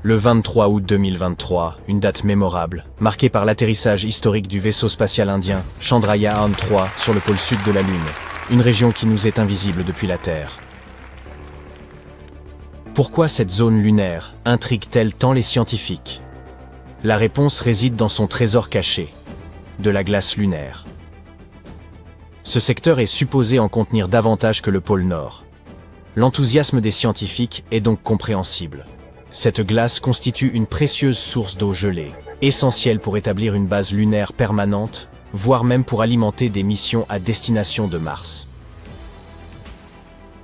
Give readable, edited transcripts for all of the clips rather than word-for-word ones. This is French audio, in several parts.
Le 23 août 2023, une date mémorable, marquée par l'atterrissage historique du vaisseau spatial indien Chandrayaan-3 sur le pôle sud de la Lune, une région qui nous est invisible depuis la Terre. Pourquoi cette zone lunaire intrigue-t-elle tant les scientifiques? La réponse réside dans son trésor caché, de la glace lunaire. Ce secteur est supposé en contenir davantage que le pôle Nord. L'enthousiasme des scientifiques est donc compréhensible. Cette glace constitue une précieuse source d'eau gelée, essentielle pour établir une base lunaire permanente, voire même pour alimenter des missions à destination de Mars.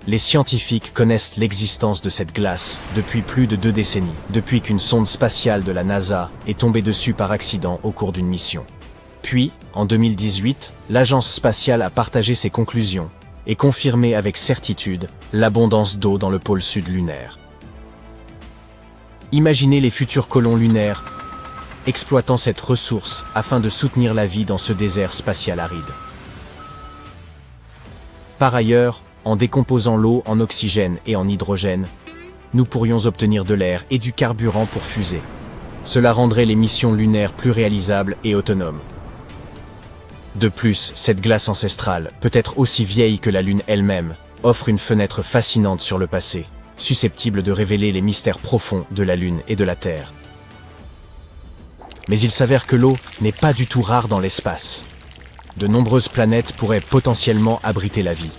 Les scientifiques connaissent l'existence de cette glace depuis plus de 2 décennies, depuis qu'une sonde spatiale de la NASA est tombée dessus par accident au cours d'une mission. Puis, en 2018, l'agence spatiale a partagé ses conclusions et confirmé avec certitude l'abondance d'eau dans le pôle sud lunaire. Imaginez les futurs colons lunaires exploitant cette ressource afin de soutenir la vie dans ce désert spatial aride. Par ailleurs, en décomposant l'eau en oxygène et en hydrogène, nous pourrions obtenir de l'air et du carburant pour fusées. Cela rendrait les missions lunaires plus réalisables et autonomes. De plus, cette glace ancestrale, peut-être aussi vieille que la Lune elle-même, offre une fenêtre fascinante sur le passé, susceptible de révéler les mystères profonds de la Lune et de la Terre. Mais il s'avère que l'eau n'est pas du tout rare dans l'espace. De nombreuses planètes pourraient potentiellement abriter la vie.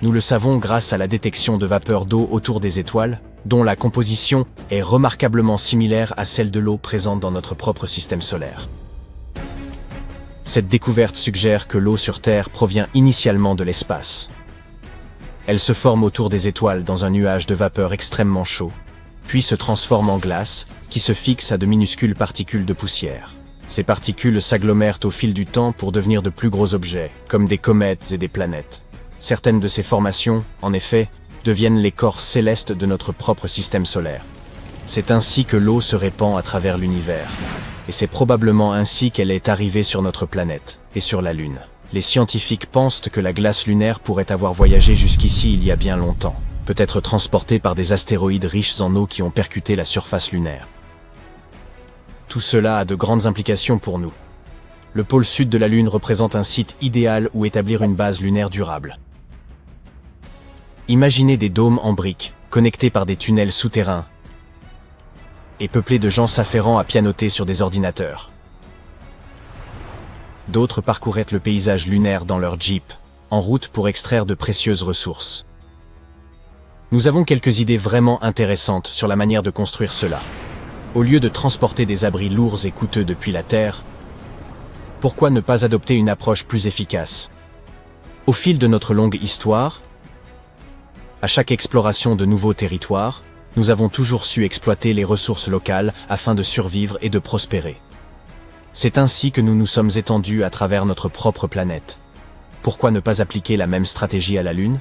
Nous le savons grâce à la détection de vapeurs d'eau autour des étoiles, dont la composition est remarquablement similaire à celle de l'eau présente dans notre propre système solaire. Cette découverte suggère que l'eau sur Terre provient initialement de l'espace. Elle se forme autour des étoiles dans un nuage de vapeur extrêmement chaud, puis se transforme en glace, qui se fixe à de minuscules particules de poussière. Ces particules s'agglomèrent au fil du temps pour devenir de plus gros objets, comme des comètes et des planètes. Certaines de ces formations, en effet, deviennent les corps célestes de notre propre système solaire. C'est ainsi que l'eau se répand à travers l'univers. Et c'est probablement ainsi qu'elle est arrivée sur notre planète, et sur la Lune. Les scientifiques pensent que la glace lunaire pourrait avoir voyagé jusqu'ici il y a bien longtemps, peut-être transportée par des astéroïdes riches en eau qui ont percuté la surface lunaire. Tout cela a de grandes implications pour nous. Le pôle sud de la Lune représente un site idéal où établir une base lunaire durable. Imaginez des dômes en briques, connectés par des tunnels souterrains, et peuplés de gens s'affairant à pianoter sur des ordinateurs. D'autres parcouraient le paysage lunaire dans leur Jeep, en route pour extraire de précieuses ressources. Nous avons quelques idées vraiment intéressantes sur la manière de construire cela. Au lieu de transporter des abris lourds et coûteux depuis la Terre, pourquoi ne pas adopter une approche plus efficace? Au fil de notre longue histoire, à chaque exploration de nouveaux territoires, nous avons toujours su exploiter les ressources locales afin de survivre et de prospérer. C'est ainsi que nous nous sommes étendus à travers notre propre planète. Pourquoi ne pas appliquer la même stratégie à la Lune?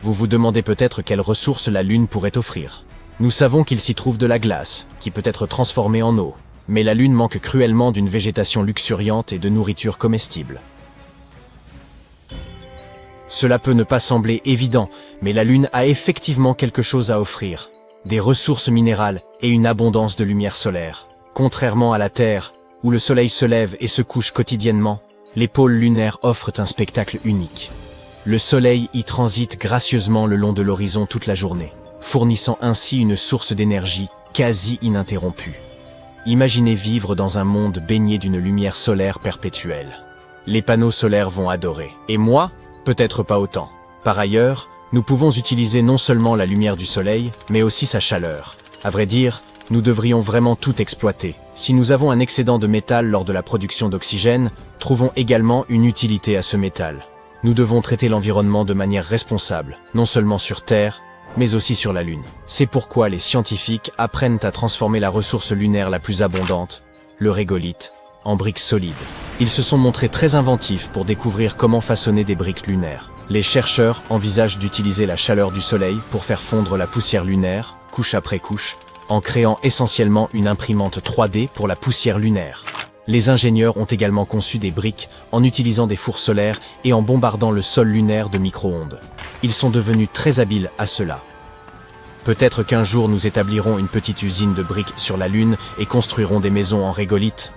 Vous vous demandez peut-être quelles ressources la Lune pourrait offrir. Nous savons qu'il s'y trouve de la glace, qui peut être transformée en eau, mais la Lune manque cruellement d'une végétation luxuriante et de nourriture comestible. Cela peut ne pas sembler évident, mais la Lune a effectivement quelque chose à offrir. Des ressources minérales et une abondance de lumière solaire. Contrairement à la Terre, où le soleil se lève et se couche quotidiennement, les pôles lunaires offrent un spectacle unique. Le soleil y transite gracieusement le long de l'horizon toute la journée, fournissant ainsi une source d'énergie quasi ininterrompue. Imaginez vivre dans un monde baigné d'une lumière solaire perpétuelle. Les panneaux solaires vont adorer. Et moi, peut-être pas autant. Par ailleurs, nous pouvons utiliser non seulement la lumière du soleil, mais aussi sa chaleur. À vrai dire, nous devrions vraiment tout exploiter. Si nous avons un excédent de métal lors de la production d'oxygène, trouvons également une utilité à ce métal. Nous devons traiter l'environnement de manière responsable, non seulement sur Terre, mais aussi sur la Lune. C'est pourquoi les scientifiques apprennent à transformer la ressource lunaire la plus abondante, le régolithe, en briques solides. Ils se sont montrés très inventifs pour découvrir comment façonner des briques lunaires. Les chercheurs envisagent d'utiliser la chaleur du soleil pour faire fondre la poussière lunaire, couche après couche, en créant essentiellement une imprimante 3D pour la poussière lunaire. Les ingénieurs ont également conçu des briques en utilisant des fours solaires et en bombardant le sol lunaire de micro-ondes. Ils sont devenus très habiles à cela. Peut-être qu'un jour nous établirons une petite usine de briques sur la Lune et construirons des maisons en régolithe.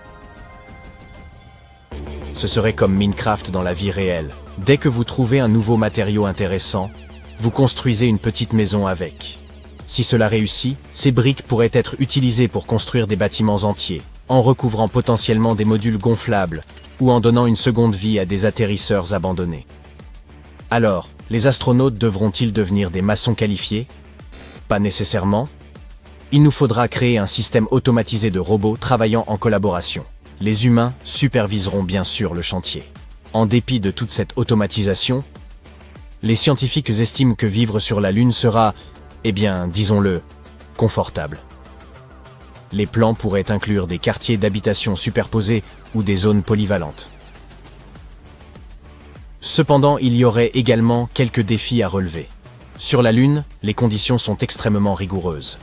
Ce serait comme Minecraft dans la vie réelle. Dès que vous trouvez un nouveau matériau intéressant, vous construisez une petite maison avec. Si cela réussit, ces briques pourraient être utilisées pour construire des bâtiments entiers, en recouvrant potentiellement des modules gonflables, ou en donnant une seconde vie à des atterrisseurs abandonnés. Alors, les astronautes devront-ils devenir des maçons qualifiés? Pas nécessairement. Il nous faudra créer un système automatisé de robots travaillant en collaboration. Les humains superviseront bien sûr le chantier. En dépit de toute cette automatisation, les scientifiques estiment que vivre sur la Lune sera, eh bien, disons-le, confortable. Les plans pourraient inclure des quartiers d'habitation superposés ou des zones polyvalentes. Cependant, il y aurait également quelques défis à relever. Sur la Lune, les conditions sont extrêmement rigoureuses.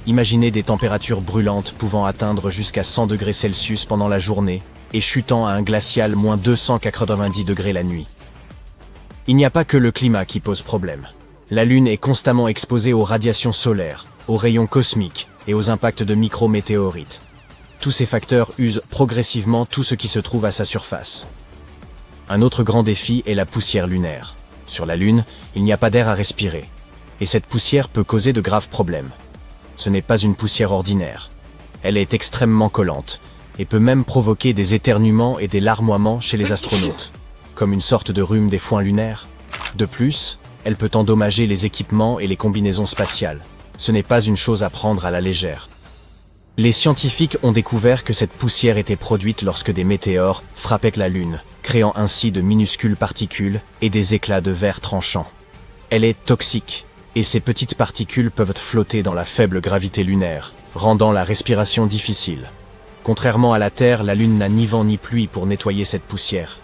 Imaginez des températures brûlantes pouvant atteindre jusqu'à 100 degrés Celsius pendant la journée et chutant à un glacial moins 290 degrés la nuit. Il n'y a pas que le climat qui pose problème. La Lune est constamment exposée aux radiations solaires, aux rayons cosmiques et aux impacts de micrométéorites. Tous ces facteurs usent progressivement tout ce qui se trouve à sa surface. Un autre grand défi est la poussière lunaire. Sur la Lune, il n'y a pas d'air à respirer, et cette poussière peut causer de graves problèmes. Ce n'est pas une poussière ordinaire. Elle est extrêmement collante, et peut même provoquer des éternuements et des larmoiements chez les astronautes, comme une sorte de rhume des foins lunaires. De plus, elle peut endommager les équipements et les combinaisons spatiales. Ce n'est pas une chose à prendre à la légère. Les scientifiques ont découvert que cette poussière était produite lorsque des météores frappaient la Lune, créant ainsi de minuscules particules et des éclats de verre tranchants. Elle est toxique, et ces petites particules peuvent flotter dans la faible gravité lunaire, rendant la respiration difficile. Contrairement à la Terre, la Lune n'a ni vent ni pluie pour nettoyer cette poussière.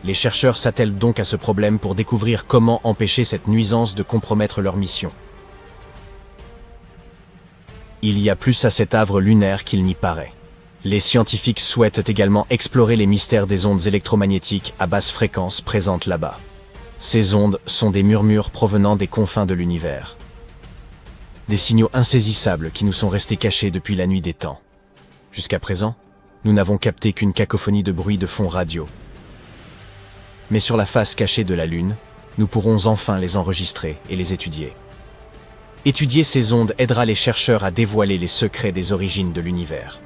Les chercheurs s'attellent donc à ce problème pour découvrir comment empêcher cette nuisance de compromettre leur mission. Il y a plus à cet havre lunaire qu'il n'y paraît. Les scientifiques souhaitent également explorer les mystères des ondes électromagnétiques à basse fréquence présentes là-bas. Ces ondes sont des murmures provenant des confins de l'univers. Des signaux insaisissables qui nous sont restés cachés depuis la nuit des temps. Jusqu'à présent, nous n'avons capté qu'une cacophonie de bruits de fond radio. Mais sur la face cachée de la Lune, nous pourrons enfin les enregistrer et les étudier. Étudier ces ondes aidera les chercheurs à dévoiler les secrets des origines de l'univers.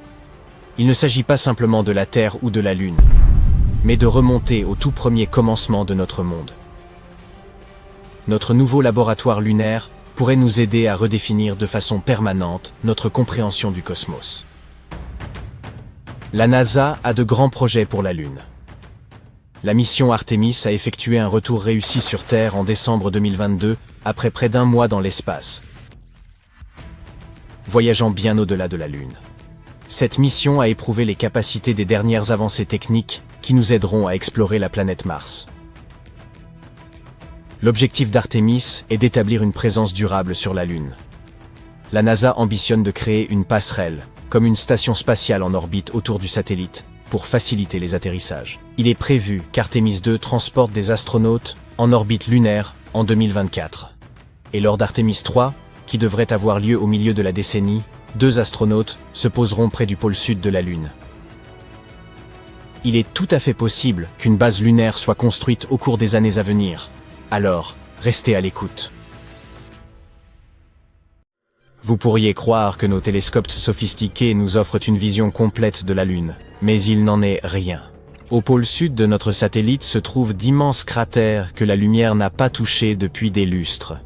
Il ne s'agit pas simplement de la Terre ou de la Lune, mais de remonter au tout premier commencement de notre monde. Notre nouveau laboratoire lunaire pourrait nous aider à redéfinir de façon permanente notre compréhension du cosmos. La NASA a de grands projets pour la Lune. La mission Artemis a effectué un retour réussi sur Terre en décembre 2022, après près d'un mois dans l'espace, voyageant bien au-delà de la Lune. Cette mission a éprouvé les capacités des dernières avancées techniques qui nous aideront à explorer la planète Mars. L'objectif d'Artemis est d'établir une présence durable sur la Lune. La NASA ambitionne de créer une passerelle, comme une station spatiale en orbite autour du satellite, pour faciliter les atterrissages. Il est prévu qu'Artemis 2 transporte des astronautes en orbite lunaire en 2024. Et lors d'Artemis 3, qui devrait avoir lieu au milieu de la décennie, 2 astronautes se poseront près du pôle sud de la Lune. Il est tout à fait possible qu'une base lunaire soit construite au cours des années à venir. Alors, restez à l'écoute. Vous pourriez croire que nos télescopes sophistiqués nous offrent une vision complète de la Lune, mais il n'en est rien. Au pôle sud de notre satellite se trouvent d'immenses cratères que la lumière n'a pas touchés depuis des lustres.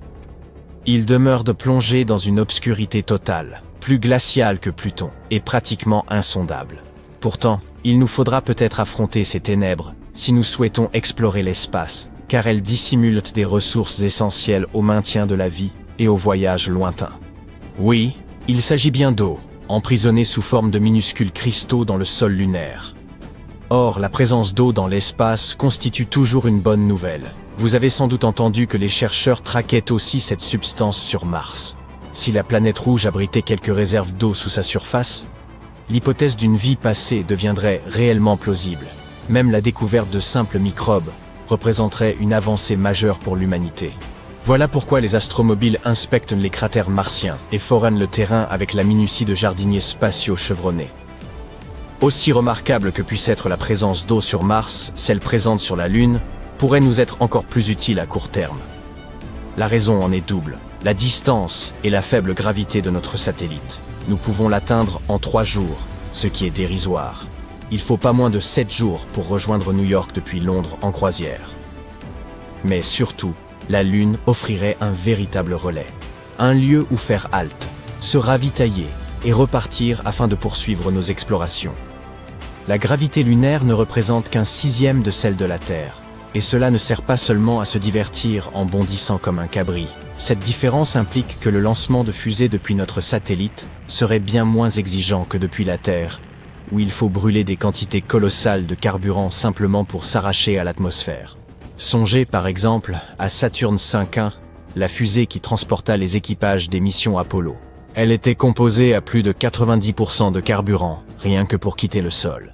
Ils demeurent plongés dans une obscurité totale, plus glaciale que Pluton, et pratiquement insondable. Pourtant, il nous faudra peut-être affronter ces ténèbres, si nous souhaitons explorer l'espace, car elles dissimulent des ressources essentielles au maintien de la vie et au voyage lointain. Oui, il s'agit bien d'eau, emprisonnée sous forme de minuscules cristaux dans le sol lunaire. Or, la présence d'eau dans l'espace constitue toujours une bonne nouvelle. Vous avez sans doute entendu que les chercheurs traquaient aussi cette substance sur Mars. Si la planète rouge abritait quelques réserves d'eau sous sa surface, l'hypothèse d'une vie passée deviendrait réellement plausible. Même la découverte de simples microbes représenterait une avancée majeure pour l'humanité. Voilà pourquoi les astromobiles inspectent les cratères martiens et forannent le terrain avec la minutie de jardiniers spatiaux chevronnés. Aussi remarquable que puisse être la présence d'eau sur Mars, celle présente sur la Lune pourrait nous être encore plus utile à court terme. La raison en est double, la distance et la faible gravité de notre satellite. Nous pouvons l'atteindre en 3 jours, ce qui est dérisoire. Il faut pas moins de 7 jours pour rejoindre New York depuis Londres en croisière. Mais surtout, la Lune offrirait un véritable relais. Un lieu où faire halte, se ravitailler et repartir afin de poursuivre nos explorations. La gravité lunaire ne représente qu'un 1/6 de celle de la Terre. Et cela ne sert pas seulement à se divertir en bondissant comme un cabri. Cette différence implique que le lancement de fusées depuis notre satellite serait bien moins exigeant que depuis la Terre, où il faut brûler des quantités colossales de carburant simplement pour s'arracher à l'atmosphère. Songez par exemple à Saturne 5.1, la fusée qui transporta les équipages des missions Apollo. Elle était composée à plus de 90% de carburant, rien que pour quitter le sol.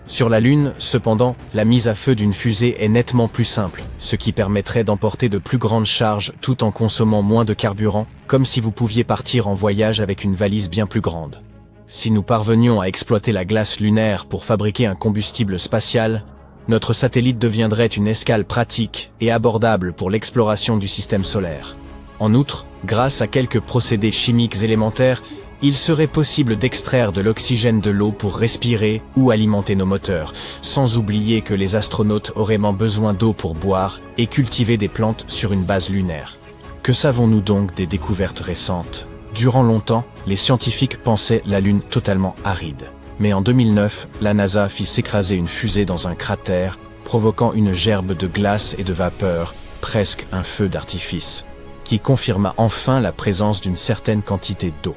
Sur la Lune, cependant, la mise à feu d'une fusée est nettement plus simple, ce qui permettrait d'emporter de plus grandes charges tout en consommant moins de carburant, comme si vous pouviez partir en voyage avec une valise bien plus grande. Si nous parvenions à exploiter la glace lunaire pour fabriquer un combustible spatial, notre satellite deviendrait une escale pratique et abordable pour l'exploration du système solaire. En outre, grâce à quelques procédés chimiques élémentaires, il serait possible d'extraire de l'oxygène de l'eau pour respirer ou alimenter nos moteurs, sans oublier que les astronautes auraient besoin d'eau pour boire et cultiver des plantes sur une base lunaire. Que savons-nous donc des découvertes récentes ? Durant longtemps, les scientifiques pensaient la Lune totalement aride. Mais en 2009, la NASA fit s'écraser une fusée dans un cratère, provoquant une gerbe de glace et de vapeur, presque un feu d'artifice, qui confirma enfin la présence d'une certaine quantité d'eau.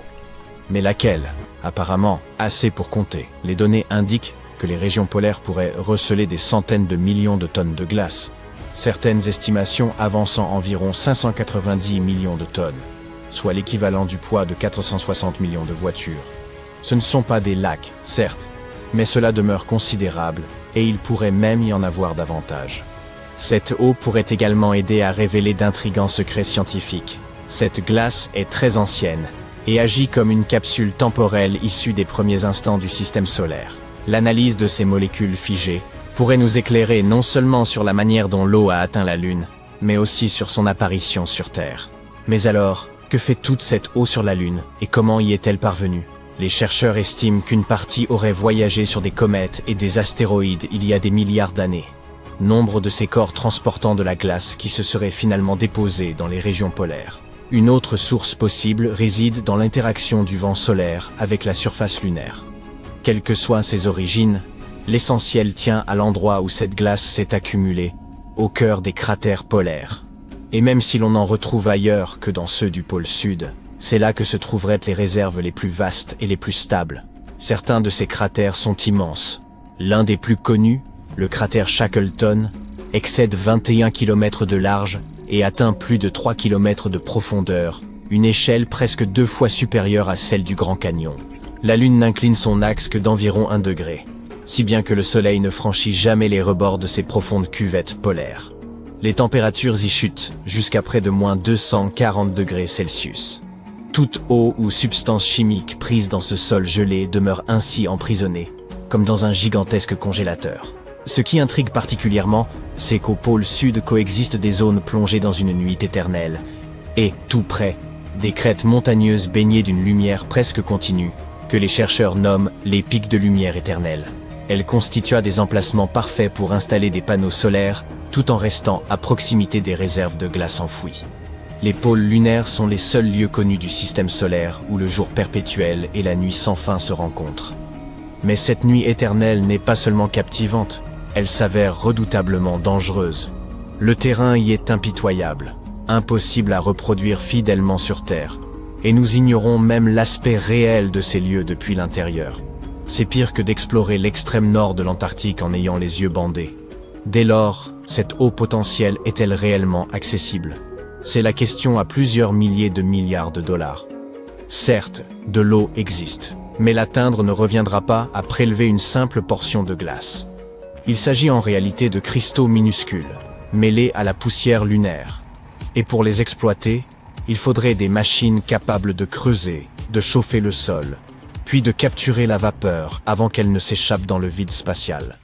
Mais laquelle ? Apparemment, assez pour compter. Les données indiquent que les régions polaires pourraient receler des centaines de millions de tonnes de glace, certaines estimations avançant environ 590 millions de tonnes, soit l'équivalent du poids de 460 millions de voitures. Ce ne sont pas des lacs, certes, mais cela demeure considérable, et il pourrait même y en avoir davantage. Cette eau pourrait également aider à révéler d'intrigants secrets scientifiques. Cette glace est très ancienne, et agit comme une capsule temporelle issue des premiers instants du système solaire. L'analyse de ces molécules figées pourrait nous éclairer non seulement sur la manière dont l'eau a atteint la Lune, mais aussi sur son apparition sur Terre. Mais alors, que fait toute cette eau sur la Lune, et comment y est-elle parvenue ? Les chercheurs estiment qu'une partie aurait voyagé sur des comètes et des astéroïdes il y a des milliards d'années. Nombre de ces corps transportant de la glace qui se seraient finalement déposés dans les régions polaires. Une autre source possible réside dans l'interaction du vent solaire avec la surface lunaire. Quelles que soient ses origines, l'essentiel tient à l'endroit où cette glace s'est accumulée, au cœur des cratères polaires. Et même si l'on n'en retrouve ailleurs que dans ceux du pôle sud, c'est là que se trouveraient les réserves les plus vastes et les plus stables. Certains de ces cratères sont immenses. L'un des plus connus, le cratère Shackleton, excède 21 km de large et atteint plus de 3 km de profondeur, une échelle presque 2 fois supérieure à celle du Grand Canyon. La Lune n'incline son axe que d'environ 1 degré, si bien que le Soleil ne franchit jamais les rebords de ces profondes cuvettes polaires. Les températures y chutent jusqu'à près de moins 240 degrés Celsius. Toute eau ou substance chimique prise dans ce sol gelé demeure ainsi emprisonnée, comme dans un gigantesque congélateur. Ce qui intrigue particulièrement, c'est qu'au pôle sud coexistent des zones plongées dans une nuit éternelle, et, tout près, des crêtes montagneuses baignées d'une lumière presque continue, que les chercheurs nomment les pics de lumière éternelle. Elle constitua des emplacements parfaits pour installer des panneaux solaires, tout en restant à proximité des réserves de glace enfouies. Les pôles lunaires sont les seuls lieux connus du système solaire où le jour perpétuel et la nuit sans fin se rencontrent. Mais cette nuit éternelle n'est pas seulement captivante, elle s'avère redoutablement dangereuse. Le terrain y est impitoyable, impossible à reproduire fidèlement sur Terre, et nous ignorons même l'aspect réel de ces lieux depuis l'intérieur. C'est pire que d'explorer l'extrême nord de l'Antarctique en ayant les yeux bandés. Dès lors, cette eau potentielle est-elle réellement accessible ? C'est la question à plusieurs milliers de milliards de dollars. Certes, de l'eau existe, mais l'atteindre ne reviendra pas à prélever une simple portion de glace. Il s'agit en réalité de cristaux minuscules, mêlés à la poussière lunaire. Et pour les exploiter, il faudrait des machines capables de creuser, de chauffer le sol, puis de capturer la vapeur avant qu'elle ne s'échappe dans le vide spatial.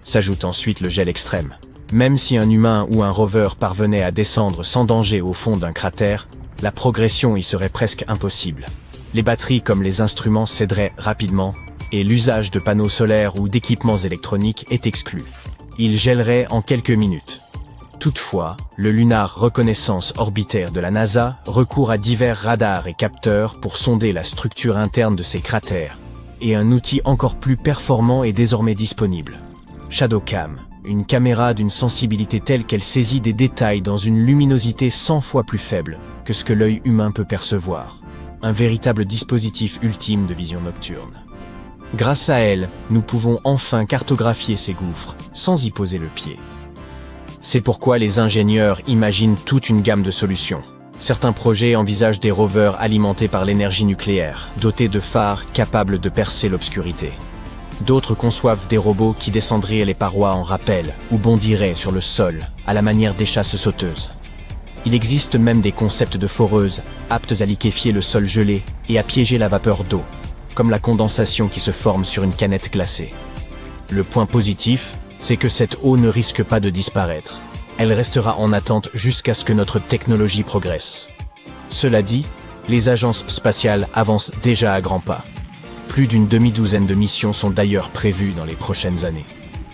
S'ajoute ensuite le gel extrême. Même si un humain ou un rover parvenait à descendre sans danger au fond d'un cratère, la progression y serait presque impossible. Les batteries comme les instruments céderaient rapidement, et l'usage de panneaux solaires ou d'équipements électroniques est exclu. Ils gèleraient en quelques minutes. Toutefois, le Lunar Reconnaissance Orbiter de la NASA recourt à divers radars et capteurs pour sonder la structure interne de ces cratères, et un outil encore plus performant est désormais disponible. ShadowCam, une caméra d'une sensibilité telle qu'elle saisit des détails dans une luminosité 100 fois plus faible que ce que l'œil humain peut percevoir. Un véritable dispositif ultime de vision nocturne. Grâce à elle, nous pouvons enfin cartographier ces gouffres, sans y poser le pied. C'est pourquoi les ingénieurs imaginent toute une gamme de solutions. Certains projets envisagent des rovers alimentés par l'énergie nucléaire, dotés de phares capables de percer l'obscurité. D'autres conçoivent des robots qui descendraient les parois en rappel ou bondiraient sur le sol, à la manière des chasses sauteuses. Il existe même des concepts de foreuses, aptes à liquéfier le sol gelé et à piéger la vapeur d'eau, comme la condensation qui se forme sur une canette glacée. Le point positif, c'est que cette eau ne risque pas de disparaître. Elle restera en attente jusqu'à ce que notre technologie progresse. Cela dit, les agences spatiales avancent déjà à grands pas. Plus d'une demi-douzaine de missions sont d'ailleurs prévues dans les prochaines années.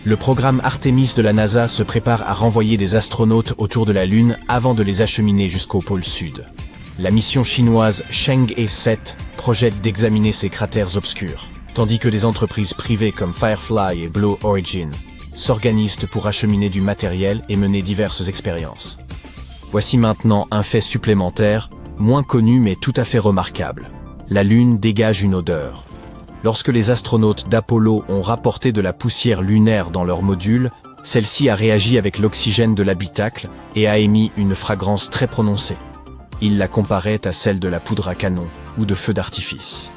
Le programme Artemis de la NASA se prépare à renvoyer des astronautes autour de la Lune avant de les acheminer jusqu'au pôle Sud. La mission chinoise Chang'e 7 projette d'examiner ces cratères obscurs, tandis que des entreprises privées comme Firefly et Blue Origin s'organisent pour acheminer du matériel et mener diverses expériences. Voici maintenant un fait supplémentaire, moins connu mais tout à fait remarquable. La Lune dégage une odeur. Lorsque les astronautes d'Apollo ont rapporté de la poussière lunaire dans leur module, celle-ci a réagi avec l'oxygène de l'habitacle et a émis une fragrance très prononcée. Ils la comparaient à celle de la poudre à canon ou de feux d'artifice.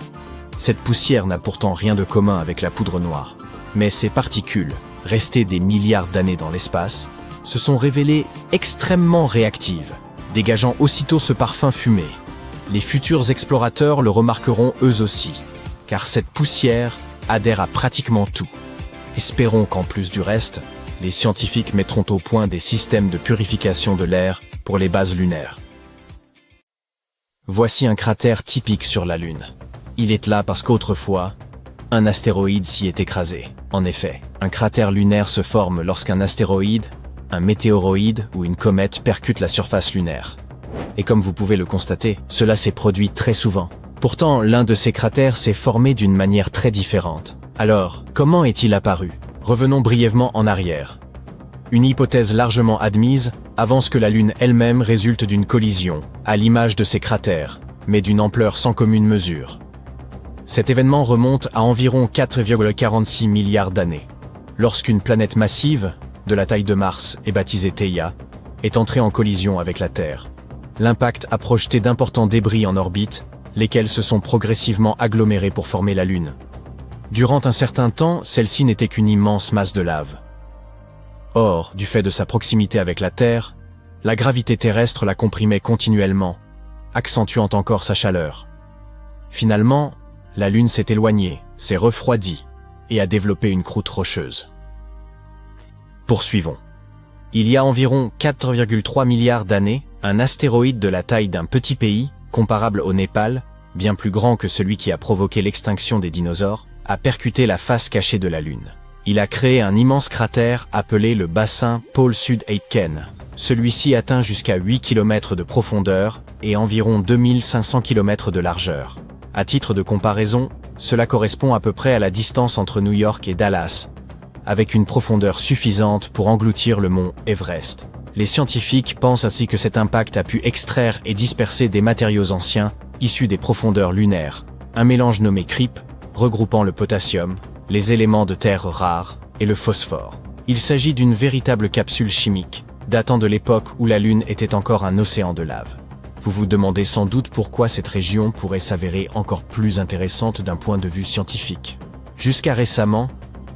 Cette poussière n'a pourtant rien de commun avec la poudre noire. Mais ces particules, restées des milliards d'années dans l'espace, se sont révélées extrêmement réactives, dégageant aussitôt ce parfum fumé. Les futurs explorateurs le remarqueront eux aussi, car cette poussière adhère à pratiquement tout. Espérons qu'en plus du reste, les scientifiques mettront au point des systèmes de purification de l'air pour les bases lunaires. Voici un cratère typique sur la Lune. Il est là parce qu'autrefois, un astéroïde s'y est écrasé. En effet, un cratère lunaire se forme lorsqu'un astéroïde, un météoroïde ou une comète percute la surface lunaire. Et comme vous pouvez le constater, cela s'est produit très souvent. Pourtant, l'un de ces cratères s'est formé d'une manière très différente. Alors, comment est-il apparu? Revenons brièvement en arrière. Une hypothèse largement admise avance que la Lune elle-même résulte d'une collision, à l'image de ces cratères, mais d'une ampleur sans commune mesure. Cet événement remonte à environ 4,46 milliards d'années, lorsqu'une planète massive, de la taille de Mars et baptisée Theia, est entrée en collision avec la Terre. L'impact a projeté d'importants débris en orbite, lesquels se sont progressivement agglomérés pour former la Lune. Durant un certain temps, celle-ci n'était qu'une immense masse de lave. Or, du fait de sa proximité avec la Terre, la gravité terrestre la comprimait continuellement, accentuant encore sa chaleur. Finalement, la Lune s'est éloignée, s'est refroidie et a développé une croûte rocheuse. Poursuivons. Il y a environ 4,3 milliards d'années, un astéroïde de la taille d'un petit pays, comparable au Népal, bien plus grand que celui qui a provoqué l'extinction des dinosaures, a percuté la face cachée de la Lune. Il a créé un immense cratère appelé le bassin pôle Sud-Aitken. Celui-ci atteint jusqu'à 8 km de profondeur et environ 2500 km de largeur. À titre de comparaison, cela correspond à peu près à la distance entre New York et Dallas, avec une profondeur suffisante pour engloutir le mont Everest. Les scientifiques pensent ainsi que cet impact a pu extraire et disperser des matériaux anciens issus des profondeurs lunaires, un mélange nommé CRIP, regroupant le potassium, les éléments de terre rares et le phosphore. Il s'agit d'une véritable capsule chimique, datant de l'époque où la Lune était encore un océan de lave. Vous vous demandez sans doute pourquoi cette région pourrait s'avérer encore plus intéressante d'un point de vue scientifique. Jusqu'à récemment,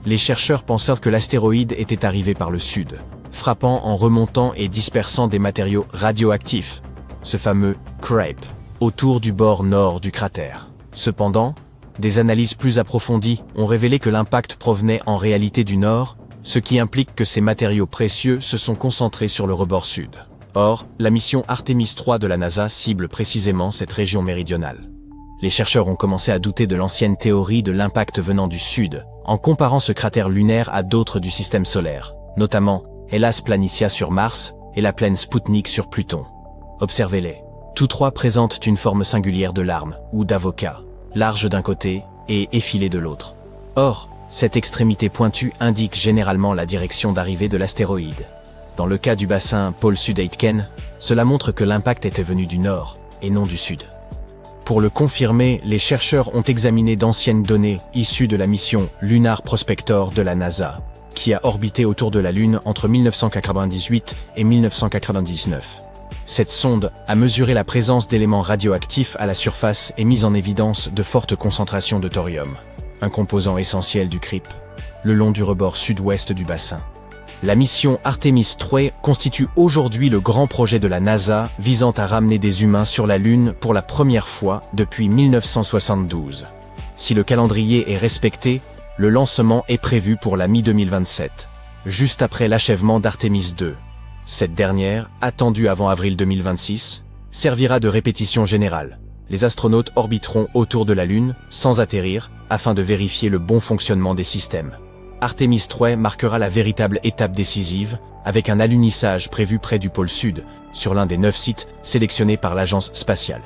les chercheurs pensaient que l'astéroïde était arrivé par le sud, frappant en remontant et dispersant des matériaux radioactifs, ce fameux CRAPE, autour du bord nord du cratère. Cependant, des analyses plus approfondies ont révélé que l'impact provenait en réalité du nord, ce qui implique que ces matériaux précieux se sont concentrés sur le rebord sud. Or, la mission Artemis 3 de la NASA cible précisément cette région méridionale. Les chercheurs ont commencé à douter de l'ancienne théorie de l'impact venant du sud, en comparant ce cratère lunaire à d'autres du système solaire, notamment Hellas Planitia sur Mars et la plaine Spoutnik sur Pluton. Observez-les. Tous trois présentent une forme singulière de larme, ou d'avocat, large d'un côté et effilée de l'autre. Or, cette extrémité pointue indique généralement la direction d'arrivée de l'astéroïde. Dans le cas du bassin pôle sud-Aitken, cela montre que l'impact était venu du nord, et non du sud. Pour le confirmer, les chercheurs ont examiné d'anciennes données issues de la mission Lunar Prospector de la NASA, qui a orbité autour de la Lune entre 1998 et 1999. Cette sonde a mesuré la présence d'éléments radioactifs à la surface et mis en évidence de fortes concentrations de thorium, un composant essentiel du CRIP, le long du rebord sud-ouest du bassin. La mission Artemis 3 constitue aujourd'hui le grand projet de la NASA visant à ramener des humains sur la Lune pour la première fois depuis 1972. Si le calendrier est respecté, le lancement est prévu pour la mi-2027, juste après l'achèvement d'Artemis 2. Cette dernière, attendue avant avril 2026, servira de répétition générale. Les astronautes orbiteront autour de la Lune, sans atterrir, afin de vérifier le bon fonctionnement des systèmes. Artemis 3 marquera la véritable étape décisive, avec un alunissage prévu près du pôle Sud, sur l'un des 9 sites sélectionnés par l'agence spatiale.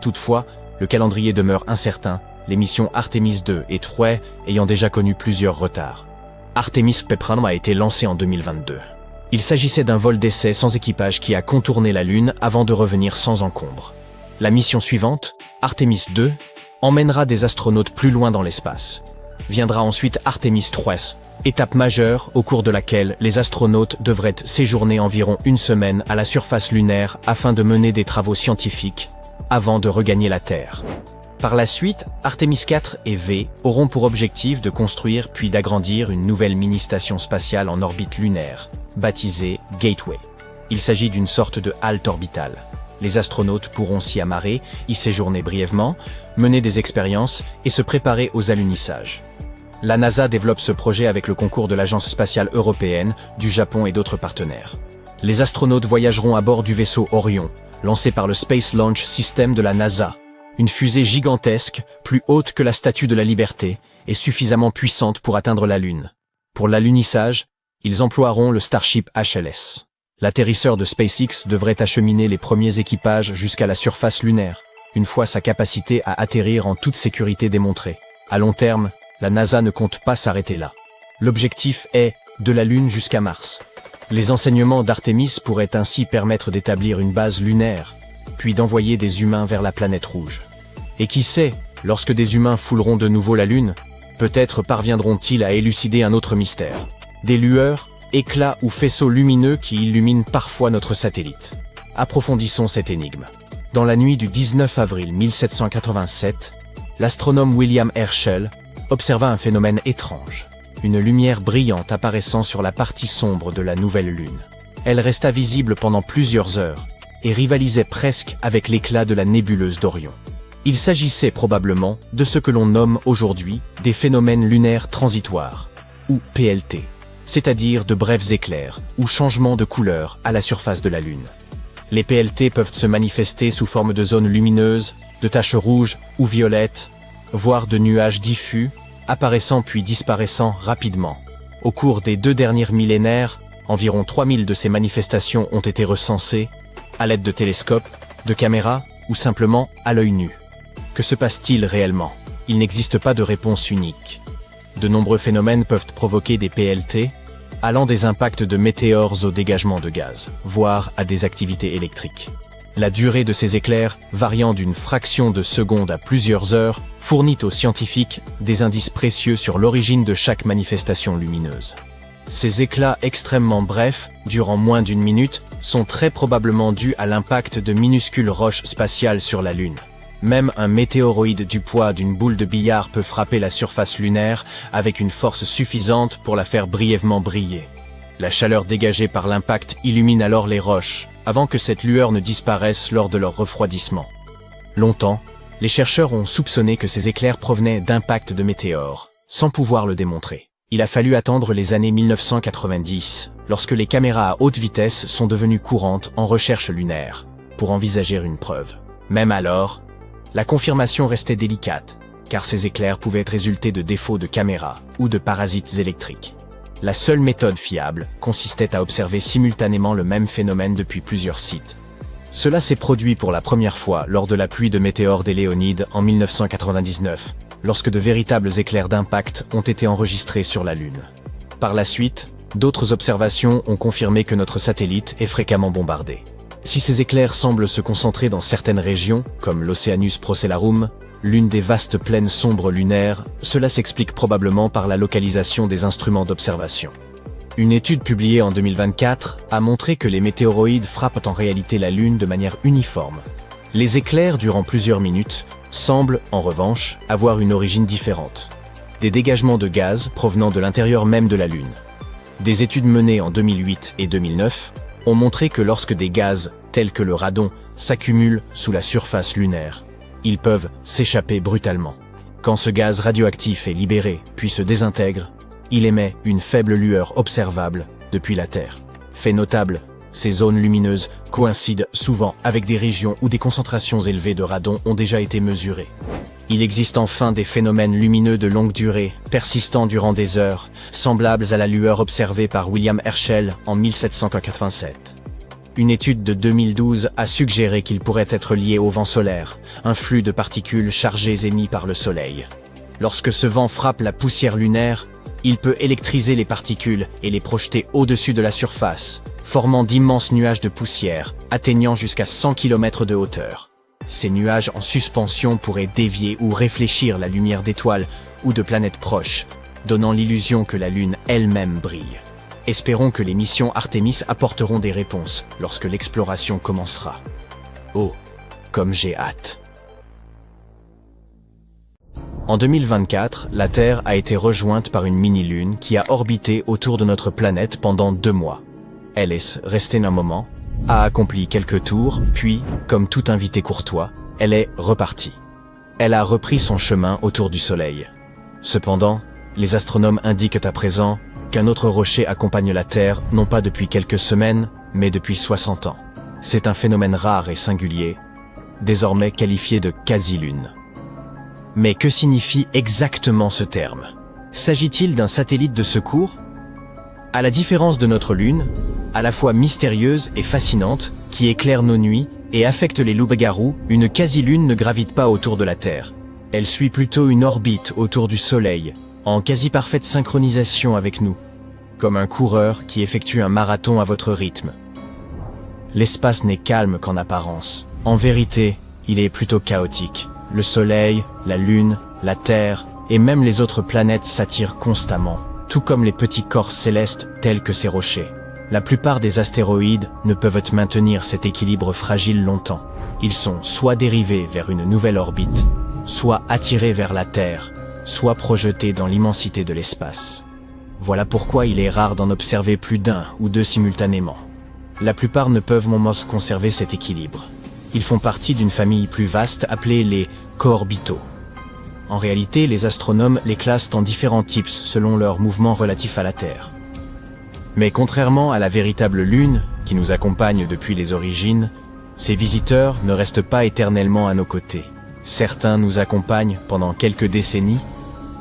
Toutefois, le calendrier demeure incertain, les missions Artemis 2 et 3 ayant déjà connu plusieurs retards. Artemis P1 a été lancé en 2022. Il s'agissait d'un vol d'essai sans équipage qui a contourné la Lune avant de revenir sans encombre. La mission suivante, Artemis 2, emmènera des astronautes plus loin dans l'espace. Viendra ensuite Artemis 3, étape majeure au cours de laquelle les astronautes devraient séjourner environ une semaine à la surface lunaire afin de mener des travaux scientifiques avant de regagner la Terre. Par la suite, Artemis 4 et V auront pour objectif de construire puis d'agrandir une nouvelle mini-station spatiale en orbite lunaire, baptisée Gateway. Il s'agit d'une sorte de halte orbitale. Les astronautes pourront s'y amarrer, y séjourner brièvement, mener des expériences et se préparer aux alunissages. La NASA développe ce projet avec le concours de l'Agence spatiale européenne, du Japon et d'autres partenaires. Les astronautes voyageront à bord du vaisseau Orion, lancé par le Space Launch System de la NASA, une fusée gigantesque, plus haute que la Statue de la Liberté, et suffisamment puissante pour atteindre la Lune. Pour l'alunissage, ils emploieront le Starship HLS. L'atterrisseur de SpaceX devrait acheminer les premiers équipages jusqu'à la surface lunaire, une fois sa capacité à atterrir en toute sécurité démontrée. À long terme, la NASA ne compte pas s'arrêter là. L'objectif est de la Lune jusqu'à Mars. Les enseignements d'Artemis pourraient ainsi permettre d'établir une base lunaire, puis d'envoyer des humains vers la planète rouge. Et qui sait, lorsque des humains fouleront de nouveau la Lune, peut-être parviendront-ils à élucider un autre mystère. Des lueurs, éclats ou faisceaux lumineux qui illuminent parfois notre satellite. Approfondissons cette énigme. Dans la nuit du 19 avril 1787, l'astronome William Herschel observa un phénomène étrange. Une lumière brillante apparaissant sur la partie sombre de la nouvelle Lune. Elle resta visible pendant plusieurs heures et rivalisait presque avec l'éclat de la nébuleuse d'Orion. Il s'agissait probablement de ce que l'on nomme aujourd'hui des phénomènes lunaires transitoires, ou PLT, c'est-à-dire de brefs éclairs ou changements de couleur à la surface de la Lune. Les PLT peuvent se manifester sous forme de zones lumineuses, de taches rouges ou violettes, voire de nuages diffus, apparaissant puis disparaissant rapidement. Au cours des 2 derniers millénaires, environ 3000 de ces manifestations ont été recensées, à l'aide de télescopes, de caméras ou simplement à l'œil nu. Que se passe-t-il réellement? Il n'existe pas de réponse unique. De nombreux phénomènes peuvent provoquer des PLT, allant des impacts de météores au dégagement de gaz, voire à des activités électriques. La durée de ces éclairs, variant d'une fraction de seconde à plusieurs heures, fournit aux scientifiques des indices précieux sur l'origine de chaque manifestation lumineuse. Ces éclats extrêmement brefs, durant moins d'1 minute, sont très probablement dus à l'impact de minuscules roches spatiales sur la Lune. Même un météoroïde du poids d'une boule de billard peut frapper la surface lunaire avec une force suffisante pour la faire brièvement briller. La chaleur dégagée par l'impact illumine alors les roches, avant que cette lueur ne disparaisse lors de leur refroidissement. Longtemps, les chercheurs ont soupçonné que ces éclairs provenaient d'impacts de météores, sans pouvoir le démontrer. Il a fallu attendre les années 1990, lorsque les caméras à haute vitesse sont devenues courantes en recherche lunaire, pour envisager une preuve. Même alors, la confirmation restait délicate, car ces éclairs pouvaient résulter de défauts de caméra ou de parasites électriques. La seule méthode fiable consistait à observer simultanément le même phénomène depuis plusieurs sites. Cela s'est produit pour la première fois lors de la pluie de météores des Léonides en 1999, lorsque de véritables éclairs d'impact ont été enregistrés sur la Lune. Par la suite, d'autres observations ont confirmé que notre satellite est fréquemment bombardé. Si ces éclairs semblent se concentrer dans certaines régions, comme l'Oceanus Procellarum, l'une des vastes plaines sombres lunaires, cela s'explique probablement par la localisation des instruments d'observation. Une étude publiée en 2024 a montré que les météoroïdes frappent en réalité la Lune de manière uniforme. Les éclairs durant plusieurs minutes semblent, en revanche, avoir une origine différente. Des dégagements de gaz provenant de l'intérieur même de la Lune. Des études menées en 2008 et 2009 ont montré que lorsque des gaz, tels que le radon, s'accumulent sous la surface lunaire, ils peuvent s'échapper brutalement. Quand ce gaz radioactif est libéré puis se désintègre, il émet une faible lueur observable depuis la Terre. Fait notable, ces zones lumineuses coïncident souvent avec des régions où des concentrations élevées de radon ont déjà été mesurées. Il existe enfin des phénomènes lumineux de longue durée, persistants durant des heures, semblables à la lueur observée par William Herschel en 1787. Une étude de 2012 a suggéré qu'il pourrait être lié au vent solaire, un flux de particules chargées émis par le Soleil. Lorsque ce vent frappe la poussière lunaire, il peut électriser les particules et les projeter au-dessus de la surface, formant d'immenses nuages de poussière, atteignant jusqu'à 100 km de hauteur. Ces nuages en suspension pourraient dévier ou réfléchir la lumière d'étoiles ou de planètes proches, donnant l'illusion que la Lune elle-même brille. Espérons que les missions Artemis apporteront des réponses lorsque l'exploration commencera. Oh, comme j'ai hâte! En 2024, la Terre a été rejointe par une mini-lune qui a orbité autour de notre planète pendant 2 mois. Elle est restée un moment, a accompli quelques tours, puis, comme tout invité courtois, elle est repartie. Elle a repris son chemin autour du Soleil. Cependant, les astronomes indiquent à présent qu'un autre rocher accompagne la Terre non pas depuis quelques semaines, mais depuis 60 ans. C'est un phénomène rare et singulier, désormais qualifié de quasi-lune. Mais que signifie exactement ce terme? S'agit-il d'un satellite de secours? À la différence de notre Lune, à la fois mystérieuse et fascinante, qui éclaire nos nuits et affecte les loups-garous, une quasi-lune ne gravite pas autour de la Terre. Elle suit plutôt une orbite autour du Soleil, en quasi-parfaite synchronisation avec nous, comme un coureur qui effectue un marathon à votre rythme. L'espace n'est calme qu'en apparence. En vérité, il est plutôt chaotique. Le Soleil, la Lune, la Terre et même les autres planètes s'attirent constamment, tout comme les petits corps célestes tels que ces rochers. La plupart des astéroïdes ne peuvent maintenir cet équilibre fragile longtemps. Ils sont soit dérivés vers une nouvelle orbite, soit attirés vers la Terre, soit projetés dans l'immensité de l'espace. Voilà pourquoi il est rare d'en observer plus d'un ou deux simultanément. La plupart ne peuvent conserver cet équilibre. Ils font partie d'une famille plus vaste appelée les co-orbitaux. En réalité, les astronomes les classent en différents types selon leur mouvement relatif à la Terre. Mais contrairement à la véritable Lune, qui nous accompagne depuis les origines, ces visiteurs ne restent pas éternellement à nos côtés. Certains nous accompagnent pendant quelques décennies,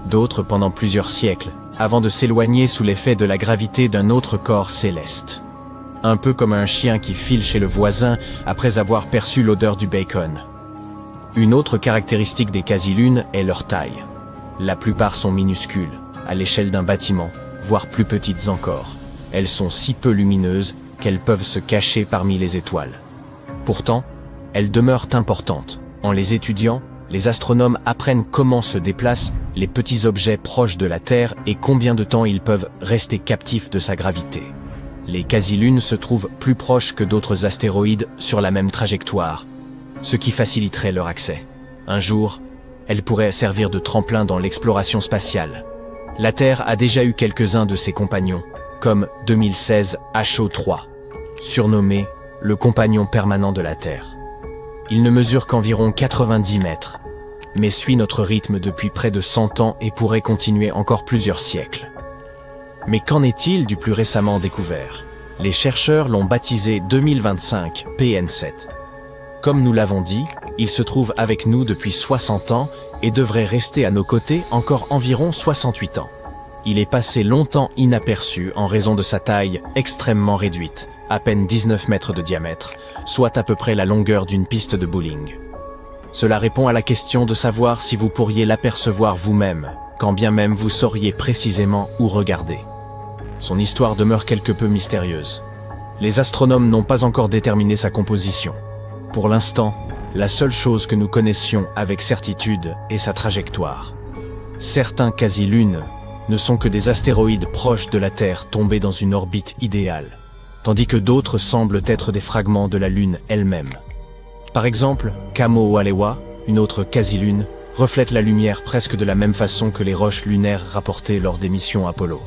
d'autres pendant plusieurs siècles, avant de s'éloigner sous l'effet de la gravité d'un autre corps céleste. Un peu comme un chien qui file chez le voisin après avoir perçu l'odeur du bacon. Une autre caractéristique des quasi-lunes est leur taille. La plupart sont minuscules, à l'échelle d'un bâtiment, voire plus petites encore. Elles sont si peu lumineuses qu'elles peuvent se cacher parmi les étoiles. Pourtant, elles demeurent importantes. En les étudiant, les astronomes apprennent comment se déplacent les petits objets proches de la Terre et combien de temps ils peuvent rester captifs de sa gravité. Les quasi-lunes se trouvent plus proches que d'autres astéroïdes sur la même trajectoire, ce qui faciliterait leur accès. Un jour, elles pourraient servir de tremplin dans l'exploration spatiale. La Terre a déjà eu quelques-uns de ses compagnons, comme 2016 HO3, surnommé le compagnon permanent de la Terre. Il ne mesure qu'environ 90 mètres, mais suit notre rythme depuis près de 100 ans et pourrait continuer encore plusieurs siècles. Mais qu'en est-il du plus récemment découvert? Les chercheurs l'ont baptisé 2025 PN7. Comme nous l'avons dit, il se trouve avec nous depuis 60 ans et devrait rester à nos côtés encore environ 68 ans. Il est passé longtemps inaperçu en raison de sa taille extrêmement réduite, à peine 19 mètres de diamètre, soit à peu près la longueur d'une piste de bowling. Cela répond à la question de savoir si vous pourriez l'apercevoir vous-même, quand bien même vous sauriez précisément où regarder. Son histoire demeure quelque peu mystérieuse. Les astronomes n'ont pas encore déterminé sa composition. Pour l'instant, la seule chose que nous connaissions avec certitude est sa trajectoire. Certains quasi-lunes ne sont que des astéroïdes proches de la Terre tombés dans une orbite idéale, tandis que d'autres semblent être des fragments de la Lune elle-même. Par exemple, Kamoa-Lewa, une autre quasi-lune, reflète la lumière presque de la même façon que les roches lunaires rapportées lors des missions Apollo.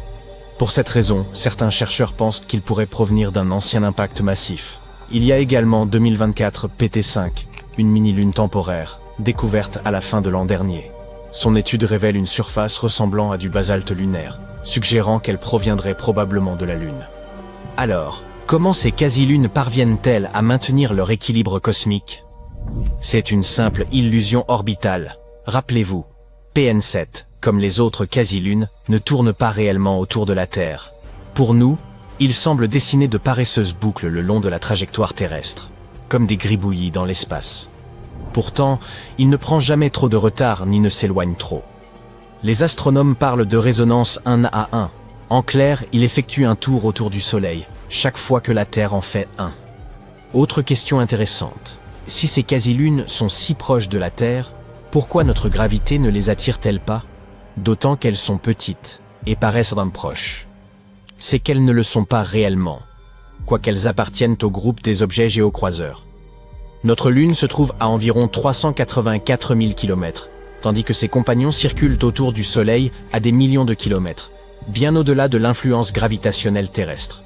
Pour cette raison, certains chercheurs pensent qu'il pourrait provenir d'un ancien impact massif. Il y a également 2024 PT5, une mini-lune temporaire, découverte à la fin de l'an dernier. Son étude révèle une surface ressemblant à du basalte lunaire, suggérant qu'elle proviendrait probablement de la Lune. Alors, comment ces quasi-lunes parviennent-elles à maintenir leur équilibre cosmique? C'est une simple illusion orbitale. Rappelez-vous, PN7, comme les autres quasi-lunes, ne tourne pas réellement autour de la Terre. Pour nous, il semble dessiner de paresseuses boucles le long de la trajectoire terrestre, comme des gribouillis dans l'espace. Pourtant, il ne prend jamais trop de retard ni ne s'éloigne trop. Les astronomes parlent de résonance 1 à 1. En clair, il effectue un tour autour du Soleil, chaque fois que la Terre en fait un. Autre question intéressante. Si ces quasi-lunes sont si proches de la Terre, pourquoi notre gravité ne les attire-t-elle pas? D'autant qu'elles sont petites et paraissent d'un proche. C'est qu'elles ne le sont pas réellement, quoiqu'elles appartiennent au groupe des objets géocroiseurs. Notre Lune se trouve à environ 384 000 km, tandis que ses compagnons circulent autour du Soleil à des millions de kilomètres, bien au-delà de l'influence gravitationnelle terrestre.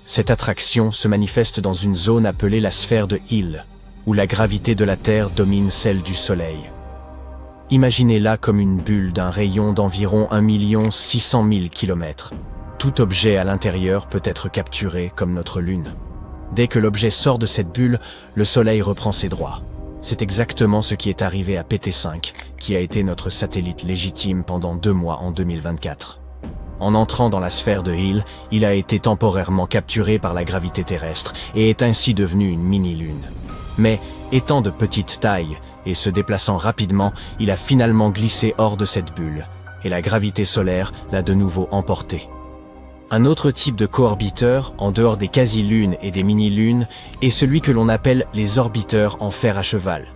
Cette attraction se manifeste dans une zone appelée la sphère de Hill, où la gravité de la Terre domine celle du Soleil. Imaginez-la comme une bulle d'un rayon d'environ 1 600 000 km. Tout objet à l'intérieur peut être capturé comme notre Lune. Dès que l'objet sort de cette bulle, le Soleil reprend ses droits. C'est exactement ce qui est arrivé à PT5, qui a été notre satellite légitime pendant 2 mois en 2024. En entrant dans la sphère de Hill, il a été temporairement capturé par la gravité terrestre et est ainsi devenu une mini-lune. Mais, étant de petite taille et se déplaçant rapidement, il a finalement glissé hors de cette bulle, et la gravité solaire l'a de nouveau emporté. Un autre type de coorbiteur, en dehors des quasi-lunes et des mini-lunes, est celui que l'on appelle les orbiteurs en fer à cheval.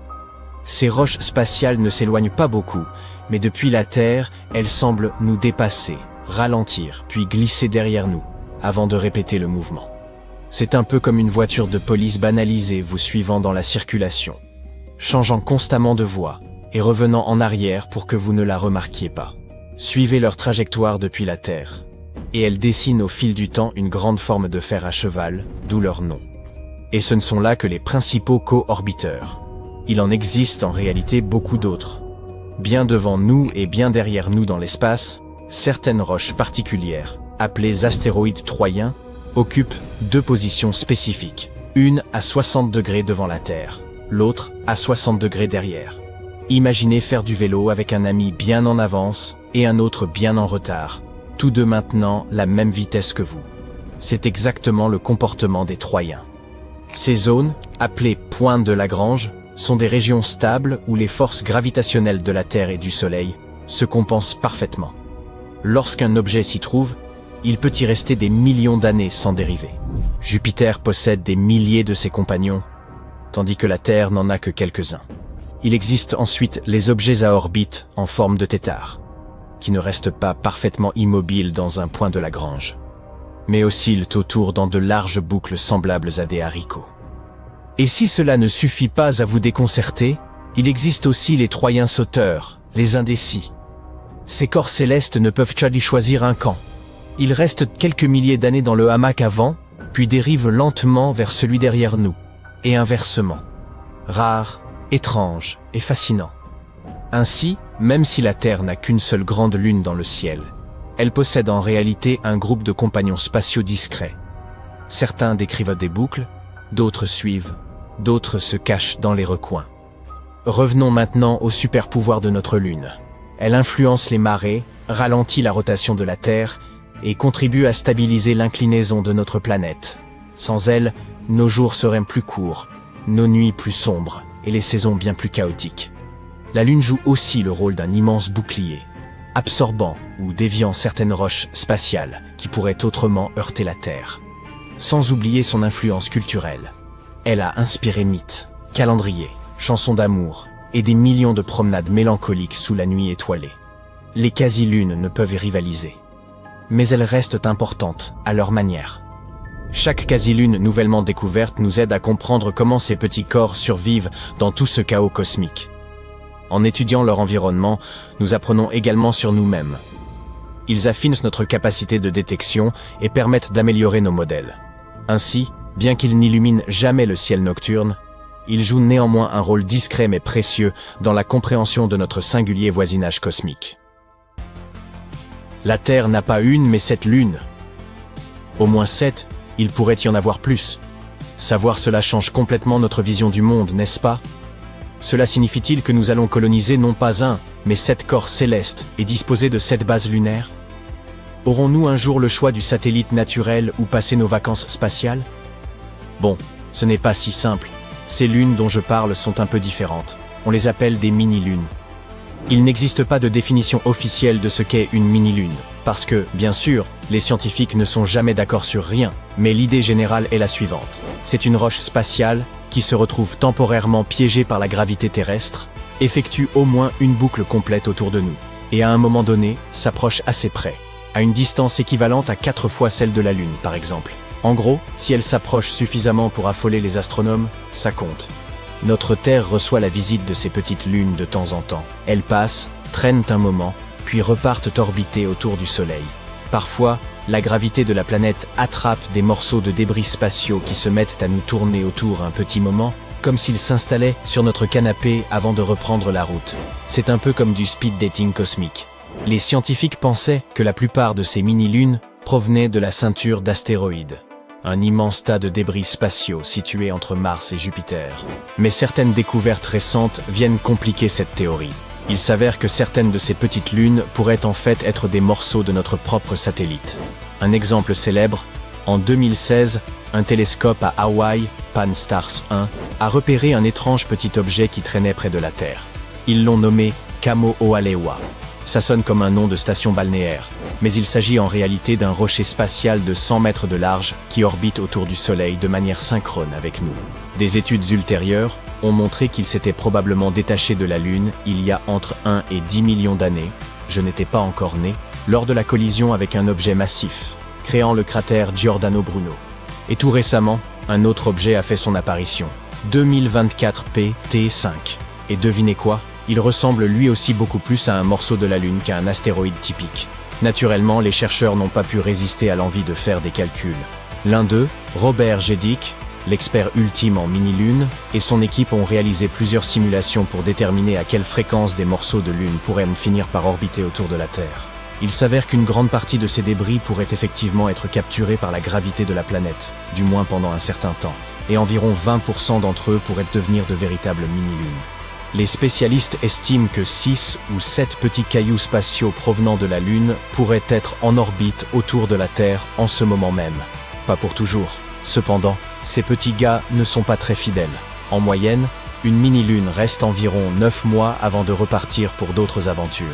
Ces roches spatiales ne s'éloignent pas beaucoup, mais depuis la Terre, elles semblent nous dépasser, ralentir, puis glisser derrière nous, avant de répéter le mouvement. C'est un peu comme une voiture de police banalisée vous suivant dans la circulation, changeant constamment de voie et revenant en arrière pour que vous ne la remarquiez pas. Suivez leur trajectoire depuis la Terre, et elles dessinent au fil du temps une grande forme de fer à cheval, d'où leur nom. Et ce ne sont là que les principaux co-orbiteurs. Il en existe en réalité beaucoup d'autres. Bien devant nous et bien derrière nous dans l'espace, certaines roches particulières, appelées astéroïdes troyens, occupent 2 positions spécifiques, une à 60 degrés devant la Terre, l'autre à 60 degrés derrière. Imaginez faire du vélo avec un ami bien en avance et un autre bien en retard, tous deux maintenant la même vitesse que vous. C'est exactement le comportement des Troyens. Ces zones, appelées points de Lagrange, sont des régions stables où les forces gravitationnelles de la Terre et du Soleil se compensent parfaitement. Lorsqu'un objet s'y trouve, il peut y rester des millions d'années sans dériver. Jupiter possède des milliers de ses compagnons, tandis que la Terre n'en a que quelques-uns. Il existe ensuite les objets à orbite en forme de tétard, qui ne restent pas parfaitement immobiles dans un point de Lagrange, mais oscillent autour dans de larges boucles semblables à des haricots. Et si cela ne suffit pas à vous déconcerter, il existe aussi les Troyens sauteurs, les indécis. Ces corps célestes ne peuvent pas y choisir un camp. Il reste quelques milliers d'années dans le hamac avant, puis dérive lentement vers celui derrière nous, et inversement. Rare, étrange et fascinant. Ainsi, même si la Terre n'a qu'une seule grande lune dans le ciel, elle possède en réalité un groupe de compagnons spatiaux discrets. Certains décrivent des boucles, d'autres suivent, d'autres se cachent dans les recoins. Revenons maintenant au super pouvoir de notre lune. Elle influence les marées, ralentit la rotation de la Terre et contribue à stabiliser l'inclinaison de notre planète. Sans elle, nos jours seraient plus courts, nos nuits plus sombres et les saisons bien plus chaotiques. La Lune joue aussi le rôle d'un immense bouclier, absorbant ou déviant certaines roches spatiales qui pourraient autrement heurter la Terre. Sans oublier son influence culturelle. Elle a inspiré mythes, calendriers, chansons d'amour et des millions de promenades mélancoliques sous la nuit étoilée. Les quasi-lunes ne peuvent y rivaliser. Mais elles restent importantes à leur manière. Chaque quasi-lune nouvellement découverte nous aide à comprendre comment ces petits corps survivent dans tout ce chaos cosmique. En étudiant leur environnement, nous apprenons également sur nous-mêmes. Ils affinent notre capacité de détection et permettent d'améliorer nos modèles. Ainsi, bien qu'ils n'illuminent jamais le ciel nocturne, ils jouent néanmoins un rôle discret mais précieux dans la compréhension de notre singulier voisinage cosmique. La Terre n'a pas une mais 7 lunes. Au moins 7, il pourrait y en avoir plus. Savoir cela change complètement notre vision du monde, n'est-ce pas ? Cela signifie-t-il que nous allons coloniser non pas un, mais 7 corps célestes et disposer de 7 bases lunaires ? Aurons-nous un jour le choix du satellite naturel ou passer nos vacances spatiales ? Bon, ce n'est pas si simple. Ces lunes dont je parle sont un peu différentes. On les appelle des mini-lunes. Il n'existe pas de définition officielle de ce qu'est une mini-lune, parce que, bien sûr, les scientifiques ne sont jamais d'accord sur rien, mais l'idée générale est la suivante. C'est une roche spatiale qui se retrouve temporairement piégée par la gravité terrestre, effectue au moins une boucle complète autour de nous, et à un moment donné, s'approche assez près, à une distance équivalente à 4 fois celle de la Lune, par exemple. En gros, si elle s'approche suffisamment pour affoler les astronomes, ça compte. Notre Terre reçoit la visite de ces petites lunes de temps en temps. Elles passent, traînent un moment, puis repartent orbiter autour du Soleil. Parfois, la gravité de la planète attrape des morceaux de débris spatiaux qui se mettent à nous tourner autour un petit moment, comme s'ils s'installaient sur notre canapé avant de reprendre la route. C'est un peu comme du speed dating cosmique. Les scientifiques pensaient que la plupart de ces mini-lunes provenaient de la ceinture d'astéroïdes, un immense tas de débris spatiaux situés entre Mars et Jupiter. Mais certaines découvertes récentes viennent compliquer cette théorie. Il s'avère que certaines de ces petites lunes pourraient en fait être des morceaux de notre propre satellite. Un exemple célèbre, en 2016, un télescope à Hawaï, Pan-STARRS 1, a repéré un étrange petit objet qui traînait près de la Terre. Ils l'ont nommé Kamo'oalewa. Ça sonne comme un nom de station balnéaire, mais il s'agit en réalité d'un rocher spatial de 100 mètres de large qui orbite autour du Soleil de manière synchrone avec nous. Des études ultérieures ont montré qu'il s'était probablement détaché de la Lune il y a entre 1 et 10 millions d'années, je n'étais pas encore né, lors de la collision avec un objet massif, créant le cratère Giordano Bruno. Et tout récemment, un autre objet a fait son apparition, 2024 PT5. Et devinez quoi ? Il ressemble lui aussi beaucoup plus à un morceau de la Lune qu'à un astéroïde typique. Naturellement, les chercheurs n'ont pas pu résister à l'envie de faire des calculs. L'un d'eux, Robert Jedic, l'expert ultime en mini-lune, et son équipe ont réalisé plusieurs simulations pour déterminer à quelle fréquence des morceaux de Lune pourraient finir par orbiter autour de la Terre. Il s'avère qu'une grande partie de ces débris pourrait effectivement être capturés par la gravité de la planète, du moins pendant un certain temps, et environ 20% d'entre eux pourraient devenir de véritables mini-lunes. Les spécialistes estiment que 6 ou 7 petits cailloux spatiaux provenant de la Lune pourraient être en orbite autour de la Terre en ce moment même. Pas pour toujours. Cependant, ces petits gars ne sont pas très fidèles. En moyenne, une mini-lune reste environ 9 mois avant de repartir pour d'autres aventures.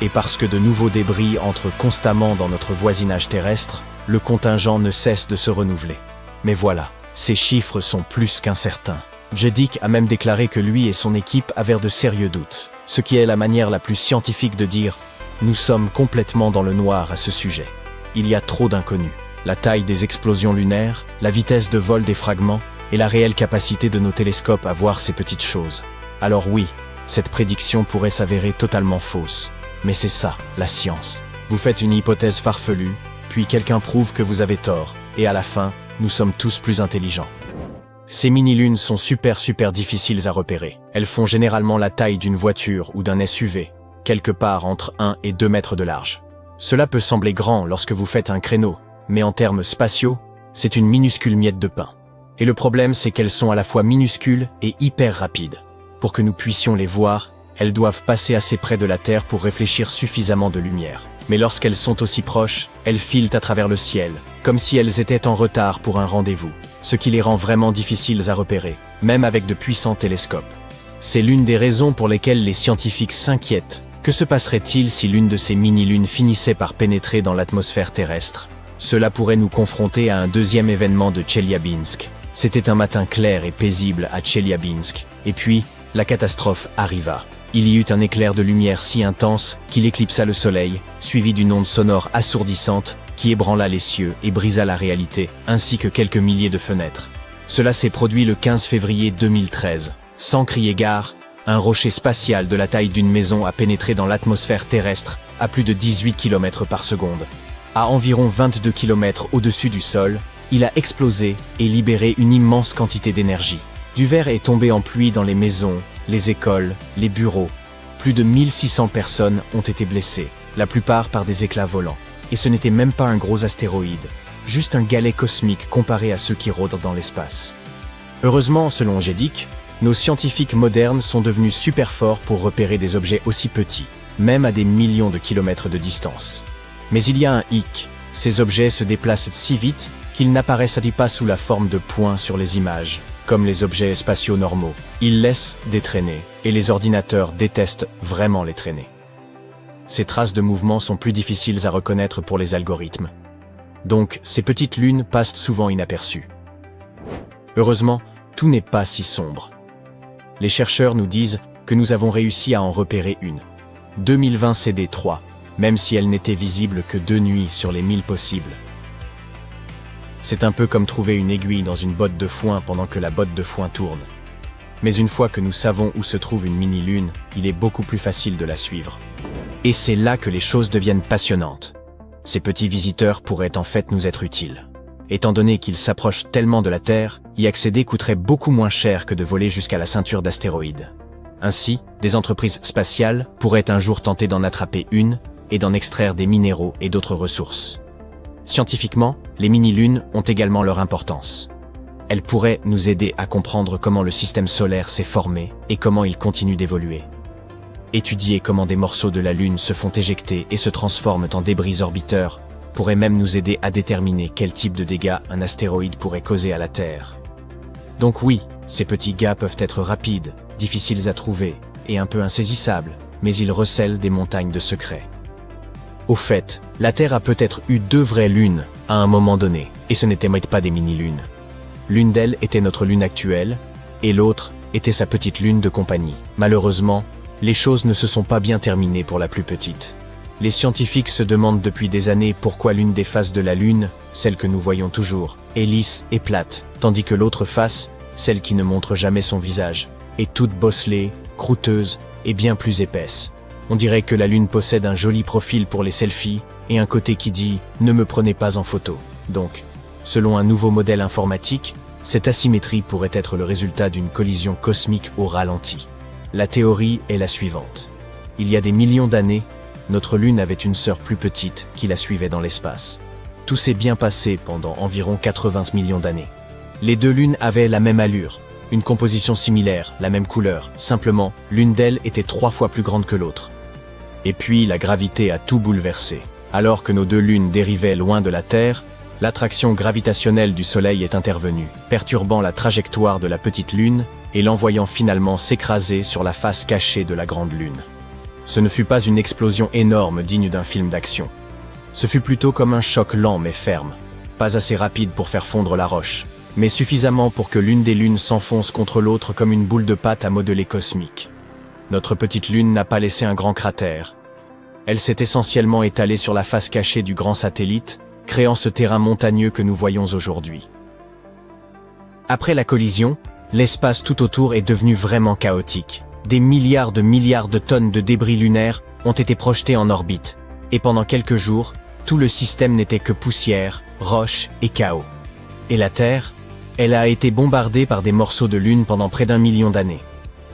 Et parce que de nouveaux débris entrent constamment dans notre voisinage terrestre, le contingent ne cesse de se renouveler. Mais voilà, ces chiffres sont plus qu'incertains. Jedic a même déclaré que lui et son équipe avaient de sérieux doutes, ce qui est la manière la plus scientifique de dire « nous sommes complètement dans le noir à ce sujet. Il y a trop d'inconnus. La taille des explosions lunaires, la vitesse de vol des fragments et la réelle capacité de nos télescopes à voir ces petites choses. Alors oui, cette prédiction pourrait s'avérer totalement fausse. Mais c'est ça, la science. Vous faites une hypothèse farfelue, Puis quelqu'un prouve que vous avez tort, et à la fin, nous sommes tous plus intelligents. Ces mini-lunes sont super difficiles à repérer. Elles font généralement la taille d'une voiture ou d'un SUV, quelque part entre 1 et 2 mètres de large. Cela peut sembler grand lorsque vous faites un créneau, mais en termes spatiaux, c'est une minuscule miette de pain. Et le problème, c'est qu'elles sont à la fois minuscules et hyper rapides. Pour que nous puissions les voir, elles doivent passer assez près de la Terre pour réfléchir suffisamment de lumière. Mais lorsqu'elles sont aussi proches, elles filent à travers le ciel, comme si elles étaient en retard pour un rendez-vous, ce qui les rend vraiment difficiles à repérer, même avec de puissants télescopes. C'est l'une des raisons pour lesquelles les scientifiques s'inquiètent. Que se passerait-il si l'une de ces mini-lunes finissait par pénétrer dans l'atmosphère terrestre? Cela pourrait nous confronter à un deuxième événement de Tcheliabinsk. C'était un matin clair et paisible à Tcheliabinsk, et puis, la catastrophe arriva. Il y eut un éclair de lumière si intense qu'il éclipsa le soleil, suivi d'une onde sonore assourdissante qui ébranla les cieux et brisa la réalité, ainsi que quelques milliers de fenêtres. Cela s'est produit le 15 février 2013. Sans crier gare, un rocher spatial de la taille d'une maison a pénétré dans l'atmosphère terrestre à plus de 18 km par seconde. À environ 22 km au-dessus du sol, il a explosé et libéré une immense quantité d'énergie. Du verre est tombé en pluie dans les maisons, les écoles, les bureaux. Plus de 1600 personnes ont été blessées, la plupart par des éclats volants. Et ce n'était même pas un gros astéroïde, juste un galet cosmique comparé à ceux qui rôdent dans l'espace. Heureusement, selon GEDIC, nos scientifiques modernes sont devenus super forts pour repérer des objets aussi petits, même à des millions de kilomètres de distance. Mais il y a un hic, ces objets se déplacent si vite qu'ils n'apparaissent pas sous la forme de points sur les images, comme les objets spatiaux normaux. Ils laissent des traînées, et les ordinateurs détestent vraiment les traînées. Ces traces de mouvement sont plus difficiles à reconnaître pour les algorithmes. Donc, ces petites lunes passent souvent inaperçues. Heureusement, tout n'est pas si sombre. Les chercheurs nous disent que nous avons réussi à en repérer une. 2020 CD3, même si elle n'était visible que 2 nuits sur les 1000 possibles. C'est un peu comme trouver une aiguille dans une botte de foin pendant que la botte de foin tourne. Mais une fois que nous savons où se trouve une mini-lune, il est beaucoup plus facile de la suivre. Et c'est là que les choses deviennent passionnantes. Ces petits visiteurs pourraient en fait nous être utiles. Étant donné qu'ils s'approchent tellement de la Terre, y accéder coûterait beaucoup moins cher que de voler jusqu'à la ceinture d'astéroïdes. Ainsi, des entreprises spatiales pourraient un jour tenter d'en attraper une et d'en extraire des minéraux et d'autres ressources. Scientifiquement, les mini-lunes ont également leur importance. Elles pourraient nous aider à comprendre comment le système solaire s'est formé et comment il continue d'évoluer. Étudier comment des morceaux de la Lune se font éjecter et se transforment en débris orbiteurs pourrait même nous aider à déterminer quel type de dégâts un astéroïde pourrait causer à la Terre. Donc oui, ces petits gars peuvent être rapides, difficiles à trouver et un peu insaisissables, mais ils recèlent des montagnes de secrets. Au fait, la Terre a peut-être eu 2 vraies lunes à un moment donné, et ce n'étaient même pas des mini-lunes. L'une d'elles était notre lune actuelle, et l'autre était sa petite lune de compagnie. Malheureusement, les choses ne se sont pas bien terminées pour la plus petite. Les scientifiques se demandent depuis des années pourquoi l'une des faces de la Lune, celle que nous voyons toujours, est lisse et plate, tandis que l'autre face, celle qui ne montre jamais son visage, est toute bosselée, croûteuse et bien plus épaisse. On dirait que la Lune possède un joli profil pour les selfies et un côté qui dit « ne me prenez pas en photo ». Donc, selon un nouveau modèle informatique, cette asymétrie pourrait être le résultat d'une collision cosmique au ralenti. La théorie est la suivante. Il y a des millions d'années, notre Lune avait une sœur plus petite qui la suivait dans l'espace. Tout s'est bien passé pendant environ 80 millions d'années. Les 2 lunes avaient la même allure, une composition similaire, la même couleur, simplement, l'une d'elles était 3 fois plus grande que l'autre. Et puis, la gravité a tout bouleversé. Alors que nos 2 lunes dérivaient loin de la Terre, l'attraction gravitationnelle du Soleil est intervenue, perturbant la trajectoire de la petite Lune et l'envoyant finalement s'écraser sur la face cachée de la grande Lune. Ce ne fut pas une explosion énorme digne d'un film d'action. Ce fut plutôt comme un choc lent mais ferme, pas assez rapide pour faire fondre la roche, mais suffisamment pour que l'une des lunes s'enfonce contre l'autre comme une boule de pâte à modeler cosmique. Notre petite Lune n'a pas laissé un grand cratère. Elle s'est essentiellement étalée sur la face cachée du grand satellite, créant ce terrain montagneux que nous voyons aujourd'hui. Après la collision, l'espace tout autour est devenu vraiment chaotique. Des milliards de tonnes de débris lunaires ont été projetés en orbite, et pendant quelques jours, Tout le système n'était que poussière, roches et chaos. Et la Terre? Elle a été bombardée par des morceaux de Lune pendant près d'1 million d'années.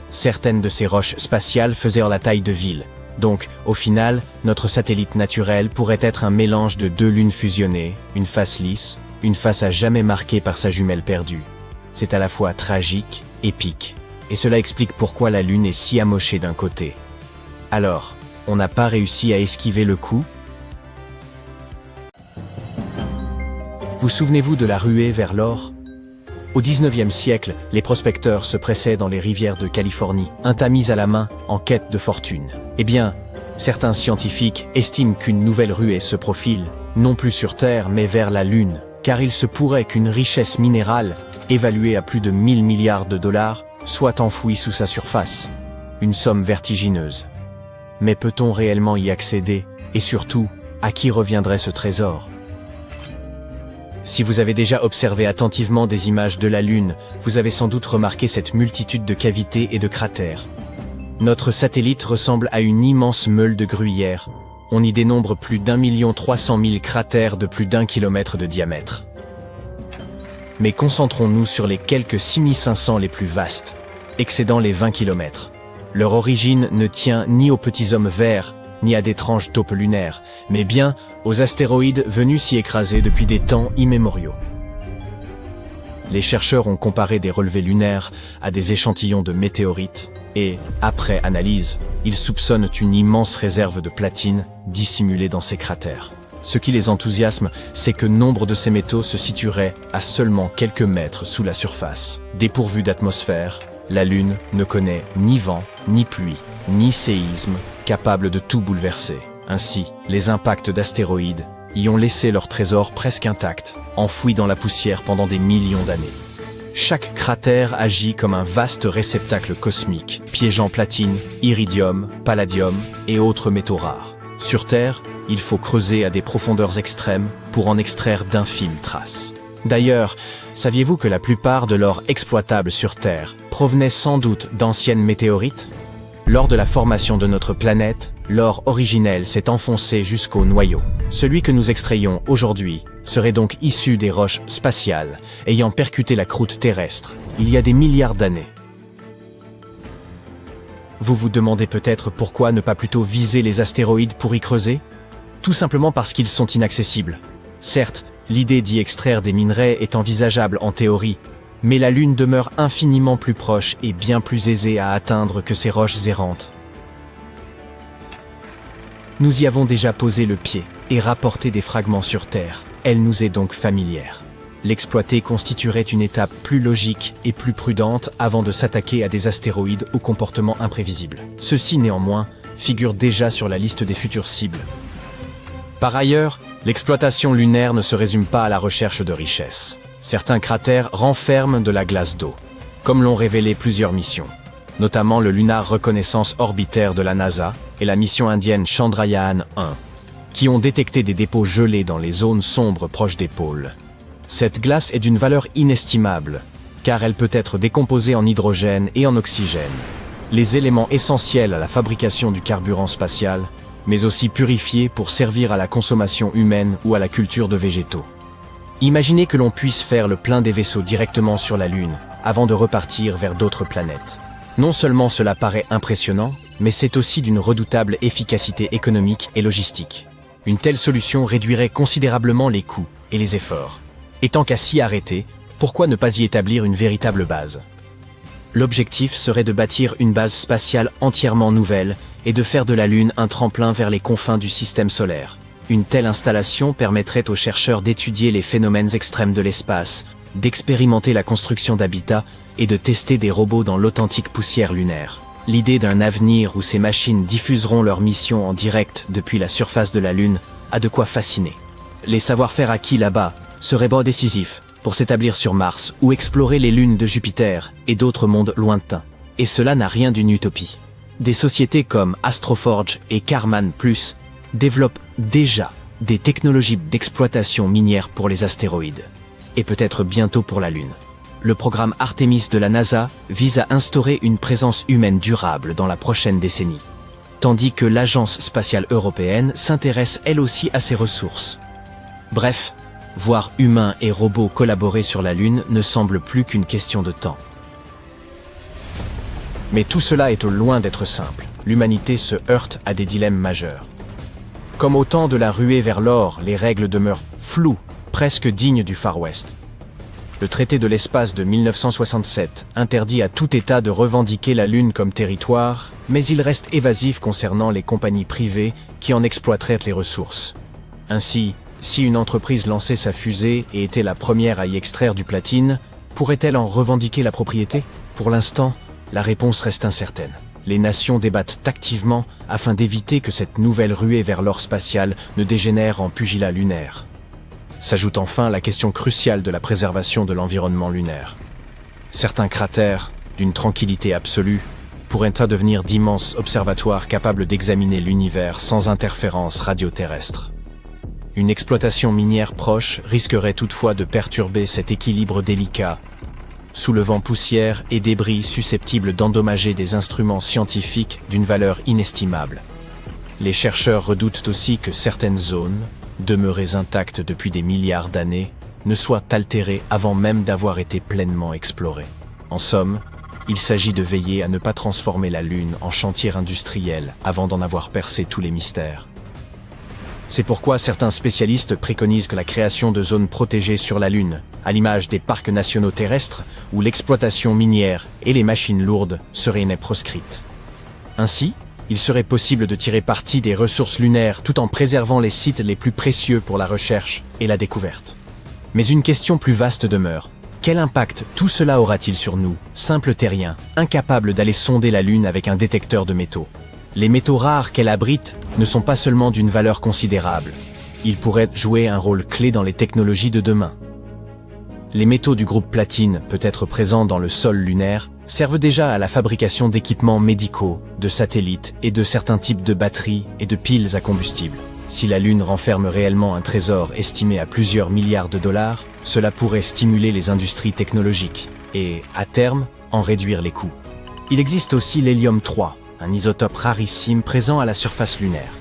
Certaines de ces roches spatiales faisaient la taille de villes. Donc, au final, notre satellite naturel pourrait être un mélange de deux lunes fusionnées, une face lisse, une face à jamais marquée par sa jumelle perdue. C'est à la fois tragique, épique, et cela explique pourquoi la Lune est si amochée d'un côté. Alors, on n'a pas réussi à esquiver le coup? Vous souvenez-vous de la ruée vers l'or? Au XIXe siècle, les prospecteurs se pressaient dans les rivières de Californie, un tamis à la main, en quête de fortune. Eh bien, certains scientifiques estiment qu'une nouvelle ruée se profile, non plus sur Terre mais vers la Lune, car il se pourrait qu'une richesse minérale, évaluée à plus de 1000 milliards de dollars, soit enfouie sous sa surface. Une somme vertigineuse. Mais peut-on réellement y accéder? Et surtout, à qui reviendrait ce trésor? Si vous avez déjà observé attentivement des images de la Lune, vous avez sans doute remarqué cette multitude de cavités et de cratères. Notre satellite ressemble à une immense meule de gruyère. On y dénombre plus d'1,3 million cratères de plus d'1 kilomètre de diamètre. Mais concentrons-nous sur les quelques 6500 les plus vastes, excédant les 20 kilomètres. Leur origine ne tient ni aux petits hommes verts, ni à d'étranges taupes lunaires, mais bien aux astéroïdes venus s'y écraser depuis des temps immémoriaux. Les chercheurs ont comparé des relevés lunaires à des échantillons de météorites et, après analyse, ils soupçonnent une immense réserve de platine dissimulée dans ces cratères. Ce qui les enthousiasme, c'est que nombre de ces métaux se situeraient à seulement quelques mètres sous la surface. Dépourvue d'atmosphère, la Lune ne connaît ni vent, ni pluie, ni séisme, capable de tout bouleverser. Ainsi, les impacts d'astéroïdes y ont laissé leur trésor presque intact, enfoui dans la poussière pendant des millions d'années. Chaque cratère agit comme un vaste réceptacle cosmique, piégeant platine, iridium, palladium et autres métaux rares. Sur Terre, il faut creuser à des profondeurs extrêmes pour en extraire d'infimes traces. D'ailleurs, saviez-vous que la plupart de l'or exploitable sur Terre provenait sans doute d'anciennes météorites? Lors de la formation de notre planète, l'or originel s'est enfoncé jusqu'au noyau. Celui que nous extrayons aujourd'hui serait donc issu des roches spatiales ayant percuté la croûte terrestre il y a des milliards d'années. Vous vous demandez peut-être pourquoi ne pas plutôt viser les astéroïdes pour y creuser? Tout simplement parce qu'ils sont inaccessibles. Certes, l'idée d'y extraire des minerais est envisageable en théorie, mais la Lune demeure infiniment plus proche et bien plus aisée à atteindre que ces roches errantes. Nous y avons déjà posé le pied et rapporté des fragments sur Terre. Elle nous est donc familière. L'exploiter constituerait une étape plus logique et plus prudente avant de s'attaquer à des astéroïdes au comportement imprévisible. Ceux-ci, néanmoins, figurent déjà sur la liste des futures cibles. Par ailleurs, l'exploitation lunaire ne se résume pas à la recherche de richesses. Certains cratères renferment de la glace d'eau, comme l'ont révélé plusieurs missions, notamment le Lunar Reconnaissance Orbiter de la NASA et la mission indienne Chandrayaan-1, qui ont détecté des dépôts gelés dans les zones sombres proches des pôles. Cette glace est d'une valeur inestimable, car elle peut être décomposée en hydrogène et en oxygène, les éléments essentiels à la fabrication du carburant spatial, mais aussi purifiés pour servir à la consommation humaine ou à la culture de végétaux. Imaginez que l'on puisse faire le plein des vaisseaux directement sur la Lune, avant de repartir vers d'autres planètes. Non seulement cela paraît impressionnant, mais c'est aussi d'une redoutable efficacité économique et logistique. Une telle solution réduirait considérablement les coûts et les efforts. Et tant qu'à s'y arrêter, pourquoi ne pas y établir une véritable base? L'objectif serait de bâtir une base spatiale entièrement nouvelle et de faire de la Lune un tremplin vers les confins du système solaire. Une telle installation permettrait aux chercheurs d'étudier les phénomènes extrêmes de l'espace, d'expérimenter la construction d'habitats et de tester des robots dans l'authentique poussière lunaire. L'idée d'un avenir où ces machines diffuseront leurs missions en direct depuis la surface de la Lune a de quoi fasciner. Les savoir-faire acquis là-bas seraient décisifs pour s'établir sur Mars ou explorer les lunes de Jupiter et d'autres mondes lointains. Et cela n'a rien d'une utopie. Des sociétés comme Astroforge et Karman Plus développent déjà des technologies d'exploitation minière pour les astéroïdes, et peut-être bientôt pour la Lune. Le programme Artemis de la NASA vise à instaurer une présence humaine durable dans la prochaine décennie. tandis que l'Agence spatiale européenne s'intéresse elle aussi à ces ressources. Bref, voir humains et robots collaborer sur la Lune ne semble plus qu'une question de temps. Mais tout cela est loin d'être simple. L'humanité se heurte à des dilemmes majeurs. Comme au temps de la ruée vers l'or, les règles demeurent floues, presque dignes du Far West. Le traité de l'espace de 1967 interdit à tout État de revendiquer la Lune comme territoire, mais il reste évasif concernant les compagnies privées qui en exploiteraient les ressources. Ainsi, si une entreprise lançait sa fusée et était la première à y extraire du platine, pourrait-elle en revendiquer la propriété? Pour l'instant, la réponse reste incertaine. Les nations débattent activement afin d'éviter que cette nouvelle ruée vers l'or spatial ne dégénère en pugilat lunaire. S'ajoute enfin la question cruciale de la préservation de l'environnement lunaire. Certains cratères, d'une tranquillité absolue, pourraient devenir d'immenses observatoires capables d'examiner l'univers sans interférence radioterrestre. Une exploitation minière proche risquerait toutefois de perturber cet équilibre délicat, soulevant poussière et débris susceptibles d'endommager des instruments scientifiques d'une valeur inestimable. Les chercheurs redoutent aussi que certaines zones, demeurées intactes depuis des milliards d'années, ne soient altérées avant même d'avoir été pleinement explorées. En somme, il s'agit de veiller à ne pas transformer la Lune en chantier industriel avant d'en avoir percé tous les mystères. C'est pourquoi certains spécialistes préconisent que la création de zones protégées sur la Lune, à l'image des parcs nationaux terrestres, où l'exploitation minière et les machines lourdes seraient proscrites. Ainsi, il serait possible de tirer parti des ressources lunaires tout en préservant les sites les plus précieux pour la recherche et la découverte. Mais une question plus vaste demeure. Quel impact tout cela aura-t-il sur nous, simples terriens, incapables d'aller sonder la Lune avec un détecteur de métaux? Les métaux rares qu'elle abrite ne sont pas seulement d'une valeur considérable. Ils pourraient jouer un rôle clé dans les technologies de demain. Les métaux du groupe platine, peut-être présents dans le sol lunaire, servent déjà à la fabrication d'équipements médicaux, de satellites et de certains types de batteries et de piles à combustible. Si la Lune renferme réellement un trésor estimé à plusieurs milliards de dollars, cela pourrait stimuler les industries technologiques et, à terme, en réduire les coûts. Il existe aussi l'hélium-3, un isotope rarissime présent à la surface lunaire.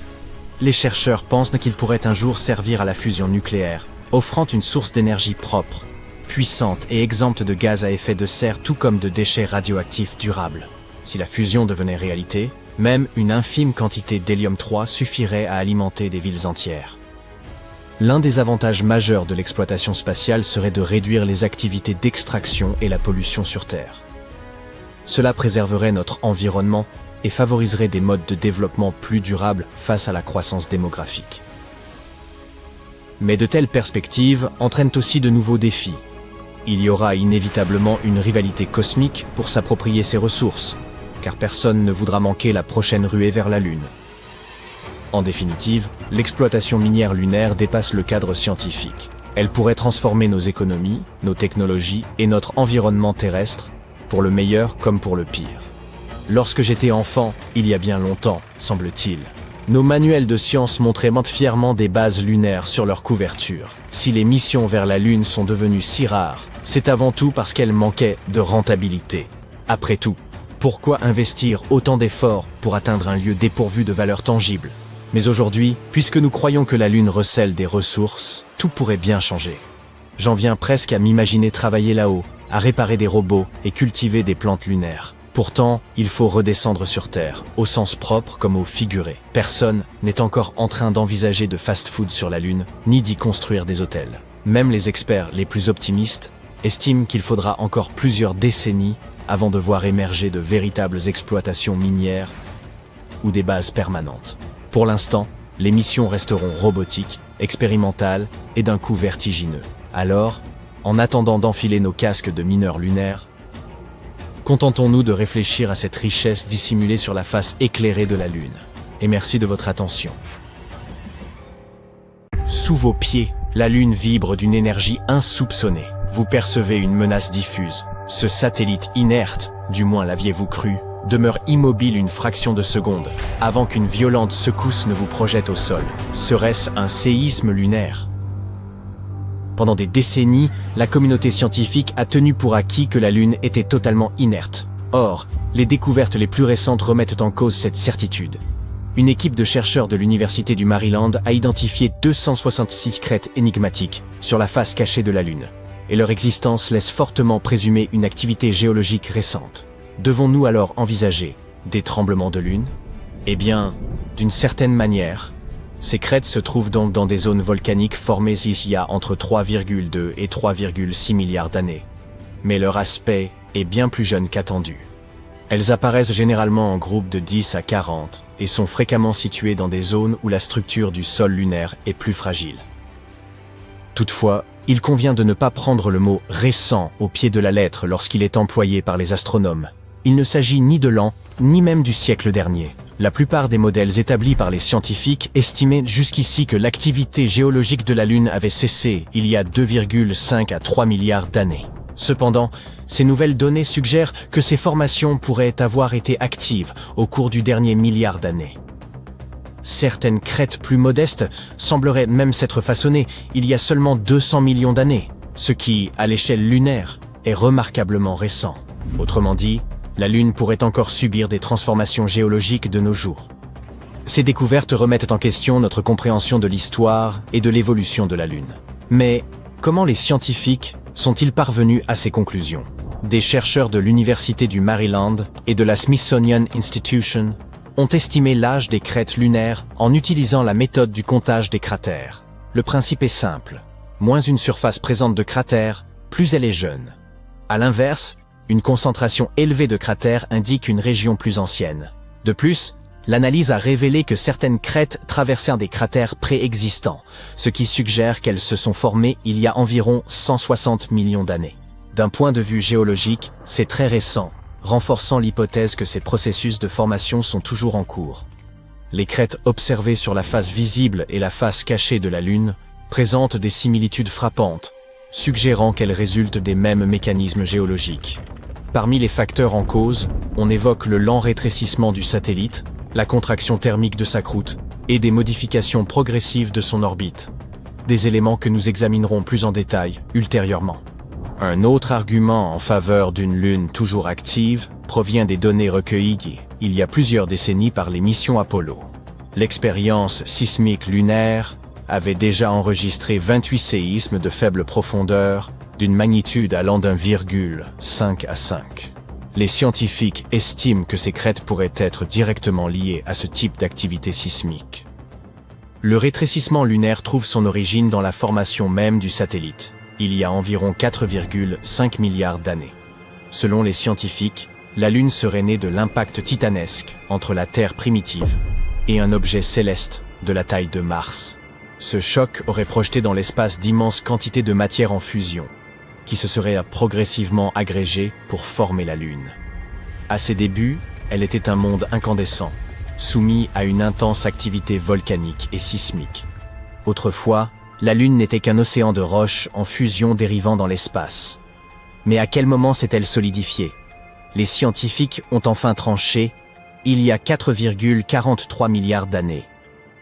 Les chercheurs pensent qu'il pourrait un jour servir à la fusion nucléaire, offrant une source d'énergie propre, puissante et exempte de gaz à effet de serre tout comme de déchets radioactifs durables. Si la fusion devenait réalité, même une infime quantité d'hélium-3 suffirait à alimenter des villes entières. L'un des avantages majeurs de l'exploitation spatiale serait de réduire les activités d'extraction et la pollution sur Terre. Cela préserverait notre environnement et favoriserait des modes de développement plus durables face à la croissance démographique. Mais de telles perspectives entraînent aussi de nouveaux défis. Il y aura inévitablement une rivalité cosmique pour s'approprier ces ressources, car personne ne voudra manquer la prochaine ruée vers la Lune. En définitive, l'exploitation minière lunaire dépasse le cadre scientifique. Elle pourrait transformer nos économies, nos technologies et notre environnement terrestre, pour le meilleur comme pour le pire. Lorsque j'étais enfant, il y a bien longtemps, semble-t-il, nos manuels de science montraient fièrement des bases lunaires sur leur couverture. Si les missions vers la Lune sont devenues si rares, c'est avant tout parce qu'elles manquaient de rentabilité. Après tout, pourquoi investir autant d'efforts pour atteindre un lieu dépourvu de valeur tangible? Mais aujourd'hui, puisque nous croyons que la Lune recèle des ressources, tout pourrait bien changer. J'en viens presque à m'imaginer travailler là-haut, à réparer des robots et cultiver des plantes lunaires. Pourtant, il faut redescendre sur Terre, au sens propre comme au figuré. Personne n'est encore en train d'envisager de fast-food sur la Lune, ni d'y construire des hôtels. Même les experts les plus optimistes estiment qu'il faudra encore plusieurs décennies avant de voir émerger de véritables exploitations minières ou des bases permanentes. Pour l'instant, les missions resteront robotiques, expérimentales et d'un coût vertigineux. Alors, en attendant d'enfiler nos casques de mineurs lunaires, contentons-nous de réfléchir à cette richesse dissimulée sur la face éclairée de la Lune. Et merci de votre attention. Sous vos pieds, la Lune vibre d'une énergie insoupçonnée. Vous percevez une menace diffuse. Ce satellite inerte, du moins l'aviez-vous cru, demeure immobile une fraction de seconde, avant qu'une violente secousse ne vous projette au sol. Serait-ce un séisme lunaire ? Pendant des décennies, la communauté scientifique a tenu pour acquis que la Lune était totalement inerte. Or, les découvertes les plus récentes remettent en cause cette certitude. une équipe de chercheurs de l'Université du Maryland a identifié 266 crêtes énigmatiques sur la face cachée de la Lune, et leur existence laisse fortement présumer une activité géologique récente. Devons-nous alors envisager des tremblements de Lune? Eh bien, d'une certaine manière, ces crêtes se trouvent donc dans des zones volcaniques formées il y a entre 3,2 et 3,6 milliards d'années. Mais leur aspect est bien plus jeune qu'attendu. Elles apparaissent généralement en groupes de 10 à 40 et sont fréquemment situées dans des zones où la structure du sol lunaire est plus fragile. Toutefois, il convient de ne pas prendre le mot « récent » au pied de la lettre lorsqu'il est employé par les astronomes. Il ne s'agit ni de l'an, ni même du siècle dernier. La plupart des modèles établis par les scientifiques estimaient jusqu'ici que l'activité géologique de la Lune avait cessé il y a 2,5 à 3 milliards d'années. Cependant, ces nouvelles données suggèrent que ces formations pourraient avoir été actives au cours du dernier milliard d'années. Certaines crêtes plus modestes sembleraient même s'être façonnées il y a seulement 200 millions d'années, ce qui, à l'échelle lunaire, est remarquablement récent. Autrement dit, la Lune pourrait encore subir des transformations géologiques de nos jours. Ces découvertes remettent en question notre compréhension de l'histoire et de l'évolution de la Lune. Mais comment les scientifiques sont-ils parvenus à ces conclusions? Des chercheurs de l'Université du Maryland et de la Smithsonian Institution ont estimé l'âge des crêtes lunaires en utilisant la méthode du comptage des cratères. Le principe est simple. Moins une surface présente de cratères, plus elle est jeune. À l'inverse, une concentration élevée de cratères indique une région plus ancienne. De plus, l'analyse a révélé que certaines crêtes traversèrent des cratères préexistants, ce qui suggère qu'elles se sont formées il y a environ 160 millions d'années. D'un point de vue géologique, c'est très récent, renforçant l'hypothèse que ces processus de formation sont toujours en cours. Les crêtes observées sur la face visible et la face cachée de la Lune présentent des similitudes frappantes, suggérant qu'elles résultent des mêmes mécanismes géologiques. Parmi les facteurs en cause, on évoque le lent rétrécissement du satellite, la contraction thermique de sa croûte et des modifications progressives de son orbite. Des éléments que nous examinerons plus en détail ultérieurement. Un autre argument en faveur d'une Lune toujours active provient des données recueillies il y a plusieurs décennies par les missions Apollo. L'expérience sismique lunaire avait déjà enregistré 28 séismes de faible profondeur, d'une magnitude allant d'1,5 à 5. Les scientifiques estiment que ces crêtes pourraient être directement liées à ce type d'activité sismique. Le rétrécissement lunaire trouve son origine dans la formation même du satellite, il y a environ 4,5 milliards d'années. Selon les scientifiques, la Lune serait née de l'impact titanesque entre la Terre primitive et un objet céleste de la taille de Mars. Ce choc aurait projeté dans l'espace d'immenses quantités de matière en fusion, qui se serait progressivement agrégée pour former la Lune. À ses débuts, elle était un monde incandescent, soumis à une intense activité volcanique et sismique. Autrefois, la Lune n'était qu'un océan de roches en fusion dérivant dans l'espace. Mais à quel moment s'est-elle solidifiée? Les scientifiques ont enfin tranché, il y a 4,43 milliards d'années.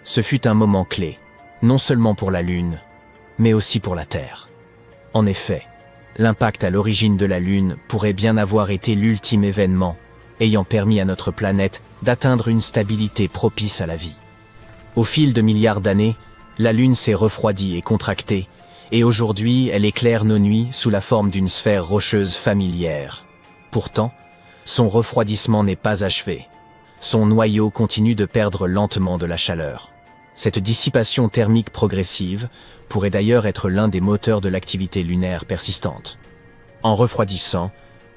Ce fut un moment clé, non seulement pour la Lune, mais aussi pour la Terre. En effet, l'impact à l'origine de la Lune pourrait bien avoir été l'ultime événement, ayant permis à notre planète d'atteindre une stabilité propice à la vie. Au fil de milliards d'années, la Lune s'est refroidie et contractée, et aujourd'hui elle éclaire nos nuits sous la forme d'une sphère rocheuse familière. Pourtant, son refroidissement n'est pas achevé. Son noyau continue de perdre lentement de la chaleur. Cette dissipation thermique progressive pourrait d'ailleurs être l'un des moteurs de l'activité lunaire persistante. En refroidissant,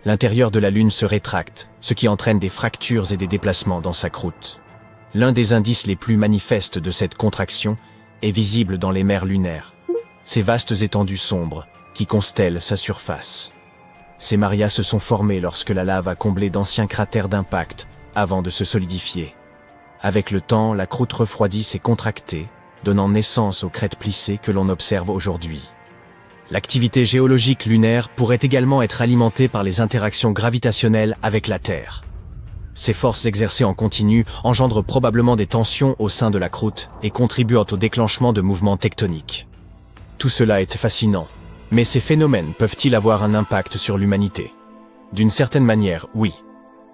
l'intérieur de la Lune se rétracte, ce qui entraîne des fractures et des déplacements dans sa croûte. L'un des indices les plus manifestes de cette contraction est visible dans les mers lunaires, ces vastes étendues sombres qui constellent sa surface. Ces marias se sont formées lorsque la lave a comblé d'anciens cratères d'impact avant de se solidifier. Avec le temps, la croûte refroidie s'est contractée, donnant naissance aux crêtes plissées que l'on observe aujourd'hui. L'activité géologique lunaire pourrait également être alimentée par les interactions gravitationnelles avec la Terre. Ces forces exercées en continu engendrent probablement des tensions au sein de la croûte et contribuent au déclenchement de mouvements tectoniques. Tout cela est fascinant, mais ces phénomènes peuvent-ils avoir un impact sur l'humanité? D'une certaine manière, oui.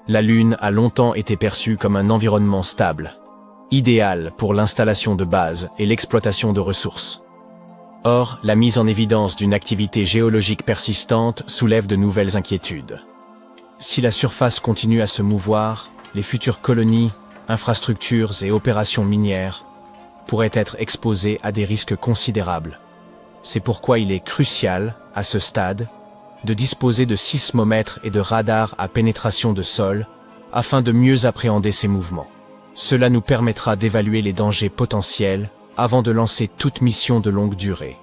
La Lune a longtemps été perçue comme un environnement stable, idéal pour l'installation de bases et l'exploitation de ressources. Or, la mise en évidence d'une activité géologique persistante soulève de nouvelles inquiétudes. Si la surface continue à se mouvoir, les futures colonies, infrastructures et opérations minières pourraient être exposées à des risques considérables. C'est pourquoi il est crucial, à ce stade, de disposer de sismomètres et de radars à pénétration de sol afin de mieux appréhender ces mouvements. Cela nous permettra d'évaluer les dangers potentiels avant de lancer toute mission de longue durée.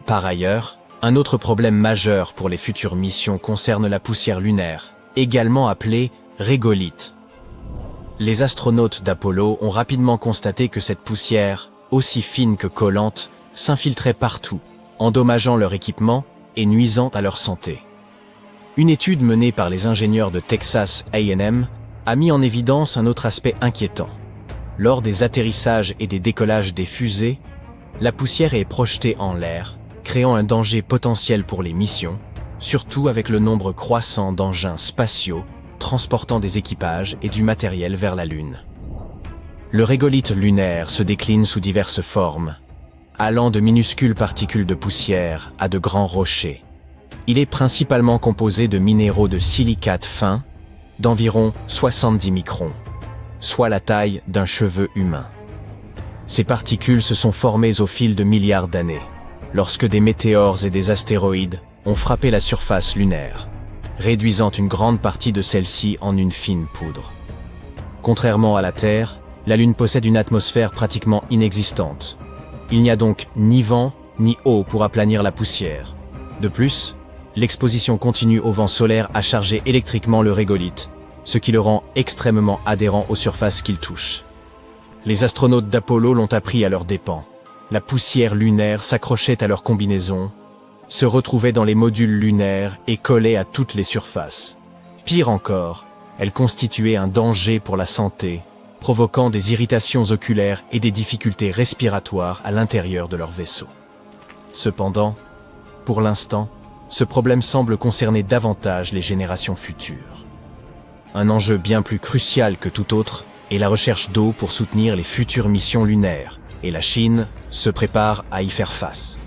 Par ailleurs, un autre problème majeur pour les futures missions concerne la poussière lunaire, également appelée régolithe. Les astronautes d'Apollo ont rapidement constaté que cette poussière, aussi fine que collante, s'infiltrait partout, endommageant leur équipement et nuisant à leur santé. Une étude menée par les ingénieurs de Texas A&M a mis en évidence un autre aspect inquiétant. Lors des atterrissages et des décollages des fusées, la poussière est projetée en l'air, créant un danger potentiel pour les missions, surtout avec le nombre croissant d'engins spatiaux transportant des équipages et du matériel vers la Lune. Le régolithe lunaire se décline sous diverses formes, allant de minuscules particules de poussière à de grands rochers. Il est principalement composé de minéraux de silicate fin d'environ 70 microns, soit la taille d'un cheveu humain. Ces particules se sont formées au fil de milliards d'années, lorsque des météores et des astéroïdes ont frappé la surface lunaire, réduisant une grande partie de celle-ci en une fine poudre. Contrairement à la Terre, la Lune possède une atmosphère pratiquement inexistante. Il n'y a donc ni vent ni eau pour aplanir la poussière. De plus, l'exposition continue au vent solaire a chargé électriquement le régolithe, ce qui le rend extrêmement adhérent aux surfaces qu'il touche. Les astronautes d'Apollo l'ont appris à leurs dépens. La poussière lunaire s'accrochait à leurs combinaisons, se retrouvait dans les modules lunaires et collait à toutes les surfaces. Pire encore, elle constituait un danger pour la santé, provoquant des irritations oculaires et des difficultés respiratoires à l'intérieur de leur vaisseau. Cependant, pour l'instant, ce problème semble concerner davantage les générations futures. Un enjeu bien plus crucial que tout autre est la recherche d'eau pour soutenir les futures missions lunaires, et la Chine se prépare à y faire face.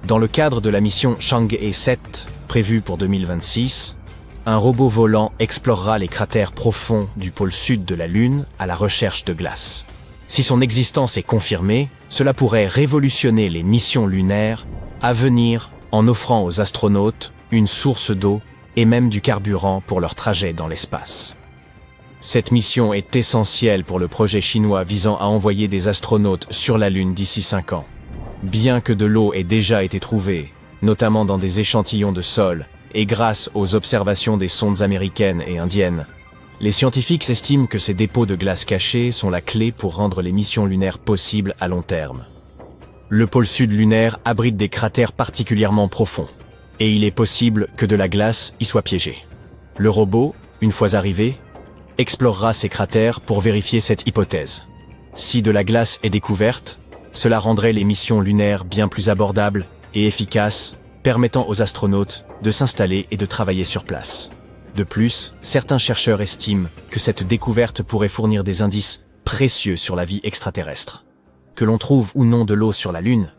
Dans le cadre de la mission Chang'e 7, prévue pour 2026, un robot volant explorera les cratères profonds du pôle sud de la Lune à la recherche de glace. Si son existence est confirmée, cela pourrait révolutionner les missions lunaires à venir en offrant aux astronautes une source d'eau et même du carburant pour leur trajet dans l'espace. Cette mission est essentielle pour le projet chinois visant à envoyer des astronautes sur la Lune d'ici 5 ans. Bien que de l'eau ait déjà été trouvée, notamment dans des échantillons de sol, et grâce aux observations des sondes américaines et indiennes, les scientifiques estiment que ces dépôts de glace cachés sont la clé pour rendre les missions lunaires possibles à long terme. Le pôle sud lunaire abrite des cratères particulièrement profonds, et il est possible que de la glace y soit piégée. Le robot, une fois arrivé, explorera ces cratères pour vérifier cette hypothèse. Si de la glace est découverte, cela rendrait les missions lunaires bien plus abordables et efficaces, permettant aux astronautes de s'installer et de travailler sur place. De plus, certains chercheurs estiment que cette découverte pourrait fournir des indices précieux sur la vie extraterrestre. Que l'on trouve ou non de l'eau sur la Lune,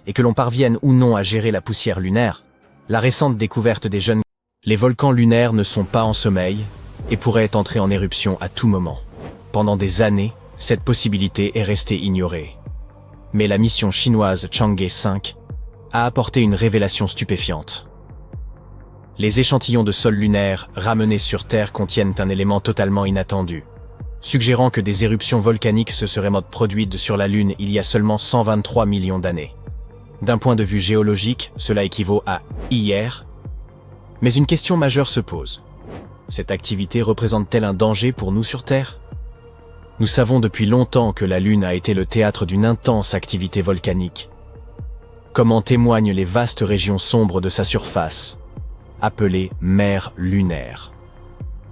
et que l'on parvienne ou non à gérer la poussière lunaire, la récente découverte des jeunes... Les volcans lunaires ne sont pas en sommeil et pourraient entrer en éruption à tout moment. Pendant des années, cette possibilité est restée ignorée. Mais la mission chinoise Chang'e 5 a apporté une révélation stupéfiante. Les échantillons de sol lunaire ramenés sur Terre contiennent un élément totalement inattendu, suggérant que des éruptions volcaniques se seraient produites sur la Lune il y a seulement 123 millions d'années. D'un point de vue géologique, cela équivaut à hier. Mais une question majeure se pose. Cette activité représente-t-elle un danger pour nous sur Terre ? Nous savons depuis longtemps que la Lune a été le théâtre d'une intense activité volcanique, comme en témoignent les vastes régions sombres de sa surface, appelées mers lunaires.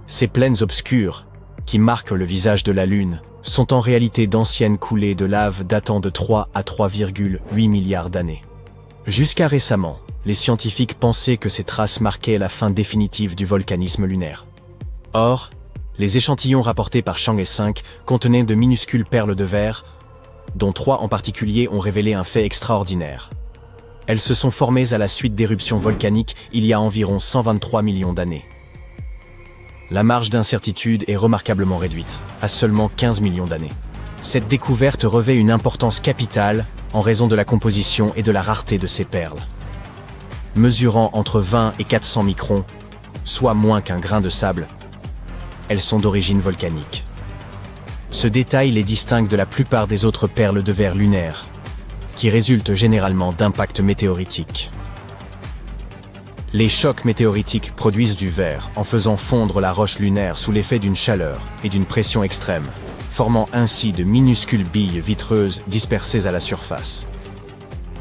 Ces plaines obscures, qui marquent le visage de la Lune, sont en réalité d'anciennes coulées de lave datant de 3 à 3,8 milliards d'années. Jusqu'à récemment, les scientifiques pensaient que ces traces marquaient la fin définitive du volcanisme lunaire. Or, Les échantillons rapportés par Chang'e 5 contenaient de minuscules perles de verre, dont 3 en particulier ont révélé un fait extraordinaire. Elles se sont formées à la suite d'éruptions volcaniques il y a environ 123 millions d'années. La marge d'incertitude est remarquablement réduite, à seulement 15 millions d'années. Cette découverte revêt une importance capitale en raison de la composition et de la rareté de ces perles. Mesurant entre 20 et 400 microns, soit moins qu'un grain de sable, elles sont d'origine volcanique. Ce détail les distingue de la plupart des autres perles de verre lunaires, qui résultent généralement d'impacts météoritiques. Les chocs météoritiques produisent du verre en faisant fondre la roche lunaire sous l'effet d'une chaleur et d'une pression extrême, formant ainsi de minuscules billes vitreuses dispersées à la surface.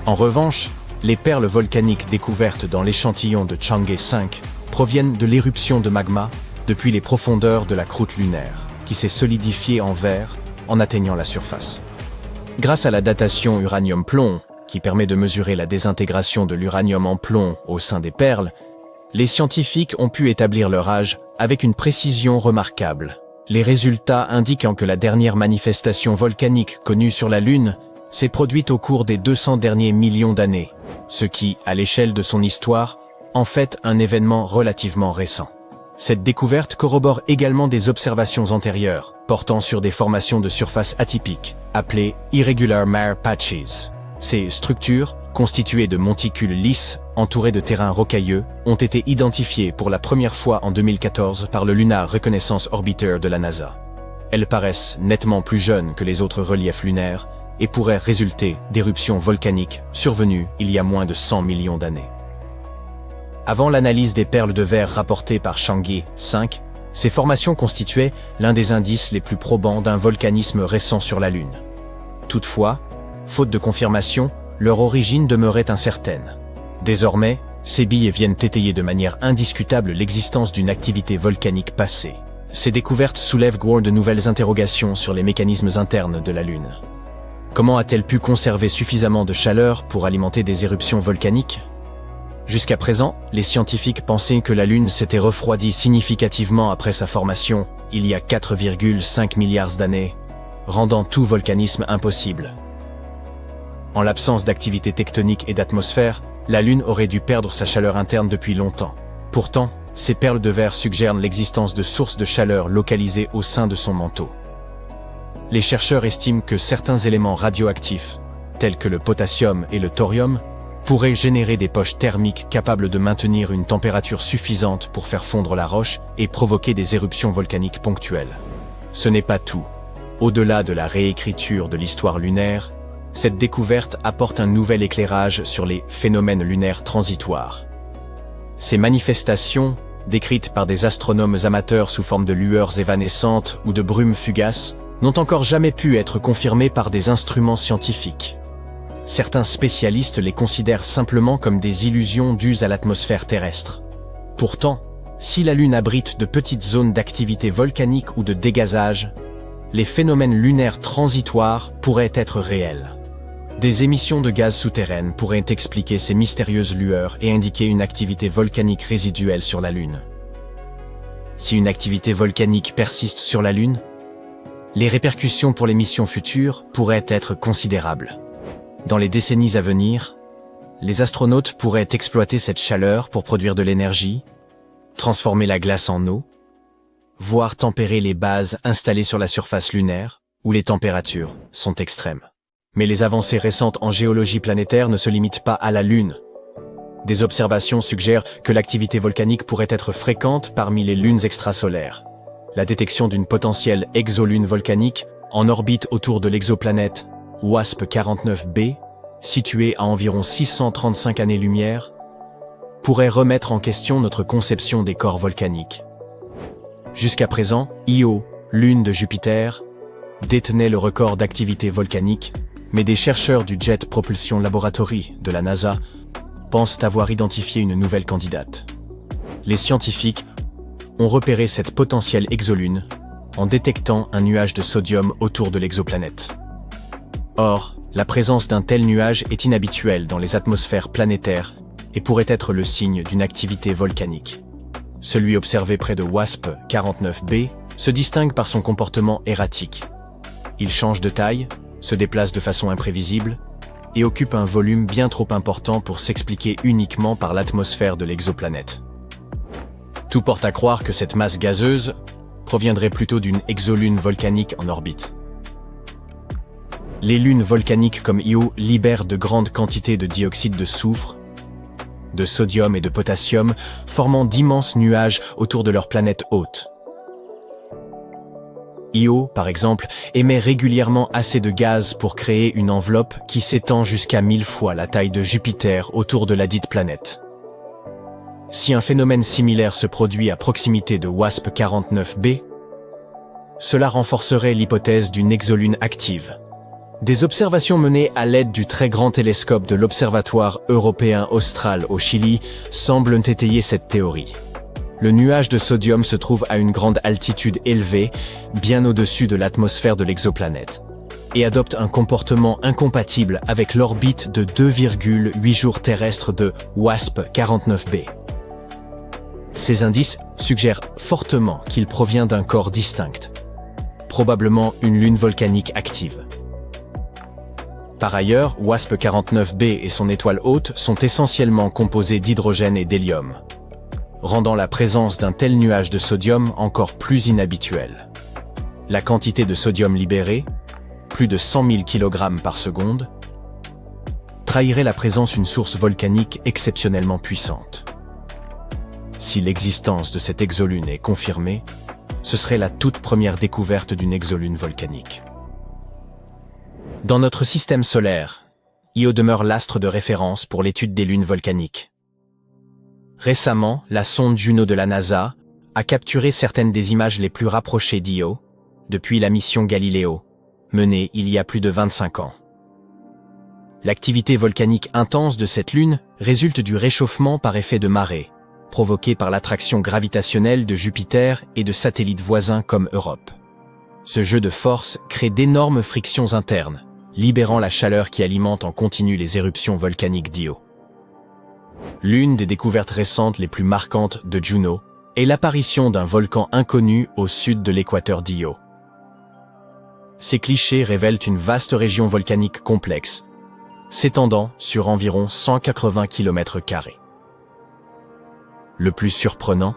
En revanche, les perles volcaniques découvertes dans l'échantillon de Chang'e 5 proviennent de l'éruption de magma depuis les profondeurs de la croûte lunaire, qui s'est solidifiée en verre en atteignant la surface. Grâce à la datation uranium-plomb, qui permet de mesurer la désintégration de l'uranium en plomb au sein des perles, les scientifiques ont pu établir leur âge avec une précision remarquable. Les résultats indiquant que la dernière manifestation volcanique connue sur la Lune s'est produite au cours des 200 derniers millions d'années, ce qui, à l'échelle de son histoire, en fait un événement relativement récent. Cette découverte corrobore également des observations antérieures, portant sur des formations de surface atypiques, appelées Irregular Mare Patches. Ces structures, constituées de monticules lisses, entourées de terrains rocailleux, ont été identifiées pour la première fois en 2014 par le Lunar Reconnaissance Orbiter de la NASA. Elles paraissent nettement plus jeunes que les autres reliefs lunaires et pourraient résulter d'éruptions volcaniques survenues il y a moins de 100 millions d'années. Avant l'analyse des perles de verre rapportées par Chang'e 5, ces formations constituaient l'un des indices les plus probants d'un volcanisme récent sur la Lune. Toutefois, faute de confirmation, leur origine demeurait incertaine. Désormais, ces billes viennent étayer de manière indiscutable l'existence d'une activité volcanique passée. Ces découvertes soulèvent de nouvelles interrogations sur les mécanismes internes de la Lune. Comment a-t-elle pu conserver suffisamment de chaleur pour alimenter des éruptions volcaniques ? Jusqu'à présent, les scientifiques pensaient que la Lune s'était refroidie significativement après sa formation, il y a 4,5 milliards d'années, rendant tout volcanisme impossible. En l'absence d'activité tectonique et d'atmosphère, la Lune aurait dû perdre sa chaleur interne depuis longtemps. Pourtant, ces perles de verre suggèrent l'existence de sources de chaleur localisées au sein de son manteau. Les chercheurs estiment que certains éléments radioactifs, tels que le potassium et le thorium, pourraient générer des poches thermiques capables de maintenir une température suffisante pour faire fondre la roche et provoquer des éruptions volcaniques ponctuelles. Ce n'est pas tout. Au-delà de la réécriture de l'histoire lunaire, cette découverte apporte un nouvel éclairage sur les phénomènes lunaires transitoires. Ces manifestations, décrites par des astronomes amateurs sous forme de lueurs évanescentes ou de brumes fugaces, n'ont encore jamais pu être confirmées par des instruments scientifiques. Certains spécialistes les considèrent simplement comme des illusions dues à l'atmosphère terrestre. Pourtant, si la Lune abrite de petites zones d'activité volcanique ou de dégazage, les phénomènes lunaires transitoires pourraient être réels. Des émissions de gaz souterraines pourraient expliquer ces mystérieuses lueurs et indiquer une activité volcanique résiduelle sur la Lune. Si une activité volcanique persiste sur la Lune, les répercussions pour les missions futures pourraient être considérables. Dans les décennies à venir, les astronautes pourraient exploiter cette chaleur pour produire de l'énergie, transformer la glace en eau, voire tempérer les bases installées sur la surface lunaire, où les températures sont extrêmes. Mais les avancées récentes en géologie planétaire ne se limitent pas à la Lune. Des observations suggèrent que l'activité volcanique pourrait être fréquente parmi les lunes extrasolaires. La détection d'une potentielle exolune volcanique en orbite autour de l'exoplanète WASP-49b, située à environ 635 années-lumière, pourrait remettre en question notre conception des corps volcaniques. Jusqu'à présent, Io, lune de Jupiter, détenait le record d'activité volcanique, mais des chercheurs du Jet Propulsion Laboratory de la NASA pensent avoir identifié une nouvelle candidate. Les scientifiques ont repéré cette potentielle exolune en détectant un nuage de sodium autour de l'exoplanète. Or, la présence d'un tel nuage est inhabituelle dans les atmosphères planétaires et pourrait être le signe d'une activité volcanique. Celui observé près de WASP-49b se distingue par son comportement erratique. Il change de taille, se déplace de façon imprévisible et occupe un volume bien trop important pour s'expliquer uniquement par l'atmosphère de l'exoplanète. Tout porte à croire que cette masse gazeuse proviendrait plutôt d'une exolune volcanique en orbite. Les lunes volcaniques comme Io libèrent de grandes quantités de dioxyde de soufre, de sodium et de potassium, formant d'immenses nuages autour de leur planète hôte. Io, par exemple, émet régulièrement assez de gaz pour créer une enveloppe qui s'étend jusqu'à 1000 fois la taille de Jupiter autour de la dite planète. Si un phénomène similaire se produit à proximité de WASP-49b, cela renforcerait l'hypothèse d'une exolune active. Des observations menées à l'aide du très grand télescope de l'Observatoire européen austral au Chili semblent étayer cette théorie. Le nuage de sodium se trouve à une grande altitude élevée, bien au-dessus de l'atmosphère de l'exoplanète, et adopte un comportement incompatible avec l'orbite de 2,8 jours terrestres de WASP-49b. Ces indices suggèrent fortement qu'il provient d'un corps distinct, probablement une lune volcanique active. Par ailleurs, WASP-49b et son étoile hôte sont essentiellement composés d'hydrogène et d'hélium, rendant la présence d'un tel nuage de sodium encore plus inhabituelle. La quantité de sodium libérée, plus de 100 000 kg par seconde, trahirait la présence d'une source volcanique exceptionnellement puissante. Si l'existence de cette exolune est confirmée, ce serait la toute première découverte d'une exolune volcanique. Dans notre système solaire, Io demeure l'astre de référence pour l'étude des lunes volcaniques. Récemment, la sonde Juno de la NASA a capturé certaines des images les plus rapprochées d'Io depuis la mission Galileo, menée il y a plus de 25 ans. L'activité volcanique intense de cette lune résulte du réchauffement par effet de marée, provoqué par l'attraction gravitationnelle de Jupiter et de satellites voisins comme Europe. Ce jeu de force crée d'énormes frictions internes, libérant la chaleur qui alimente en continu les éruptions volcaniques d'Io. L'une des découvertes récentes les plus marquantes de Juno est l'apparition d'un volcan inconnu au sud de l'équateur d'Io. Ces clichés révèlent une vaste région volcanique complexe, s'étendant sur environ 180 km². Le plus surprenant,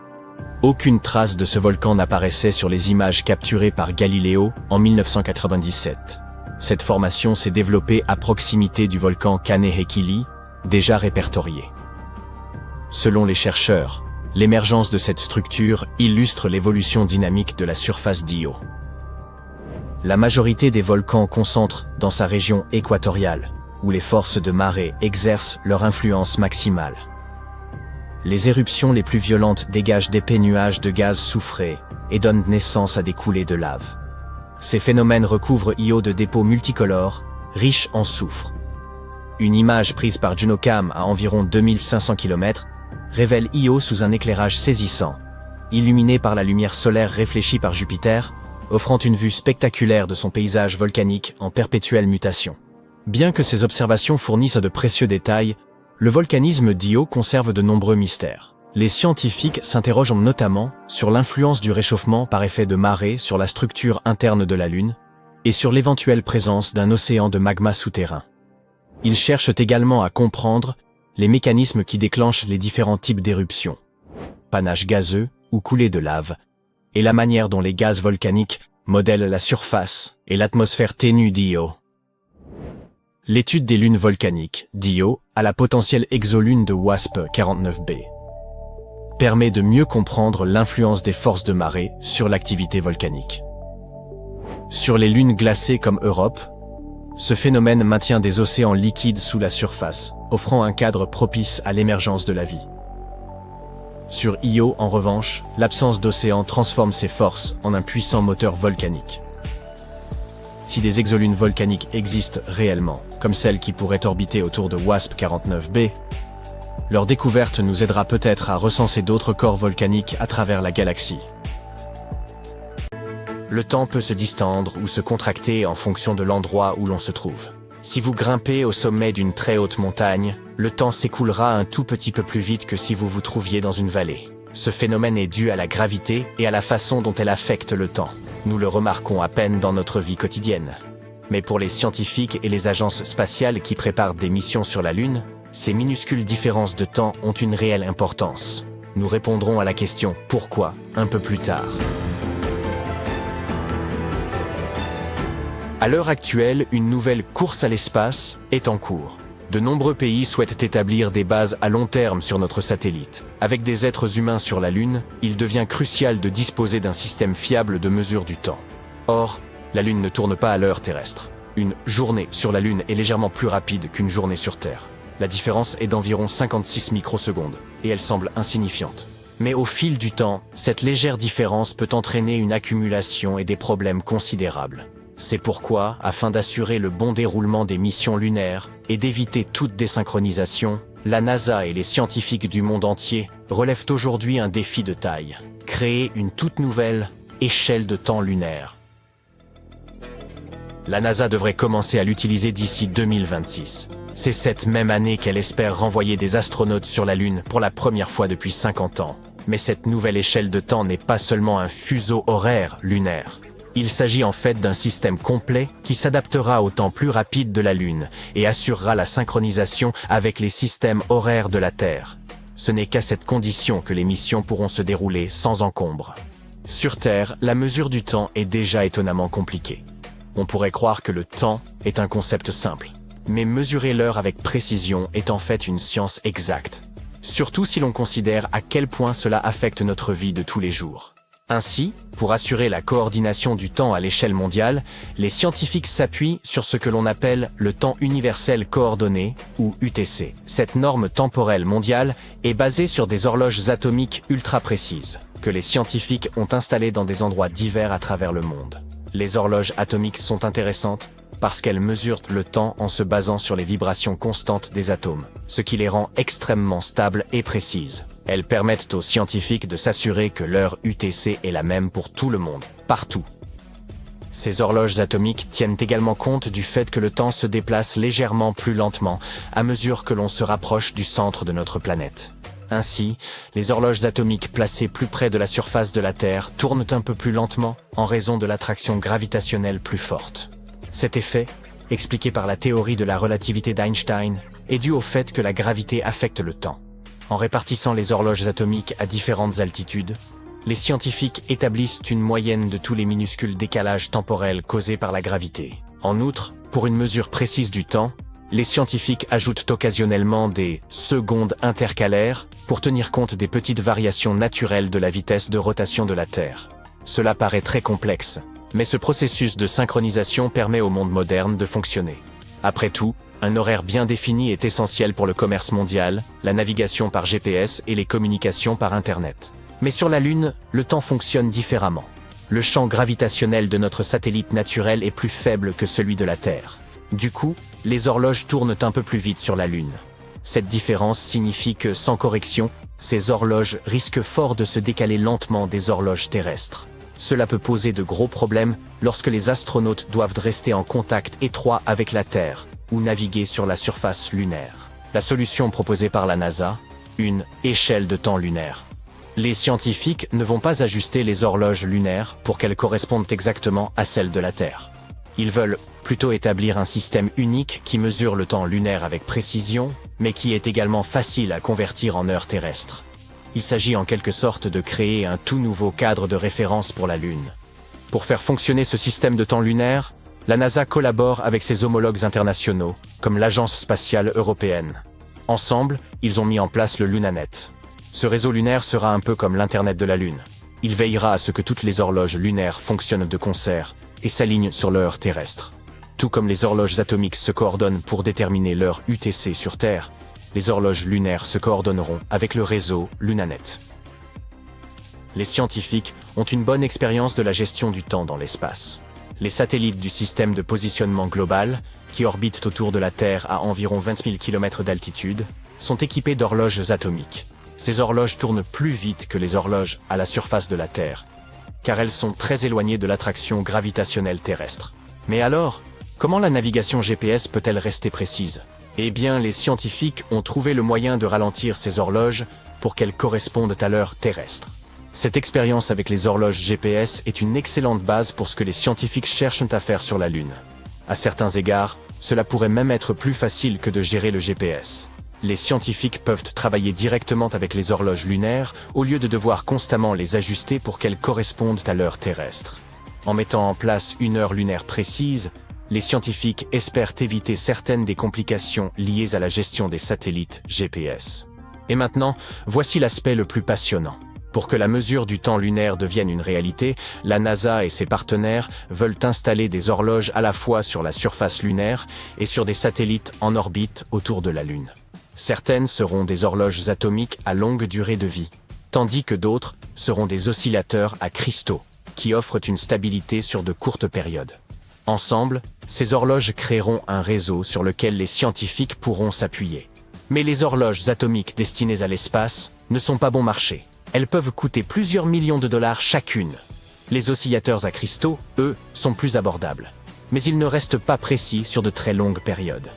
aucune trace de ce volcan n'apparaissait sur les images capturées par Galileo en 1997. Cette formation s'est développée à proximité du volcan Kanehekili, déjà répertorié. Selon les chercheurs, l'émergence de cette structure illustre l'évolution dynamique de la surface d'Io. La majorité des volcans concentrent dans sa région équatoriale, où les forces de marée exercent leur influence maximale. Les éruptions les plus violentes dégagent d'épais nuages de gaz soufré et donnent naissance à des coulées de lave. Ces phénomènes recouvrent Io de dépôts multicolores, riches en soufre. Une image prise par Junocam à environ 2500 km révèle Io sous un éclairage saisissant, illuminé par la lumière solaire réfléchie par Jupiter, offrant une vue spectaculaire de son paysage volcanique en perpétuelle mutation. Bien que ces observations fournissent de précieux détails, le volcanisme d'Io conserve de nombreux mystères. Les scientifiques s'interrogent notamment sur l'influence du réchauffement par effet de marée sur la structure interne de la Lune et sur l'éventuelle présence d'un océan de magma souterrain. Ils cherchent également à comprendre les mécanismes qui déclenchent les différents types d'éruptions, panache gazeux ou coulée de lave, et la manière dont les gaz volcaniques modèlent la surface et l'atmosphère ténue d'Io. L'étude des lunes volcaniques d'Io à la potentielle exolune de WASP-49b permet de mieux comprendre l'influence des forces de marée sur l'activité volcanique. Sur les lunes glacées comme Europe, ce phénomène maintient des océans liquides sous la surface, offrant un cadre propice à l'émergence de la vie. Sur Io, en revanche, l'absence d'océan transforme ces forces en un puissant moteur volcanique. Si des exolunes volcaniques existent réellement, comme celle qui pourrait orbiter autour de WASP-49b, leur découverte nous aidera peut-être à recenser d'autres corps volcaniques à travers la galaxie. Le temps peut se distendre ou se contracter en fonction de l'endroit où l'on se trouve. Si vous grimpez au sommet d'une très haute montagne, le temps s'écoulera un tout petit peu plus vite que si vous vous trouviez dans une vallée. Ce phénomène est dû à la gravité et à la façon dont elle affecte le temps. Nous le remarquons à peine dans notre vie quotidienne. Mais pour les scientifiques et les agences spatiales qui préparent des missions sur la Lune, ces minuscules différences de temps ont une réelle importance. Nous répondrons à la question « Pourquoi ?», un peu plus tard. À l'heure actuelle, une nouvelle course à l'espace est en cours. De nombreux pays souhaitent établir des bases à long terme sur notre satellite. Avec des êtres humains sur la Lune, il devient crucial de disposer d'un système fiable de mesure du temps. Or, la Lune ne tourne pas à l'heure terrestre. Une journée sur la Lune est légèrement plus rapide qu'une journée sur Terre. La différence est d'environ 56 microsecondes, et elle semble insignifiante. Mais au fil du temps, cette légère différence peut entraîner une accumulation et des problèmes considérables. C'est pourquoi, afin d'assurer le bon déroulement des missions lunaires et d'éviter toute désynchronisation, la NASA et les scientifiques du monde entier relèvent aujourd'hui un défi de taille: créer une toute nouvelle échelle de temps lunaire. La NASA devrait commencer à l'utiliser d'ici 2026. C'est cette même année qu'elle espère renvoyer des astronautes sur la Lune pour la première fois depuis 50 ans. Mais cette nouvelle échelle de temps n'est pas seulement un fuseau horaire lunaire. Il s'agit en fait d'un système complet qui s'adaptera au temps plus rapide de la Lune et assurera la synchronisation avec les systèmes horaires de la Terre. Ce n'est qu'à cette condition que les missions pourront se dérouler sans encombre. Sur Terre, la mesure du temps est déjà étonnamment compliquée. On pourrait croire que le temps est un concept simple. Mais mesurer l'heure avec précision est en fait une science exacte. Surtout si l'on considère à quel point cela affecte notre vie de tous les jours. Ainsi, pour assurer la coordination du temps à l'échelle mondiale, les scientifiques s'appuient sur ce que l'on appelle le temps universel coordonné, ou UTC. Cette norme temporelle mondiale est basée sur des horloges atomiques ultra précises, que les scientifiques ont installées dans des endroits divers à travers le monde. Les horloges atomiques sont intéressantes parce qu'elles mesurent le temps en se basant sur les vibrations constantes des atomes, ce qui les rend extrêmement stables et précises. Elles permettent aux scientifiques de s'assurer que l'heure UTC est la même pour tout le monde, partout. Ces horloges atomiques tiennent également compte du fait que le temps se déplace légèrement plus lentement à mesure que l'on se rapproche du centre de notre planète. Ainsi, les horloges atomiques placées plus près de la surface de la Terre tournent un peu plus lentement en raison de l'attraction gravitationnelle plus forte. Cet effet, expliqué par la théorie de la relativité d'Einstein, est dû au fait que la gravité affecte le temps. En répartissant les horloges atomiques à différentes altitudes, les scientifiques établissent une moyenne de tous les minuscules décalages temporels causés par la gravité. En outre, pour une mesure précise du temps, les scientifiques ajoutent occasionnellement des secondes intercalaires pour tenir compte des petites variations naturelles de la vitesse de rotation de la Terre. Cela paraît très complexe, mais ce processus de synchronisation permet au monde moderne de fonctionner. Après tout, un horaire bien défini est essentiel pour le commerce mondial, la navigation par GPS et les communications par Internet. Mais sur la Lune, le temps fonctionne différemment. Le champ gravitationnel de notre satellite naturel est plus faible que celui de la Terre. Du coup, les horloges tournent un peu plus vite sur la Lune. Cette différence signifie que, sans correction, ces horloges risquent fort de se décaler lentement des horloges terrestres. Cela peut poser de gros problèmes lorsque les astronautes doivent rester en contact étroit avec la Terre ou naviguer sur la surface lunaire. La solution proposée par la NASA, une échelle de temps lunaire. Les scientifiques ne vont pas ajuster les horloges lunaires pour qu'elles correspondent exactement à celles de la Terre. Ils veulent plutôt établir un système unique qui mesure le temps lunaire avec précision, mais qui est également facile à convertir en heures terrestres. Il s'agit en quelque sorte de créer un tout nouveau cadre de référence pour la Lune. Pour faire fonctionner ce système de temps lunaire, la NASA collabore avec ses homologues internationaux, comme l'Agence spatiale européenne. Ensemble, ils ont mis en place le LunaNet. Ce réseau lunaire sera un peu comme l'Internet de la Lune. Il veillera à ce que toutes les horloges lunaires fonctionnent de concert et s'alignent sur l'heure terrestre. Tout comme les horloges atomiques se coordonnent pour déterminer l'heure UTC sur Terre, les horloges lunaires se coordonneront avec le réseau LunaNet. Les scientifiques ont une bonne expérience de la gestion du temps dans l'espace. Les satellites du système de positionnement global, qui orbitent autour de la Terre à environ 20 000 km d'altitude, sont équipés d'horloges atomiques. Ces horloges tournent plus vite que les horloges à la surface de la Terre, car elles sont très éloignées de l'attraction gravitationnelle terrestre. Mais alors, comment la navigation GPS peut-elle rester précise? Eh bien, les scientifiques ont trouvé le moyen de ralentir ces horloges pour qu'elles correspondent à l'heure terrestre. Cette expérience avec les horloges GPS est une excellente base pour ce que les scientifiques cherchent à faire sur la Lune. À certains égards, cela pourrait même être plus facile que de gérer le GPS. Les scientifiques peuvent travailler directement avec les horloges lunaires au lieu de devoir constamment les ajuster pour qu'elles correspondent à l'heure terrestre. En mettant en place une heure lunaire précise, les scientifiques espèrent éviter certaines des complications liées à la gestion des satellites GPS. Et maintenant, voici l'aspect le plus passionnant. Pour que la mesure du temps lunaire devienne une réalité, la NASA et ses partenaires veulent installer des horloges à la fois sur la surface lunaire et sur des satellites en orbite autour de la Lune. Certaines seront des horloges atomiques à longue durée de vie, tandis que d'autres seront des oscillateurs à cristaux, qui offrent une stabilité sur de courtes périodes. Ensemble, ces horloges créeront un réseau sur lequel les scientifiques pourront s'appuyer. Mais les horloges atomiques destinées à l'espace ne sont pas bon marché. Elles peuvent coûter plusieurs millions de dollars chacune. Les oscillateurs à cristaux, eux, sont plus abordables. Mais ils ne restent pas précis sur de très longues périodes.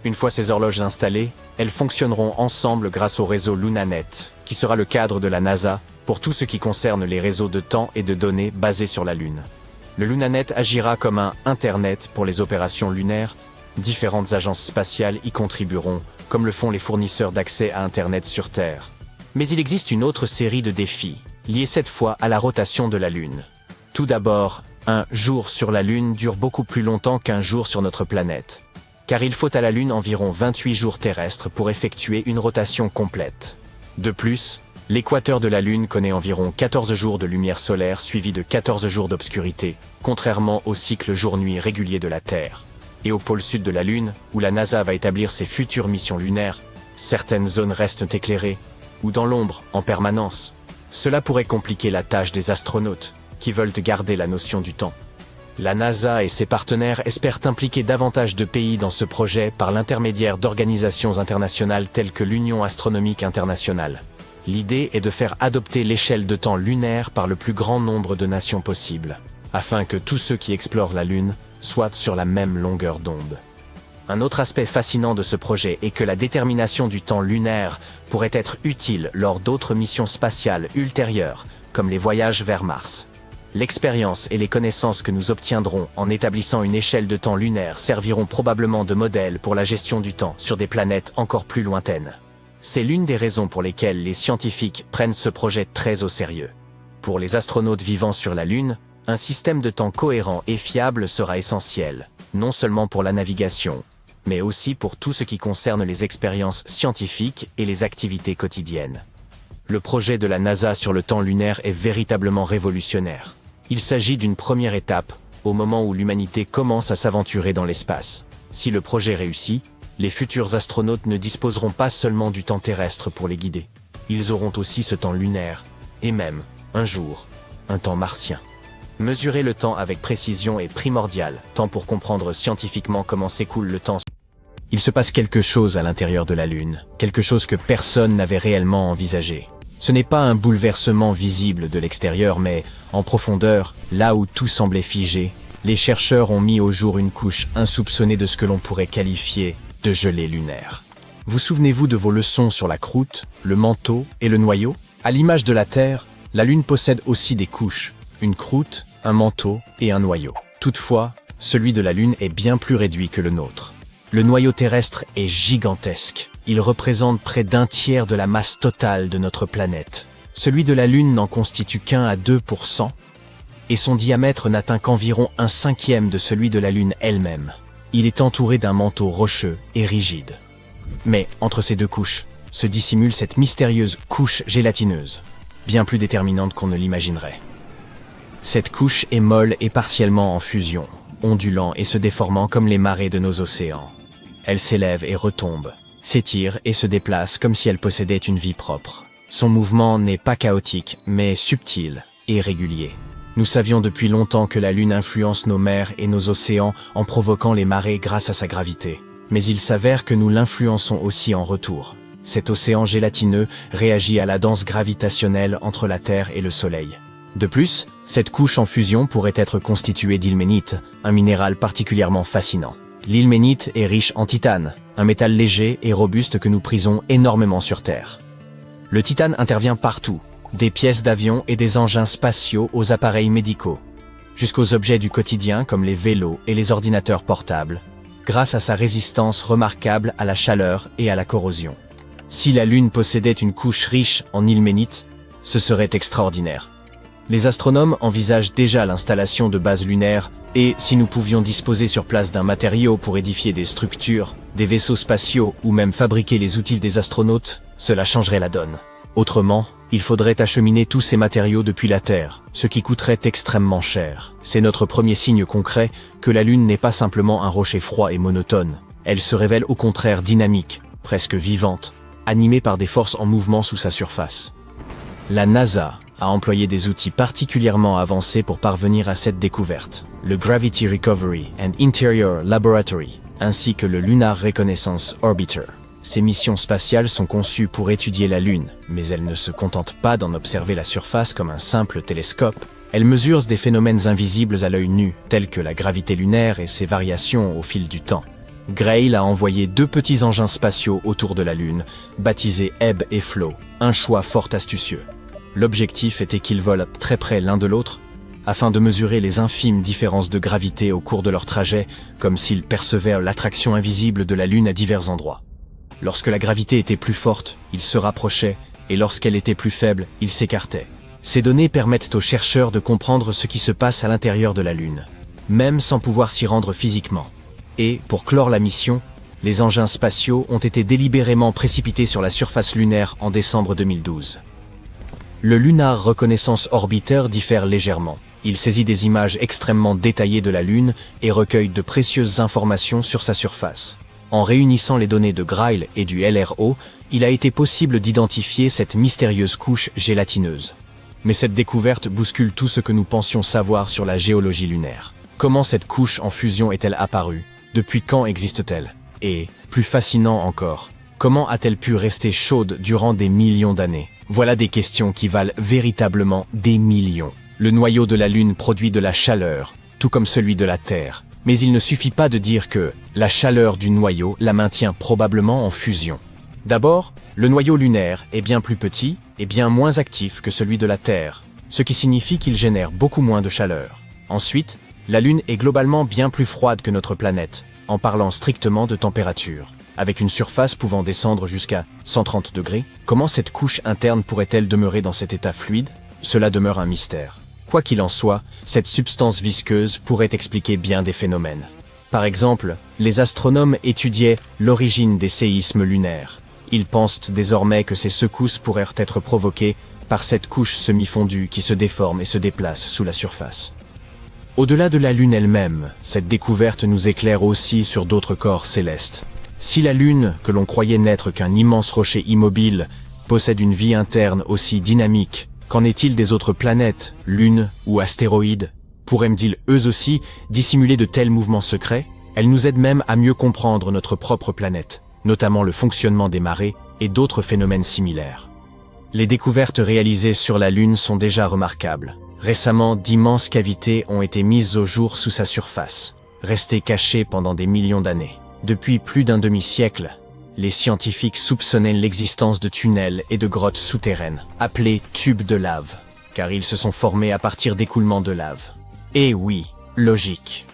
Une fois ces horloges installées, elles fonctionneront ensemble grâce au réseau LunaNet, qui sera le cadre de la NASA pour tout ce qui concerne les réseaux de temps et de données basés sur la Lune. Le LunaNet agira comme un Internet pour les opérations lunaires. Différentes agences spatiales y contribueront, comme le font les fournisseurs d'accès à Internet sur Terre. Mais il existe une autre série de défis, liés cette fois à la rotation de la Lune. Tout d'abord, un jour sur la Lune dure beaucoup plus longtemps qu'un jour sur notre planète, car il faut à la Lune environ 28 jours terrestres pour effectuer une rotation complète. De plus, l'équateur de la Lune connaît environ 14 jours de lumière solaire suivis de 14 jours d'obscurité, contrairement au cycle jour-nuit régulier de la Terre. Et au pôle sud de la Lune, où la NASA va établir ses futures missions lunaires, certaines zones restent éclairées, ou dans l'ombre, en permanence. Cela pourrait compliquer la tâche des astronautes, qui veulent garder la notion du temps. La NASA et ses partenaires espèrent impliquer davantage de pays dans ce projet par l'intermédiaire d'organisations internationales telles que l'Union astronomique internationale. L'idée est de faire adopter l'échelle de temps lunaire par le plus grand nombre de nations possible, afin que tous ceux qui explorent la Lune soient sur la même longueur d'onde. Un autre aspect fascinant de ce projet est que la détermination du temps lunaire pourrait être utile lors d'autres missions spatiales ultérieures, comme les voyages vers Mars. L'expérience et les connaissances que nous obtiendrons en établissant une échelle de temps lunaire serviront probablement de modèle pour la gestion du temps sur des planètes encore plus lointaines. C'est l'une des raisons pour lesquelles les scientifiques prennent ce projet très au sérieux. Pour les astronautes vivant sur la Lune, un système de temps cohérent et fiable sera essentiel, non seulement pour la navigation, mais aussi pour tout ce qui concerne les expériences scientifiques et les activités quotidiennes. Le projet de la NASA sur le temps lunaire est véritablement révolutionnaire. Il s'agit d'une première étape, au moment où l'humanité commence à s'aventurer dans l'espace. Si le projet réussit, les futurs astronautes ne disposeront pas seulement du temps terrestre pour les guider. Ils auront aussi ce temps lunaire, et même, un jour, un temps martien. Mesurer le temps avec précision est primordial, tant pour comprendre scientifiquement comment s'écoule le temps. Il se passe quelque chose à l'intérieur de la Lune, quelque chose que personne n'avait réellement envisagé. Ce n'est pas un bouleversement visible de l'extérieur, mais en profondeur, là où tout semblait figé, les chercheurs ont mis au jour une couche insoupçonnée de ce que l'on pourrait qualifier de gelée lunaire. Vous souvenez-vous de vos leçons sur la croûte, le manteau et le noyau? À l'image de la Terre, la Lune possède aussi des couches, une croûte, un manteau et un noyau. Toutefois, celui de la Lune est bien plus réduit que le nôtre. Le noyau terrestre est gigantesque. Il représente près d'un tiers de la masse totale de notre planète. Celui de la Lune n'en constitue qu'un à 2%, et son diamètre n'atteint qu'environ un cinquième de celui de la Lune elle-même. Il est entouré d'un manteau rocheux et rigide. Mais, entre ces deux couches, se dissimule cette mystérieuse couche gélatineuse, bien plus déterminante qu'on ne l'imaginerait. Cette couche est molle et partiellement en fusion, ondulant et se déformant comme les marées de nos océans. Elle s'élève et retombe, s'étire et se déplace comme si elle possédait une vie propre. Son mouvement n'est pas chaotique, mais subtil et régulier. Nous savions depuis longtemps que la Lune influence nos mers et nos océans en provoquant les marées grâce à sa gravité. Mais il s'avère que nous l'influençons aussi en retour. Cet océan gélatineux réagit à la danse gravitationnelle entre la Terre et le Soleil. De plus, cette couche en fusion pourrait être constituée d'ilménite, un minéral particulièrement fascinant. L'ilménite est riche en titane, un métal léger et robuste que nous prisons énormément sur Terre. Le titane intervient partout, des pièces d'avion et des engins spatiaux aux appareils médicaux, jusqu'aux objets du quotidien comme les vélos et les ordinateurs portables, grâce à sa résistance remarquable à la chaleur et à la corrosion. Si la Lune possédait une couche riche en ilménite, ce serait extraordinaire. Les astronomes envisagent déjà l'installation de bases lunaires et si nous pouvions disposer sur place d'un matériau pour édifier des structures, des vaisseaux spatiaux ou même fabriquer les outils des astronautes, cela changerait la donne. Autrement, il faudrait acheminer tous ces matériaux depuis la Terre, ce qui coûterait extrêmement cher. C'est notre premier signe concret que la Lune n'est pas simplement un rocher froid et monotone. Elle se révèle au contraire dynamique, presque vivante, animée par des forces en mouvement sous sa surface. La NASA a employé des outils particulièrement avancés pour parvenir à cette découverte. Le Gravity Recovery and Interior Laboratory, ainsi que le Lunar Reconnaissance Orbiter. Ces missions spatiales sont conçues pour étudier la Lune, mais elles ne se contentent pas d'en observer la surface comme un simple télescope. Elles mesurent des phénomènes invisibles à l'œil nu, tels que la gravité lunaire et ses variations au fil du temps. Grail a envoyé 2 petits engins spatiaux autour de la Lune, baptisés Ebb et Flow, un choix fort astucieux. L'objectif était qu'ils volent très près l'un de l'autre, afin de mesurer les infimes différences de gravité au cours de leur trajet, comme s'ils percevaient l'attraction invisible de la Lune à divers endroits. Lorsque la gravité était plus forte, ils se rapprochaient, et lorsqu'elle était plus faible, ils s'écartaient. Ces données permettent aux chercheurs de comprendre ce qui se passe à l'intérieur de la Lune, même sans pouvoir s'y rendre physiquement. Et, pour clore la mission, les engins spatiaux ont été délibérément précipités sur la surface lunaire en décembre 2012. Le Lunar Reconnaissance Orbiter diffère légèrement. Il saisit des images extrêmement détaillées de la Lune et recueille de précieuses informations sur sa surface. En réunissant les données de Grail et du LRO, il a été possible d'identifier cette mystérieuse couche gélatineuse. Mais cette découverte bouscule tout ce que nous pensions savoir sur la géologie lunaire. Comment cette couche en fusion est-elle apparue? Depuis quand existe-t-elle? Et, plus fascinant encore, comment a-t-elle pu rester chaude durant des millions d'années? Voilà des questions qui valent véritablement des millions. Le noyau de la Lune produit de la chaleur, tout comme celui de la Terre. Mais il ne suffit pas de dire que la chaleur du noyau la maintient probablement en fusion. D'abord, le noyau lunaire est bien plus petit et bien moins actif que celui de la Terre, ce qui signifie qu'il génère beaucoup moins de chaleur. Ensuite, la Lune est globalement bien plus froide que notre planète, en parlant strictement de température. Avec une surface pouvant descendre jusqu'à 130 degrés, comment cette couche interne pourrait-elle demeurer dans cet état fluide? Cela demeure un mystère. Quoi qu'il en soit, cette substance visqueuse pourrait expliquer bien des phénomènes. Par exemple, les astronomes étudiaient l'origine des séismes lunaires. Ils pensent désormais que ces secousses pourraient être provoquées par cette couche semi-fondue qui se déforme et se déplace sous la surface. Au-delà de la Lune elle-même, cette découverte nous éclaire aussi sur d'autres corps célestes. Si la Lune, que l'on croyait n'être qu'un immense rocher immobile, possède une vie interne aussi dynamique, qu'en est-il des autres planètes, lunes ou astéroïdes? Pourraient-ils eux aussi dissimuler de tels mouvements secrets? Elles nous aident même à mieux comprendre notre propre planète, notamment le fonctionnement des marées et d'autres phénomènes similaires. Les découvertes réalisées sur la Lune sont déjà remarquables. Récemment, d'immenses cavités ont été mises au jour sous sa surface, restées cachées pendant des millions d'années. Depuis plus d'un demi-siècle, les scientifiques soupçonnaient l'existence de tunnels et de grottes souterraines, appelées tubes de lave, car ils se sont formés à partir d'écoulements de lave. Et oui, logique.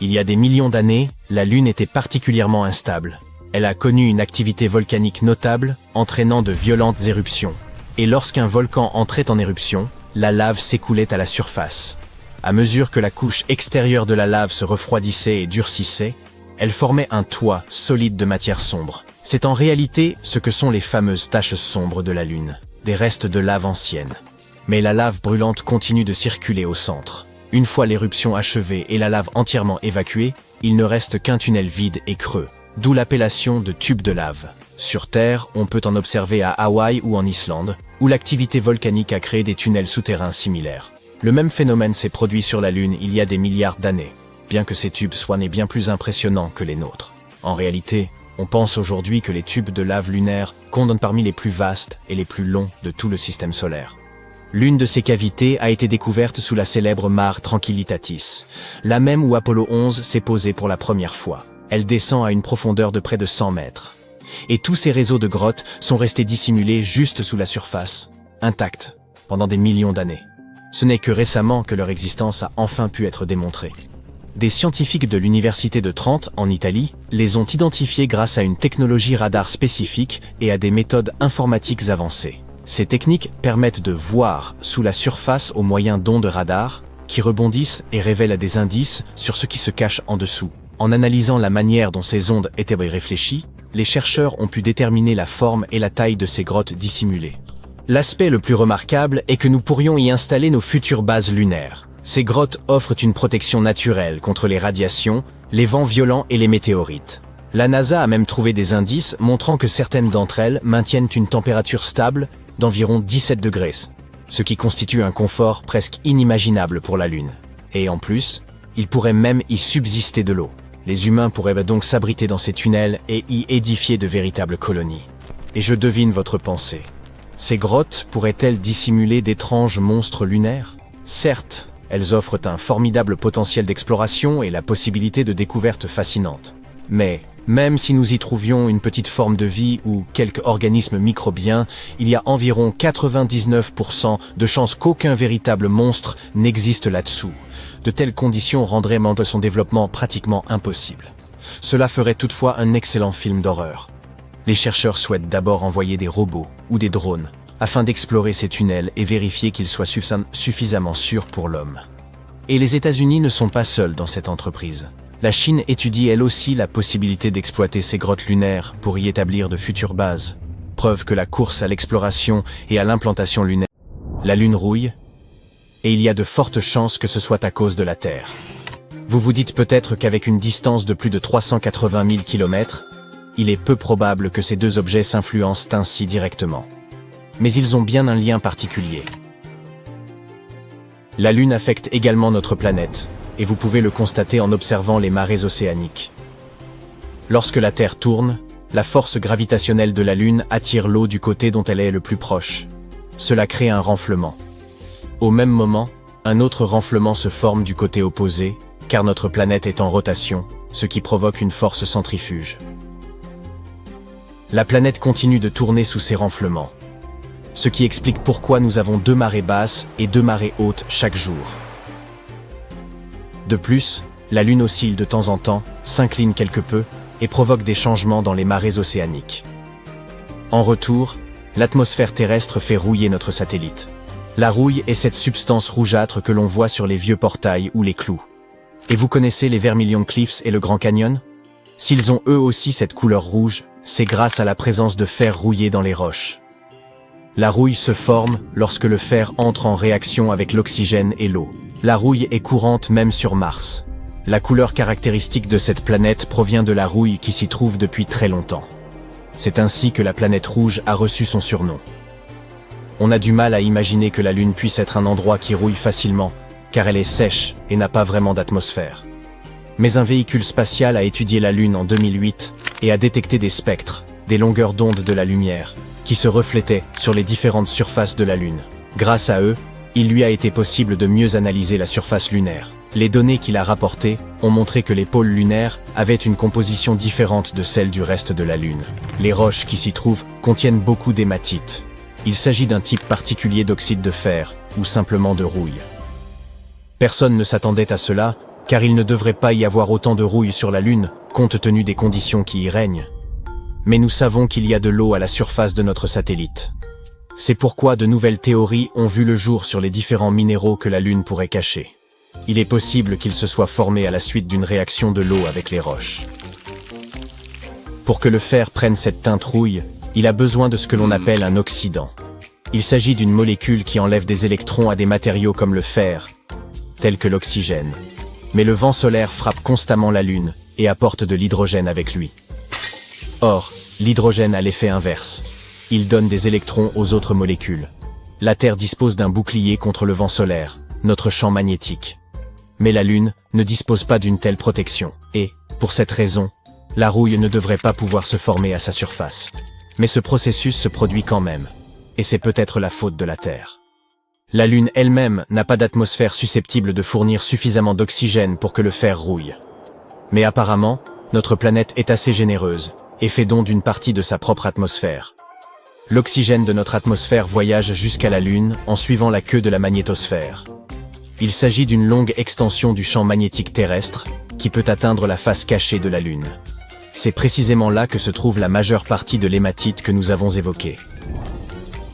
Il y a des millions d'années, la Lune était particulièrement instable. Elle a connu une activité volcanique notable, entraînant de violentes éruptions. Et lorsqu'un volcan entrait en éruption, la lave s'écoulait à la surface. À mesure que la couche extérieure de la lave se refroidissait et durcissait, elle formait un toit solide de matière sombre. C'est en réalité ce que sont les fameuses taches sombres de la Lune, des restes de lave ancienne. Mais la lave brûlante continue de circuler au centre. Une fois l'éruption achevée et la lave entièrement évacuée, il ne reste qu'un tunnel vide et creux, d'où l'appellation de tube de lave. Sur Terre, on peut en observer à Hawaï ou en Islande, où l'activité volcanique a créé des tunnels souterrains similaires. Le même phénomène s'est produit sur la Lune il y a des milliards d'années, bien que ces tubes soient bien plus impressionnants que les nôtres. En réalité, on pense aujourd'hui que les tubes de lave lunaire comptent parmi les plus vastes et les plus longs de tout le système solaire. L'une de ces cavités a été découverte sous la célèbre mare Tranquillitatis, la même où Apollo 11 s'est posé pour la première fois. Elle descend à une profondeur de près de 100 mètres. Et tous ces réseaux de grottes sont restés dissimulés juste sous la surface, intacts, pendant des millions d'années. Ce n'est que récemment que leur existence a enfin pu être démontrée. Des scientifiques de l'université de Trente, en Italie, les ont identifiés grâce à une technologie radar spécifique et à des méthodes informatiques avancées. Ces techniques permettent de voir sous la surface au moyen d'ondes radar, qui rebondissent et révèlent des indices sur ce qui se cache en dessous. En analysant la manière dont ces ondes étaient réfléchies, les chercheurs ont pu déterminer la forme et la taille de ces grottes dissimulées. L'aspect le plus remarquable est que nous pourrions y installer nos futures bases lunaires. Ces grottes offrent une protection naturelle contre les radiations, les vents violents et les météorites. La NASA a même trouvé des indices montrant que certaines d'entre elles maintiennent une température stable d'environ 17 degrés, ce qui constitue un confort presque inimaginable pour la Lune. Et en plus, il pourrait même y subsister de l'eau. Les humains pourraient donc s'abriter dans ces tunnels et y édifier de véritables colonies. Et je devine votre pensée. Ces grottes pourraient-elles dissimuler d'étranges monstres lunaires? Certes, elles offrent un formidable potentiel d'exploration et la possibilité de découvertes fascinantes. Mais, même si nous y trouvions une petite forme de vie ou quelques organismes microbiens, il y a environ 99% de chances qu'aucun véritable monstre n'existe là-dessous. De telles conditions rendraient son développement pratiquement impossible. Cela ferait toutefois un excellent film d'horreur. Les chercheurs souhaitent d'abord envoyer des robots ou des drones afin d'explorer ces tunnels et vérifier qu'ils soient suffisamment sûrs pour l'homme. Et les États-Unis ne sont pas seuls dans cette entreprise. La Chine étudie elle aussi la possibilité d'exploiter ces grottes lunaires pour y établir de futures bases. Preuve que la course à l'exploration et à l'implantation lunaire, la Lune rouille, et il y a de fortes chances que ce soit à cause de la Terre. Vous vous dites peut-être qu'avec une distance de plus de 380 000 km, il est peu probable que ces deux objets s'influencent ainsi directement. Mais ils ont bien un lien particulier. La Lune affecte également notre planète, et vous pouvez le constater en observant les marées océaniques. Lorsque la Terre tourne, la force gravitationnelle de la Lune attire l'eau du côté dont elle est le plus proche. Cela crée un renflement. Au même moment, un autre renflement se forme du côté opposé, car notre planète est en rotation, ce qui provoque une force centrifuge. La planète continue de tourner sous ces renflements, ce qui explique pourquoi nous avons 2 marées basses et 2 marées hautes chaque jour. De plus, la Lune oscille de temps en temps, s'incline quelque peu, et provoque des changements dans les marées océaniques. En retour, l'atmosphère terrestre fait rouiller notre satellite. La rouille est cette substance rougeâtre que l'on voit sur les vieux portails ou les clous. Et vous connaissez les Vermilion Cliffs et le Grand Canyon? S'ils ont eux aussi cette couleur rouge, c'est grâce à la présence de fer rouillé dans les roches. La rouille se forme lorsque le fer entre en réaction avec l'oxygène et l'eau. La rouille est courante même sur Mars. La couleur caractéristique de cette planète provient de la rouille qui s'y trouve depuis très longtemps. C'est ainsi que la planète rouge a reçu son surnom. On a du mal à imaginer que la Lune puisse être un endroit qui rouille facilement, car elle est sèche et n'a pas vraiment d'atmosphère. Mais un véhicule spatial a étudié la Lune en 2008 et a détecté des spectres, des longueurs d'onde de la lumière, qui se reflétaient sur les différentes surfaces de la Lune. Grâce à eux, il lui a été possible de mieux analyser la surface lunaire. Les données qu'il a rapportées ont montré que les pôles lunaires avaient une composition différente de celle du reste de la Lune. Les roches qui s'y trouvent contiennent beaucoup d'hématite. Il s'agit d'un type particulier d'oxyde de fer, ou simplement de rouille. Personne ne s'attendait à cela, car il ne devrait pas y avoir autant de rouille sur la Lune, compte tenu des conditions qui y règnent. Mais nous savons qu'il y a de l'eau à la surface de notre satellite. C'est pourquoi de nouvelles théories ont vu le jour sur les différents minéraux que la Lune pourrait cacher. Il est possible qu'ils se soient formés à la suite d'une réaction de l'eau avec les roches. Pour que le fer prenne cette teinte rouille, il a besoin de ce que l'on appelle un oxydant. Il s'agit d'une molécule qui enlève des électrons à des matériaux comme le fer, tels que l'oxygène. Mais le vent solaire frappe constamment la Lune et apporte de l'hydrogène avec lui. Or, l'hydrogène a l'effet inverse. Il donne des électrons aux autres molécules. La Terre dispose d'un bouclier contre le vent solaire, notre champ magnétique. Mais la Lune ne dispose pas d'une telle protection, et, pour cette raison, la rouille ne devrait pas pouvoir se former à sa surface. Mais ce processus se produit quand même, et c'est peut-être la faute de la Terre. La Lune elle-même n'a pas d'atmosphère susceptible de fournir suffisamment d'oxygène pour que le fer rouille. Mais apparemment, notre planète est assez généreuse et fait don d'une partie de sa propre atmosphère. L'oxygène de notre atmosphère voyage jusqu'à la Lune en suivant la queue de la magnétosphère. Il s'agit d'une longue extension du champ magnétique terrestre qui peut atteindre la face cachée de la Lune. C'est précisément là que se trouve la majeure partie de l'hématite que nous avons évoquée.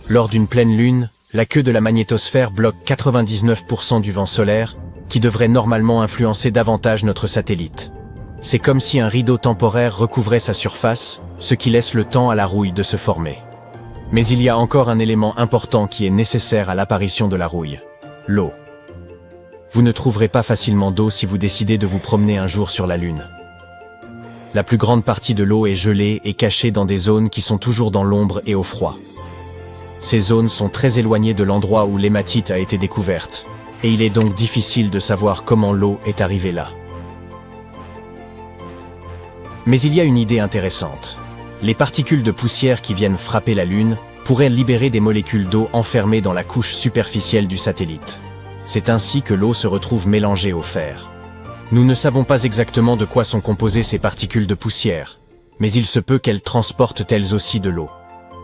Lors d'une pleine Lune, la queue de la magnétosphère bloque 99% du vent solaire, qui devrait normalement influencer davantage notre satellite. C'est comme si un rideau temporaire recouvrait sa surface, ce qui laisse le temps à la rouille de se former. Mais il y a encore un élément important qui est nécessaire à l'apparition de la rouille: l'eau. Vous ne trouverez pas facilement d'eau si vous décidez de vous promener un jour sur la Lune. La plus grande partie de l'eau est gelée et cachée dans des zones qui sont toujours dans l'ombre et au froid. Ces zones sont très éloignées de l'endroit où l'hématite a été découverte, et il est donc difficile de savoir comment l'eau est arrivée là. Mais il y a une idée intéressante. Les particules de poussière qui viennent frapper la Lune pourraient libérer des molécules d'eau enfermées dans la couche superficielle du satellite. C'est ainsi que l'eau se retrouve mélangée au fer. Nous ne savons pas exactement de quoi sont composées ces particules de poussière, mais il se peut qu'elles transportent elles aussi de l'eau.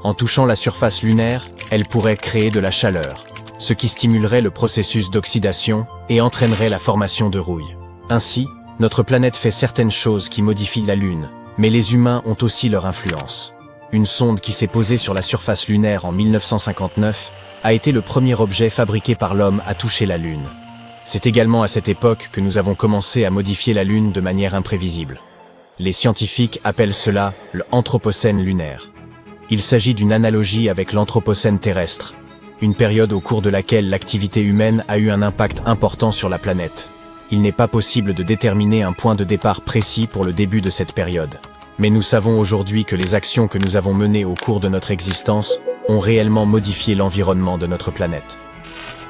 En touchant la surface lunaire, elles pourraient créer de la chaleur, ce qui stimulerait le processus d'oxydation et entraînerait la formation de rouille. Ainsi, notre planète fait certaines choses qui modifient la Lune, mais les humains ont aussi leur influence. Une sonde qui s'est posée sur la surface lunaire en 1959 a été le premier objet fabriqué par l'homme à toucher la Lune. C'est également à cette époque que nous avons commencé à modifier la Lune de manière imprévisible. Les scientifiques appellent cela le Anthropocène lunaire. Il s'agit d'une analogie avec l'Anthropocène terrestre, une période au cours de laquelle l'activité humaine a eu un impact important sur la planète. Il n'est pas possible de déterminer un point de départ précis pour le début de cette période. Mais nous savons aujourd'hui que les actions que nous avons menées au cours de notre existence ont réellement modifié l'environnement de notre planète.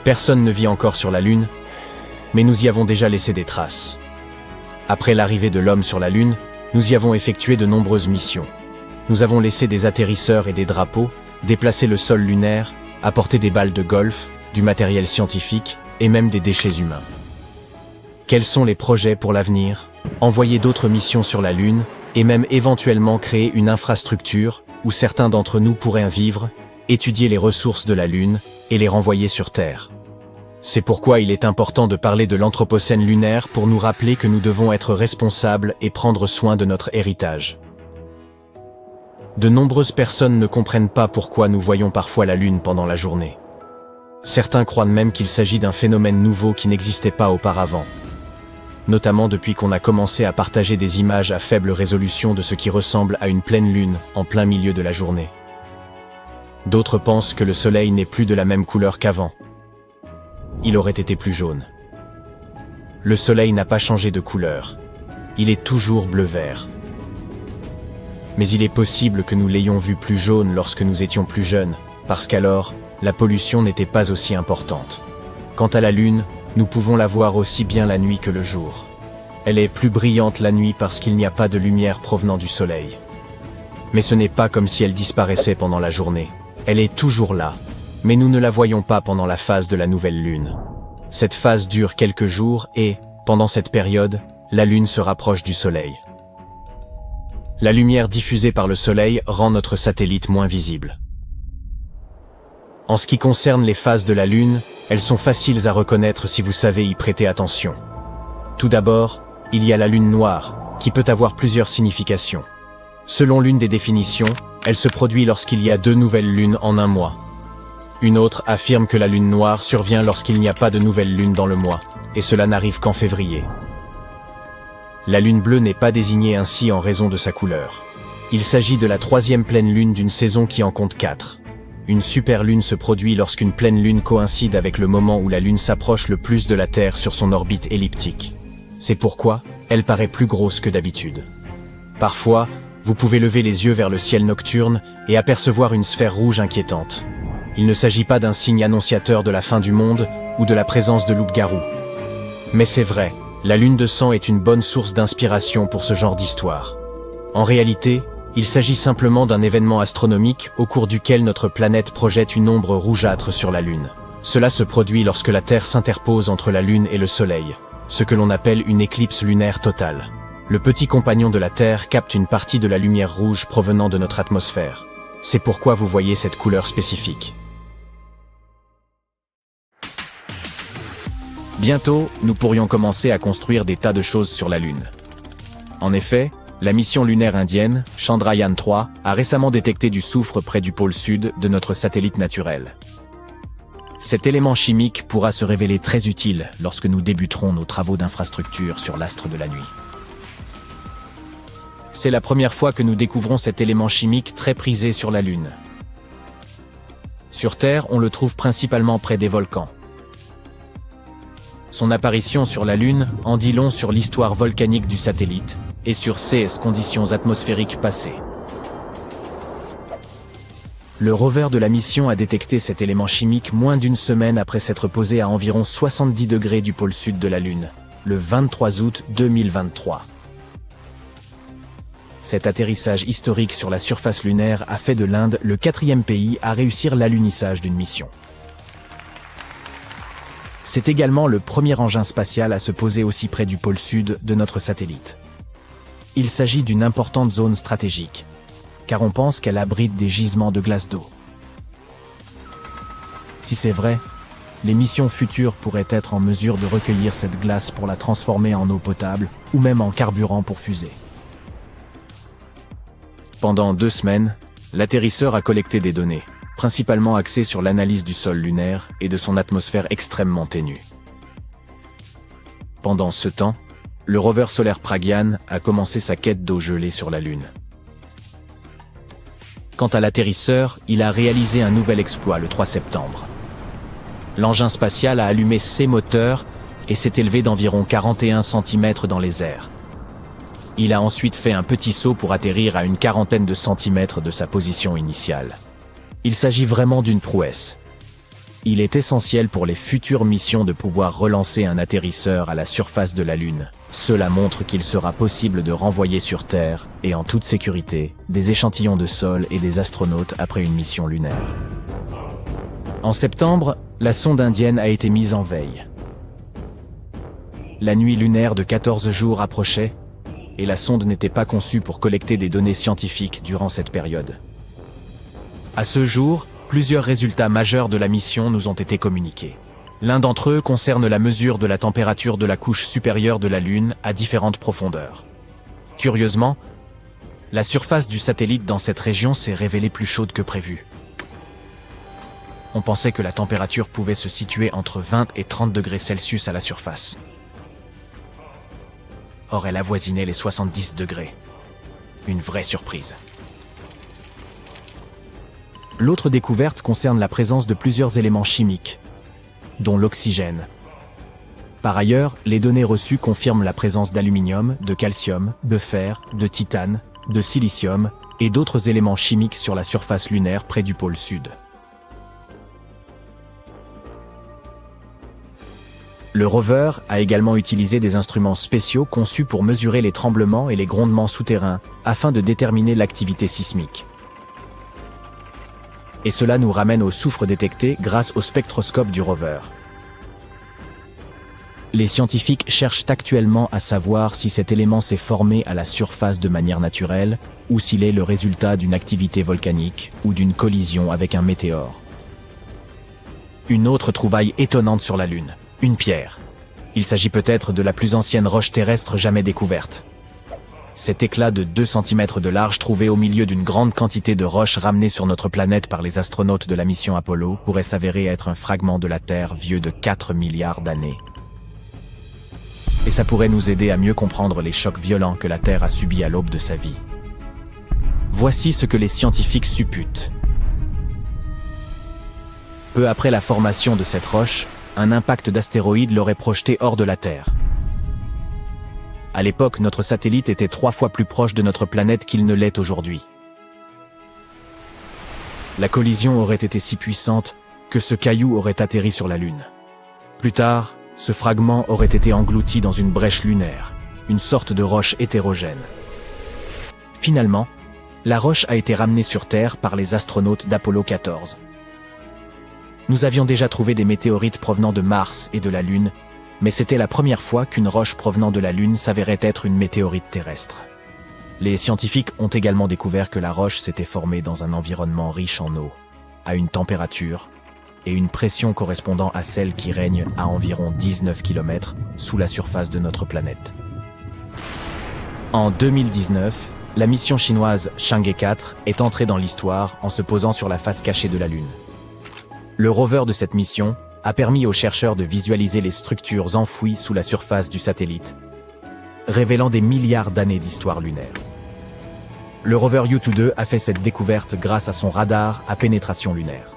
Personne ne vit encore sur la Lune, mais nous y avons déjà laissé des traces. Après l'arrivée de l'homme sur la Lune, nous y avons effectué de nombreuses missions. Nous avons laissé des atterrisseurs et des drapeaux, déplacé le sol lunaire, apporté des balles de golf, du matériel scientifique et même des déchets humains. Quels sont les projets pour l'avenir? Envoyer d'autres missions sur la Lune et même éventuellement créer une infrastructure où certains d'entre nous pourraient vivre, étudier les ressources de la Lune et les renvoyer sur Terre. C'est pourquoi il est important de parler de l'Anthropocène lunaire pour nous rappeler que nous devons être responsables et prendre soin de notre héritage. De nombreuses personnes ne comprennent pas pourquoi nous voyons parfois la Lune pendant la journée. Certains croient même qu'il s'agit d'un phénomène nouveau qui n'existait pas auparavant. Notamment depuis qu'on a commencé à partager des images à faible résolution de ce qui ressemble à une pleine lune en plein milieu de la journée. D'autres pensent que le soleil n'est plus de la même couleur qu'avant. Il aurait été plus jaune. Le soleil n'a pas changé de couleur. Il est toujours bleu-vert. Mais il est possible que nous l'ayons vu plus jaune lorsque nous étions plus jeunes, parce qu'alors, la pollution n'était pas aussi importante. Quant à la Lune, nous pouvons la voir aussi bien la nuit que le jour. Elle est plus brillante la nuit parce qu'il n'y a pas de lumière provenant du soleil. Mais ce n'est pas comme si elle disparaissait pendant la journée. Elle est toujours là, mais nous ne la voyons pas pendant la phase de la nouvelle Lune. Cette phase dure quelques jours et, pendant cette période, la Lune se rapproche du soleil. La lumière diffusée par le soleil rend notre satellite moins visible. En ce qui concerne les phases de la Lune, elles sont faciles à reconnaître si vous savez y prêter attention. Tout d'abord, il y a la lune noire, qui peut avoir plusieurs significations. Selon l'une des définitions, elle se produit lorsqu'il y a 2 nouvelles lunes en un mois. Une autre affirme que la lune noire survient lorsqu'il n'y a pas de nouvelle lune dans le mois, et cela n'arrive qu'en février. La lune bleue n'est pas désignée ainsi en raison de sa couleur. Il s'agit de la 3e pleine lune d'une saison qui en compte 4. Une superlune se produit lorsqu'une pleine lune coïncide avec le moment où la Lune s'approche le plus de la Terre sur son orbite elliptique. C'est pourquoi elle paraît plus grosse que d'habitude. Parfois, vous pouvez lever les yeux vers le ciel nocturne et apercevoir une sphère rouge inquiétante. Il ne s'agit pas d'un signe annonciateur de la fin du monde ou de la présence de loups-garous. Mais c'est vrai, la lune de sang est une bonne source d'inspiration pour ce genre d'histoire. En réalité, il s'agit simplement d'un événement astronomique au cours duquel notre planète projette une ombre rougeâtre sur la Lune. Cela se produit lorsque la Terre s'interpose entre la Lune et le Soleil, ce que l'on appelle une éclipse lunaire totale. Le petit compagnon de la Terre capte une partie de la lumière rouge provenant de notre atmosphère. C'est pourquoi vous voyez cette couleur spécifique. Bientôt, nous pourrions commencer à construire des tas de choses sur la Lune. En effet, la mission lunaire indienne, Chandrayaan-3, a récemment détecté du soufre près du pôle sud de notre satellite naturel. Cet élément chimique pourra se révéler très utile lorsque nous débuterons nos travaux d'infrastructure sur l'astre de la nuit. C'est la première fois que nous découvrons cet élément chimique très prisé sur la Lune. Sur Terre, on le trouve principalement près des volcans. Son apparition sur la Lune en dit long sur l'histoire volcanique du satellite et sur ses conditions atmosphériques passées. Le rover de la mission a détecté cet élément chimique moins d'une semaine après s'être posé à environ 70 degrés du pôle sud de la Lune, le 23 août 2023. Cet atterrissage historique sur la surface lunaire a fait de l'Inde le 4e pays à réussir l'alunissage d'une mission. C'est également le premier engin spatial à se poser aussi près du pôle sud de notre satellite. Il s'agit d'une importante zone stratégique, car on pense qu'elle abrite des gisements de glace d'eau. Si c'est vrai, les missions futures pourraient être en mesure de recueillir cette glace pour la transformer en eau potable ou même en carburant pour fusées. Pendant 2 semaines, l'atterrisseur a collecté des données, principalement axées sur l'analyse du sol lunaire et de son atmosphère extrêmement ténue. Pendant ce temps, le rover solaire Pragyan a commencé sa quête d'eau gelée sur la Lune. Quant à l'atterrisseur, il a réalisé un nouvel exploit le 3 septembre. L'engin spatial a allumé ses moteurs et s'est élevé d'environ 41 cm dans les airs. Il a ensuite fait un petit saut pour atterrir à une quarantaine de centimètres de sa position initiale. Il s'agit vraiment d'une prouesse. Il est essentiel pour les futures missions de pouvoir relancer un atterrisseur à la surface de la Lune. Cela montre qu'il sera possible de renvoyer sur Terre, et en toute sécurité, des échantillons de sol et des astronautes après une mission lunaire. En septembre, la sonde indienne a été mise en veille. La nuit lunaire de 14 jours approchait, et la sonde n'était pas conçue pour collecter des données scientifiques durant cette période. À ce jour, plusieurs résultats majeurs de la mission nous ont été communiqués. L'un d'entre eux concerne la mesure de la température de la couche supérieure de la Lune à différentes profondeurs. Curieusement, la surface du satellite dans cette région s'est révélée plus chaude que prévu. On pensait que la température pouvait se situer entre 20 et 30 degrés Celsius à la surface. Or, elle avoisinait les 70 degrés. Une vraie surprise. L'autre découverte concerne la présence de plusieurs éléments chimiques, dont l'oxygène. Par ailleurs, les données reçues confirment la présence d'aluminium, de calcium, de fer, de titane, de silicium et d'autres éléments chimiques sur la surface lunaire près du pôle sud. Le rover a également utilisé des instruments spéciaux conçus pour mesurer les tremblements et les grondements souterrains afin de déterminer l'activité sismique. Et cela nous ramène au soufre détecté grâce au spectroscope du rover. Les scientifiques cherchent actuellement à savoir si cet élément s'est formé à la surface de manière naturelle ou s'il est le résultat d'une activité volcanique ou d'une collision avec un météore. Une autre trouvaille étonnante sur la Lune. Une pierre. Il s'agit peut-être de la plus ancienne roche terrestre jamais découverte. Cet éclat de 2 cm de large trouvé au milieu d'une grande quantité de roches ramenées sur notre planète par les astronautes de la mission Apollo pourrait s'avérer être un fragment de la Terre vieux de 4 milliards d'années. Et ça pourrait nous aider à mieux comprendre les chocs violents que la Terre a subis à l'aube de sa vie. Voici ce que les scientifiques supputent. Peu après la formation de cette roche, un impact d'astéroïde l'aurait projeté hors de la Terre. À l'époque, notre satellite était 3 fois plus proche de notre planète qu'il ne l'est aujourd'hui. La collision aurait été si puissante que ce caillou aurait atterri sur la Lune. Plus tard, ce fragment aurait été englouti dans une brèche lunaire, une sorte de roche hétérogène. Finalement, la roche a été ramenée sur Terre par les astronautes d'Apollo 14. Nous avions déjà trouvé des météorites provenant de Mars et de la Lune, mais c'était la première fois qu'une roche provenant de la Lune s'avérait être une météorite terrestre. Les scientifiques ont également découvert que la roche s'était formée dans un environnement riche en eau, à une température et une pression correspondant à celle qui règne à environ 19 km sous la surface de notre planète. En 2019, la mission chinoise Chang'e 4 est entrée dans l'histoire en se posant sur la face cachée de la Lune. Le rover de cette mission a permis aux chercheurs de visualiser les structures enfouies sous la surface du satellite, révélant des milliards d'années d'histoire lunaire. Le rover Yutu-2 a fait cette découverte grâce à son radar à pénétration lunaire.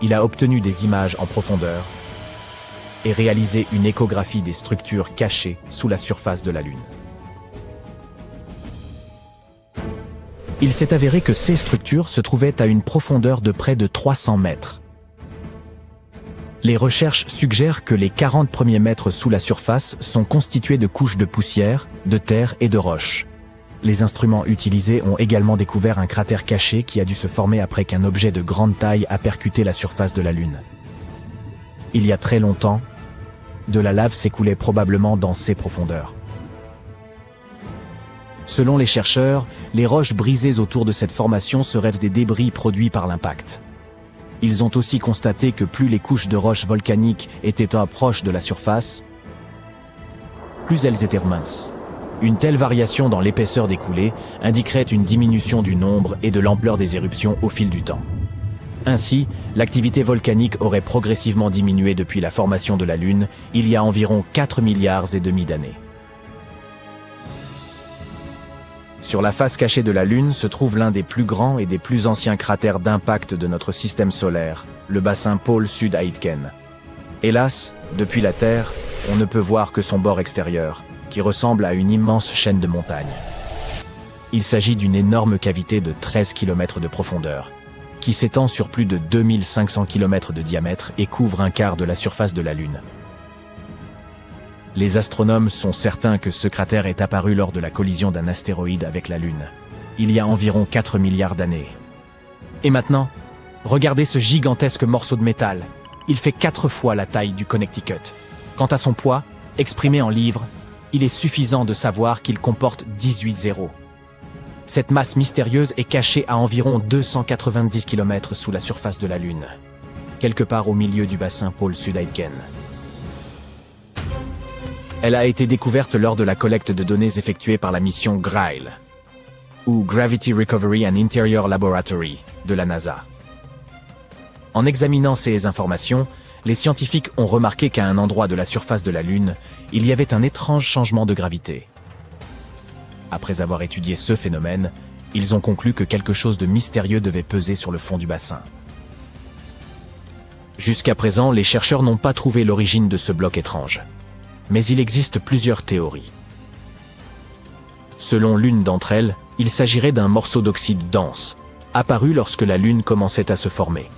Il a obtenu des images en profondeur et réalisé une échographie des structures cachées sous la surface de la Lune. Il s'est avéré que ces structures se trouvaient à une profondeur de près de 300 mètres. Les recherches suggèrent que les 40 premiers mètres sous la surface sont constitués de couches de poussière, de terre et de roches. Les instruments utilisés ont également découvert un cratère caché qui a dû se former après qu'un objet de grande taille a percuté la surface de la Lune. Il y a très longtemps, de la lave s'écoulait probablement dans ces profondeurs. Selon les chercheurs, les roches brisées autour de cette formation seraient des débris produits par l'impact. Ils ont aussi constaté que plus les couches de roches volcaniques étaient proches de la surface, plus elles étaient minces. Une telle variation dans l'épaisseur des coulées indiquerait une diminution du nombre et de l'ampleur des éruptions au fil du temps. Ainsi, l'activité volcanique aurait progressivement diminué depuis la formation de la Lune il y a environ 4,5 milliards d'années. Sur la face cachée de la Lune se trouve l'un des plus grands et des plus anciens cratères d'impact de notre système solaire, le bassin pôle Sud-Aitken. Hélas, depuis la Terre, on ne peut voir que son bord extérieur, qui ressemble à une immense chaîne de montagnes. Il s'agit d'une énorme cavité de 13 km de profondeur, qui s'étend sur plus de 2500 km de diamètre et couvre un quart de la surface de la Lune. Les astronomes sont certains que ce cratère est apparu lors de la collision d'un astéroïde avec la Lune, il y a environ 4 milliards d'années. Et maintenant, regardez ce gigantesque morceau de métal. Il fait 4 fois la taille du Connecticut. Quant à son poids, exprimé en livres, il est suffisant de savoir qu'il comporte 18 zéros. Cette masse mystérieuse est cachée à environ 290 km sous la surface de la Lune, quelque part au milieu du bassin pôle Sud-Aitken. Elle a été découverte lors de la collecte de données effectuée par la mission GRAIL, ou Gravity Recovery and Interior Laboratory, de la NASA. En examinant ces informations, les scientifiques ont remarqué qu'à un endroit de la surface de la Lune, il y avait un étrange changement de gravité. Après avoir étudié ce phénomène, ils ont conclu que quelque chose de mystérieux devait peser sur le fond du bassin. Jusqu'à présent, les chercheurs n'ont pas trouvé l'origine de ce bloc étrange. Mais il existe plusieurs théories. Selon l'une d'entre elles, il s'agirait d'un morceau d'oxyde dense, apparu lorsque la Lune commençait à se former.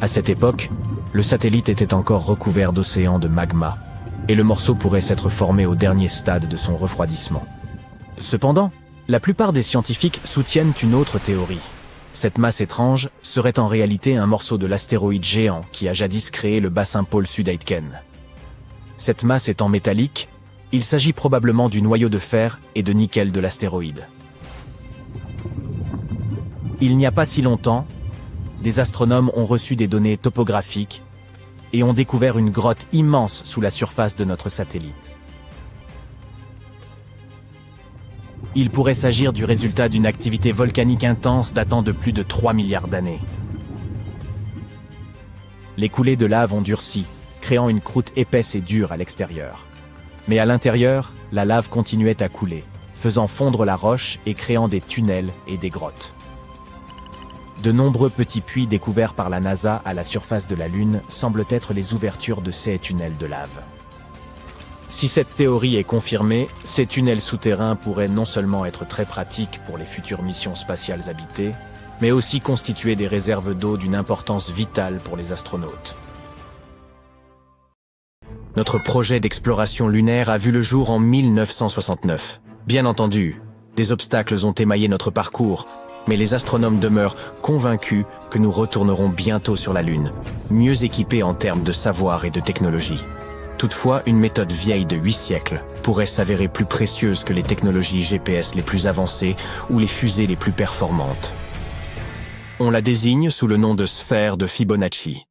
À cette époque, le satellite était encore recouvert d'océans de magma, et le morceau pourrait s'être formé au dernier stade de son refroidissement. Cependant, la plupart des scientifiques soutiennent une autre théorie. Cette masse étrange serait en réalité un morceau de l'astéroïde géant qui a jadis créé le bassin pôle Sud-Aitken. Cette masse étant métallique, il s'agit probablement du noyau de fer et de nickel de l'astéroïde. Il n'y a pas si longtemps, des astronomes ont reçu des données topographiques et ont découvert une grotte immense sous la surface de notre satellite. Il pourrait s'agir du résultat d'une activité volcanique intense datant de plus de 3 milliards d'années. Les coulées de lave ont durci, créant une croûte épaisse et dure à l'extérieur. Mais à l'intérieur, la lave continuait à couler, faisant fondre la roche et créant des tunnels et des grottes. De nombreux petits puits découverts par la NASA à la surface de la Lune semblent être les ouvertures de ces tunnels de lave. Si cette théorie est confirmée, ces tunnels souterrains pourraient non seulement être très pratiques pour les futures missions spatiales habitées, mais aussi constituer des réserves d'eau d'une importance vitale pour les astronautes. Notre projet d'exploration lunaire a vu le jour en 1969. Bien entendu, des obstacles ont émaillé notre parcours, mais les astronomes demeurent convaincus que nous retournerons bientôt sur la Lune, mieux équipés en termes de savoir et de technologie. Toutefois, une méthode vieille de 8 siècles pourrait s'avérer plus précieuse que les technologies GPS les plus avancées ou les fusées les plus performantes. On la désigne sous le nom de sphère de Fibonacci.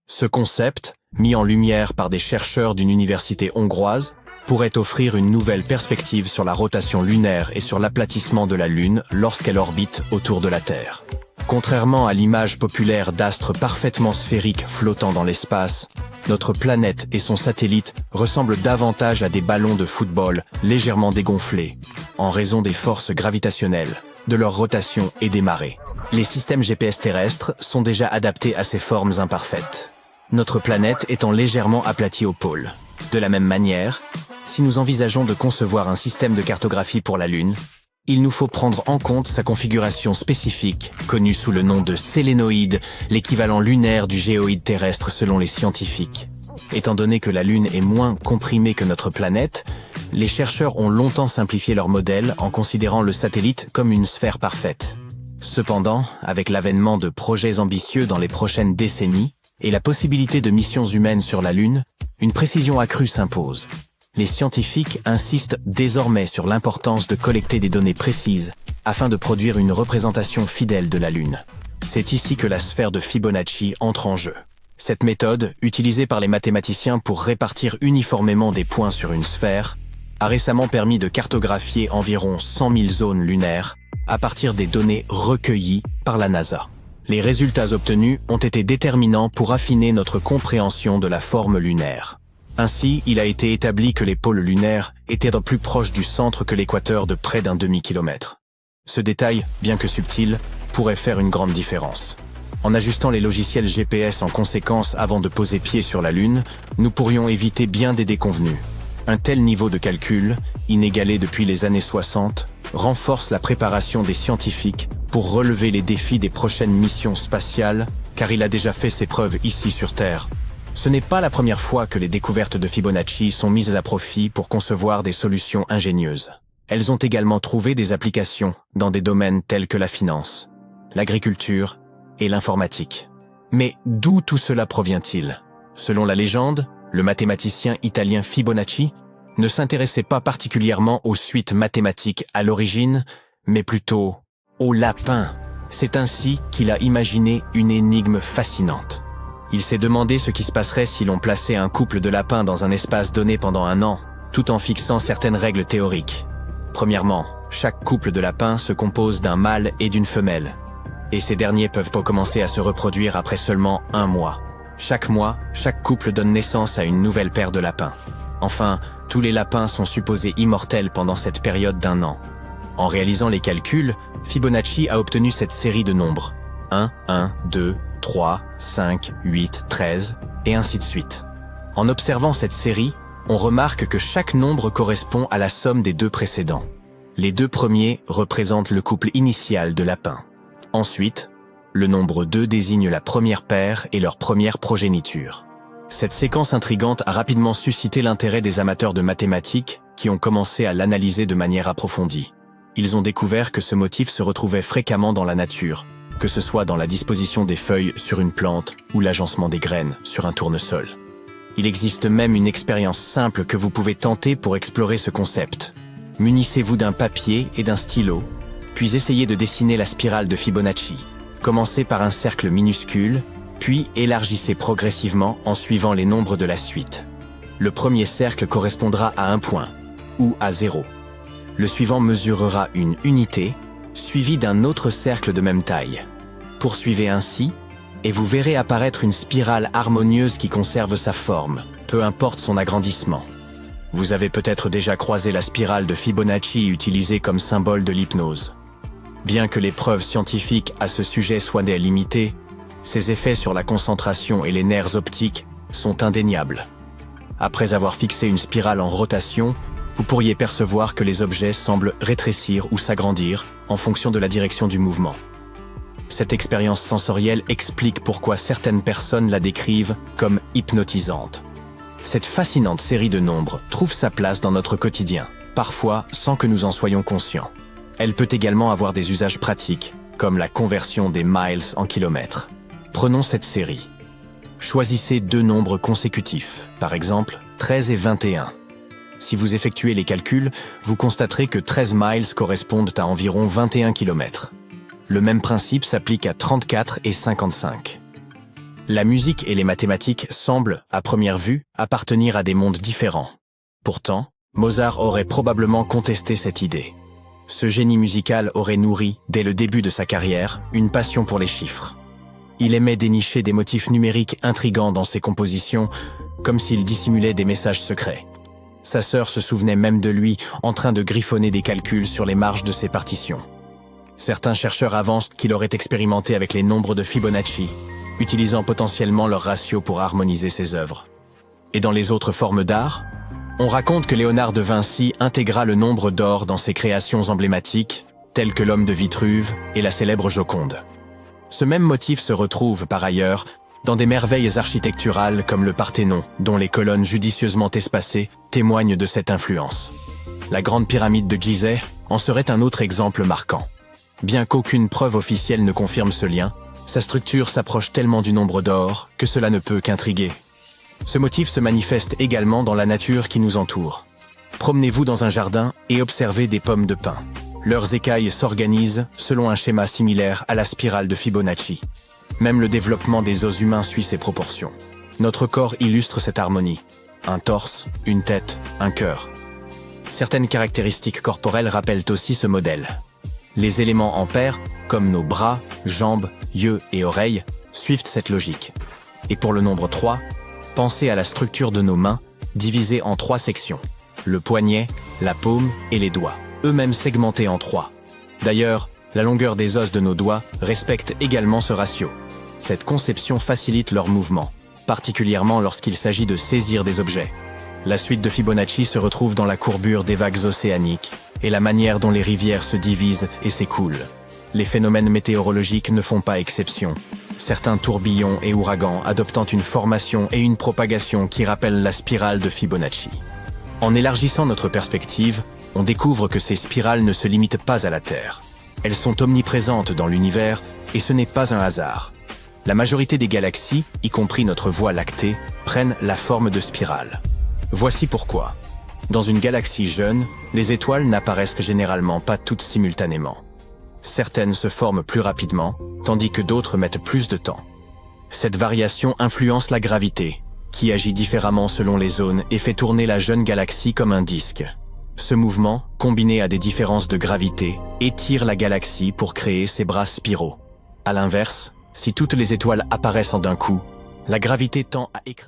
Ce concept, mis en lumière par des chercheurs d'une université hongroise, pourrait offrir une nouvelle perspective sur la rotation lunaire et sur l'aplatissement de la Lune lorsqu'elle orbite autour de la Terre. Contrairement à l'image populaire d'astres parfaitement sphériques flottant dans l'espace, notre planète et son satellite ressemblent davantage à des ballons de football légèrement dégonflés, en raison des forces gravitationnelles, de leur rotation et des marées. Les systèmes GPS terrestres sont déjà adaptés à ces formes imparfaites, notre planète étant légèrement aplatie au pôle. De la même manière, si nous envisageons de concevoir un système de cartographie pour la Lune, il nous faut prendre en compte sa configuration spécifique, connue sous le nom de sélénoïde, l'équivalent lunaire du géoïde terrestre selon les scientifiques. Étant donné que la Lune est moins comprimée que notre planète, les chercheurs ont longtemps simplifié leur modèle en considérant le satellite comme une sphère parfaite. Cependant, avec l'avènement de projets ambitieux dans les prochaines décennies et la possibilité de missions humaines sur la Lune, une précision accrue s'impose. Les scientifiques insistent désormais sur l'importance de collecter des données précises afin de produire une représentation fidèle de la Lune. C'est ici que la sphère de Fibonacci entre en jeu. Cette méthode, utilisée par les mathématiciens pour répartir uniformément des points sur une sphère, a récemment permis de cartographier environ 100 000 zones lunaires à partir des données recueillies par la NASA. Les résultats obtenus ont été déterminants pour affiner notre compréhension de la forme lunaire. Ainsi, il a été établi que les pôles lunaires étaient plus proches du centre que l'équateur de près d'un demi-kilomètre. Ce détail, bien que subtil, pourrait faire une grande différence. En ajustant les logiciels GPS en conséquence avant de poser pied sur la Lune, nous pourrions éviter bien des déconvenues. Un tel niveau de calcul, inégalé depuis les années 60, renforce la préparation des scientifiques pour relever les défis des prochaines missions spatiales, car il a déjà fait ses preuves ici sur Terre. Ce n'est pas la première fois que les découvertes de Fibonacci sont mises à profit pour concevoir des solutions ingénieuses. Elles ont également trouvé des applications dans des domaines tels que la finance, l'agriculture et l'informatique. Mais d'où tout cela provient-il? Selon la légende, le mathématicien italien Fibonacci ne s'intéressait pas particulièrement aux suites mathématiques à l'origine, mais plutôt aux lapins. C'est ainsi qu'il a imaginé une énigme fascinante. Il s'est demandé ce qui se passerait si l'on plaçait un couple de lapins dans un espace donné pendant un an, tout en fixant certaines règles théoriques. Premièrement, chaque couple de lapins se compose d'un mâle et d'une femelle, et ces derniers peuvent recommencer à se reproduire après seulement un mois. Chaque mois, chaque couple donne naissance à une nouvelle paire de lapins. Enfin, tous les lapins sont supposés immortels pendant cette période d'un an. En réalisant les calculs, Fibonacci a obtenu cette série de nombres. 1, 2, 3, 5, 8, 13, et ainsi de suite. En observant cette série, on remarque que chaque nombre correspond à la somme des deux précédents. Les deux premiers représentent le couple initial de lapins. Ensuite, le nombre 2 désigne la première paire et leur première progéniture. Cette séquence intrigante a rapidement suscité l'intérêt des amateurs de mathématiques qui ont commencé à l'analyser de manière approfondie. Ils ont découvert que ce motif se retrouvait fréquemment dans la nature, que ce soit dans la disposition des feuilles sur une plante ou l'agencement des graines sur un tournesol. Il existe même une expérience simple que vous pouvez tenter pour explorer ce concept. Munissez-vous d'un papier et d'un stylo, puis essayez de dessiner la spirale de Fibonacci. Commencez par un cercle minuscule, puis élargissez progressivement en suivant les nombres de la suite. Le premier cercle correspondra à un point, ou à 0. Le suivant mesurera une unité, suivi d'un autre cercle de même taille. Poursuivez ainsi, et vous verrez apparaître une spirale harmonieuse qui conserve sa forme, peu importe son agrandissement. Vous avez peut-être déjà croisé la spirale de Fibonacci utilisée comme symbole de l'hypnose. Bien que les preuves scientifiques à ce sujet soient limitées, ses effets sur la concentration et les nerfs optiques sont indéniables. Après avoir fixé une spirale en rotation, vous pourriez percevoir que les objets semblent rétrécir ou s'agrandir en fonction de la direction du mouvement. Cette expérience sensorielle explique pourquoi certaines personnes la décrivent comme hypnotisante. Cette fascinante série de nombres trouve sa place dans notre quotidien, parfois sans que nous en soyons conscients. Elle peut également avoir des usages pratiques, comme la conversion des miles en kilomètres. Prenons cette série. Choisissez deux nombres consécutifs, par exemple 13 et 21. Si vous effectuez les calculs, vous constaterez que 13 miles correspondent à environ 21 km. Le même principe s'applique à 34 et 55. La musique et les mathématiques semblent, à première vue, appartenir à des mondes différents. Pourtant, Mozart aurait probablement contesté cette idée. Ce génie musical aurait nourri, dès le début de sa carrière, une passion pour les chiffres. Il aimait dénicher des motifs numériques intrigants dans ses compositions, comme s'il dissimulait des messages secrets. Sa sœur se souvenait même de lui en train de griffonner des calculs sur les marges de ses partitions. Certains chercheurs avancent qu'il aurait expérimenté avec les nombres de Fibonacci, utilisant potentiellement leur ratio pour harmoniser ses œuvres. Et dans les autres formes d'art, on raconte que Léonard de Vinci intégra le nombre d'or dans ses créations emblématiques, telles que l'homme de Vitruve et la célèbre Joconde. Ce même motif se retrouve, par ailleurs, dans des merveilles architecturales comme le Parthénon, dont les colonnes judicieusement espacées témoignent de cette influence. La grande pyramide de Gizeh en serait un autre exemple marquant. Bien qu'aucune preuve officielle ne confirme ce lien, sa structure s'approche tellement du nombre d'or que cela ne peut qu'intriguer. Ce motif se manifeste également dans la nature qui nous entoure. Promenez-vous dans un jardin et observez des pommes de pin. Leurs écailles s'organisent selon un schéma similaire à la spirale de Fibonacci. Même le développement des os humains suit ces proportions. Notre corps illustre cette harmonie. Un torse, une tête, un cœur. Certaines caractéristiques corporelles rappellent aussi ce modèle. Les éléments en paire, comme nos bras, jambes, yeux et oreilles, suivent cette logique. Et pour le nombre 3, pensez à la structure de nos mains, divisée en 3 sections. Le poignet, la paume et les doigts, eux-mêmes segmentés en 3. D'ailleurs, la longueur des os de nos doigts respecte également ce ratio. Cette conception facilite leur mouvement, particulièrement lorsqu'il s'agit de saisir des objets. La suite de Fibonacci se retrouve dans la courbure des vagues océaniques et la manière dont les rivières se divisent et s'écoulent. Les phénomènes météorologiques ne font pas exception. Certains tourbillons et ouragans adoptant une formation et une propagation qui rappellent la spirale de Fibonacci. En élargissant notre perspective, on découvre que ces spirales ne se limitent pas à la Terre. Elles sont omniprésentes dans l'univers et ce n'est pas un hasard. La majorité des galaxies, y compris notre Voie lactée, prennent la forme de spirales. Voici pourquoi. Dans une galaxie jeune, les étoiles n'apparaissent généralement pas toutes simultanément. Certaines se forment plus rapidement, tandis que d'autres mettent plus de temps. Cette variation influence la gravité, qui agit différemment selon les zones et fait tourner la jeune galaxie comme un disque. Ce mouvement, combiné à des différences de gravité, étire la galaxie pour créer ses bras spiraux. À l'inverse, si toutes les étoiles apparaissent en d'un coup, la gravité tend à écraser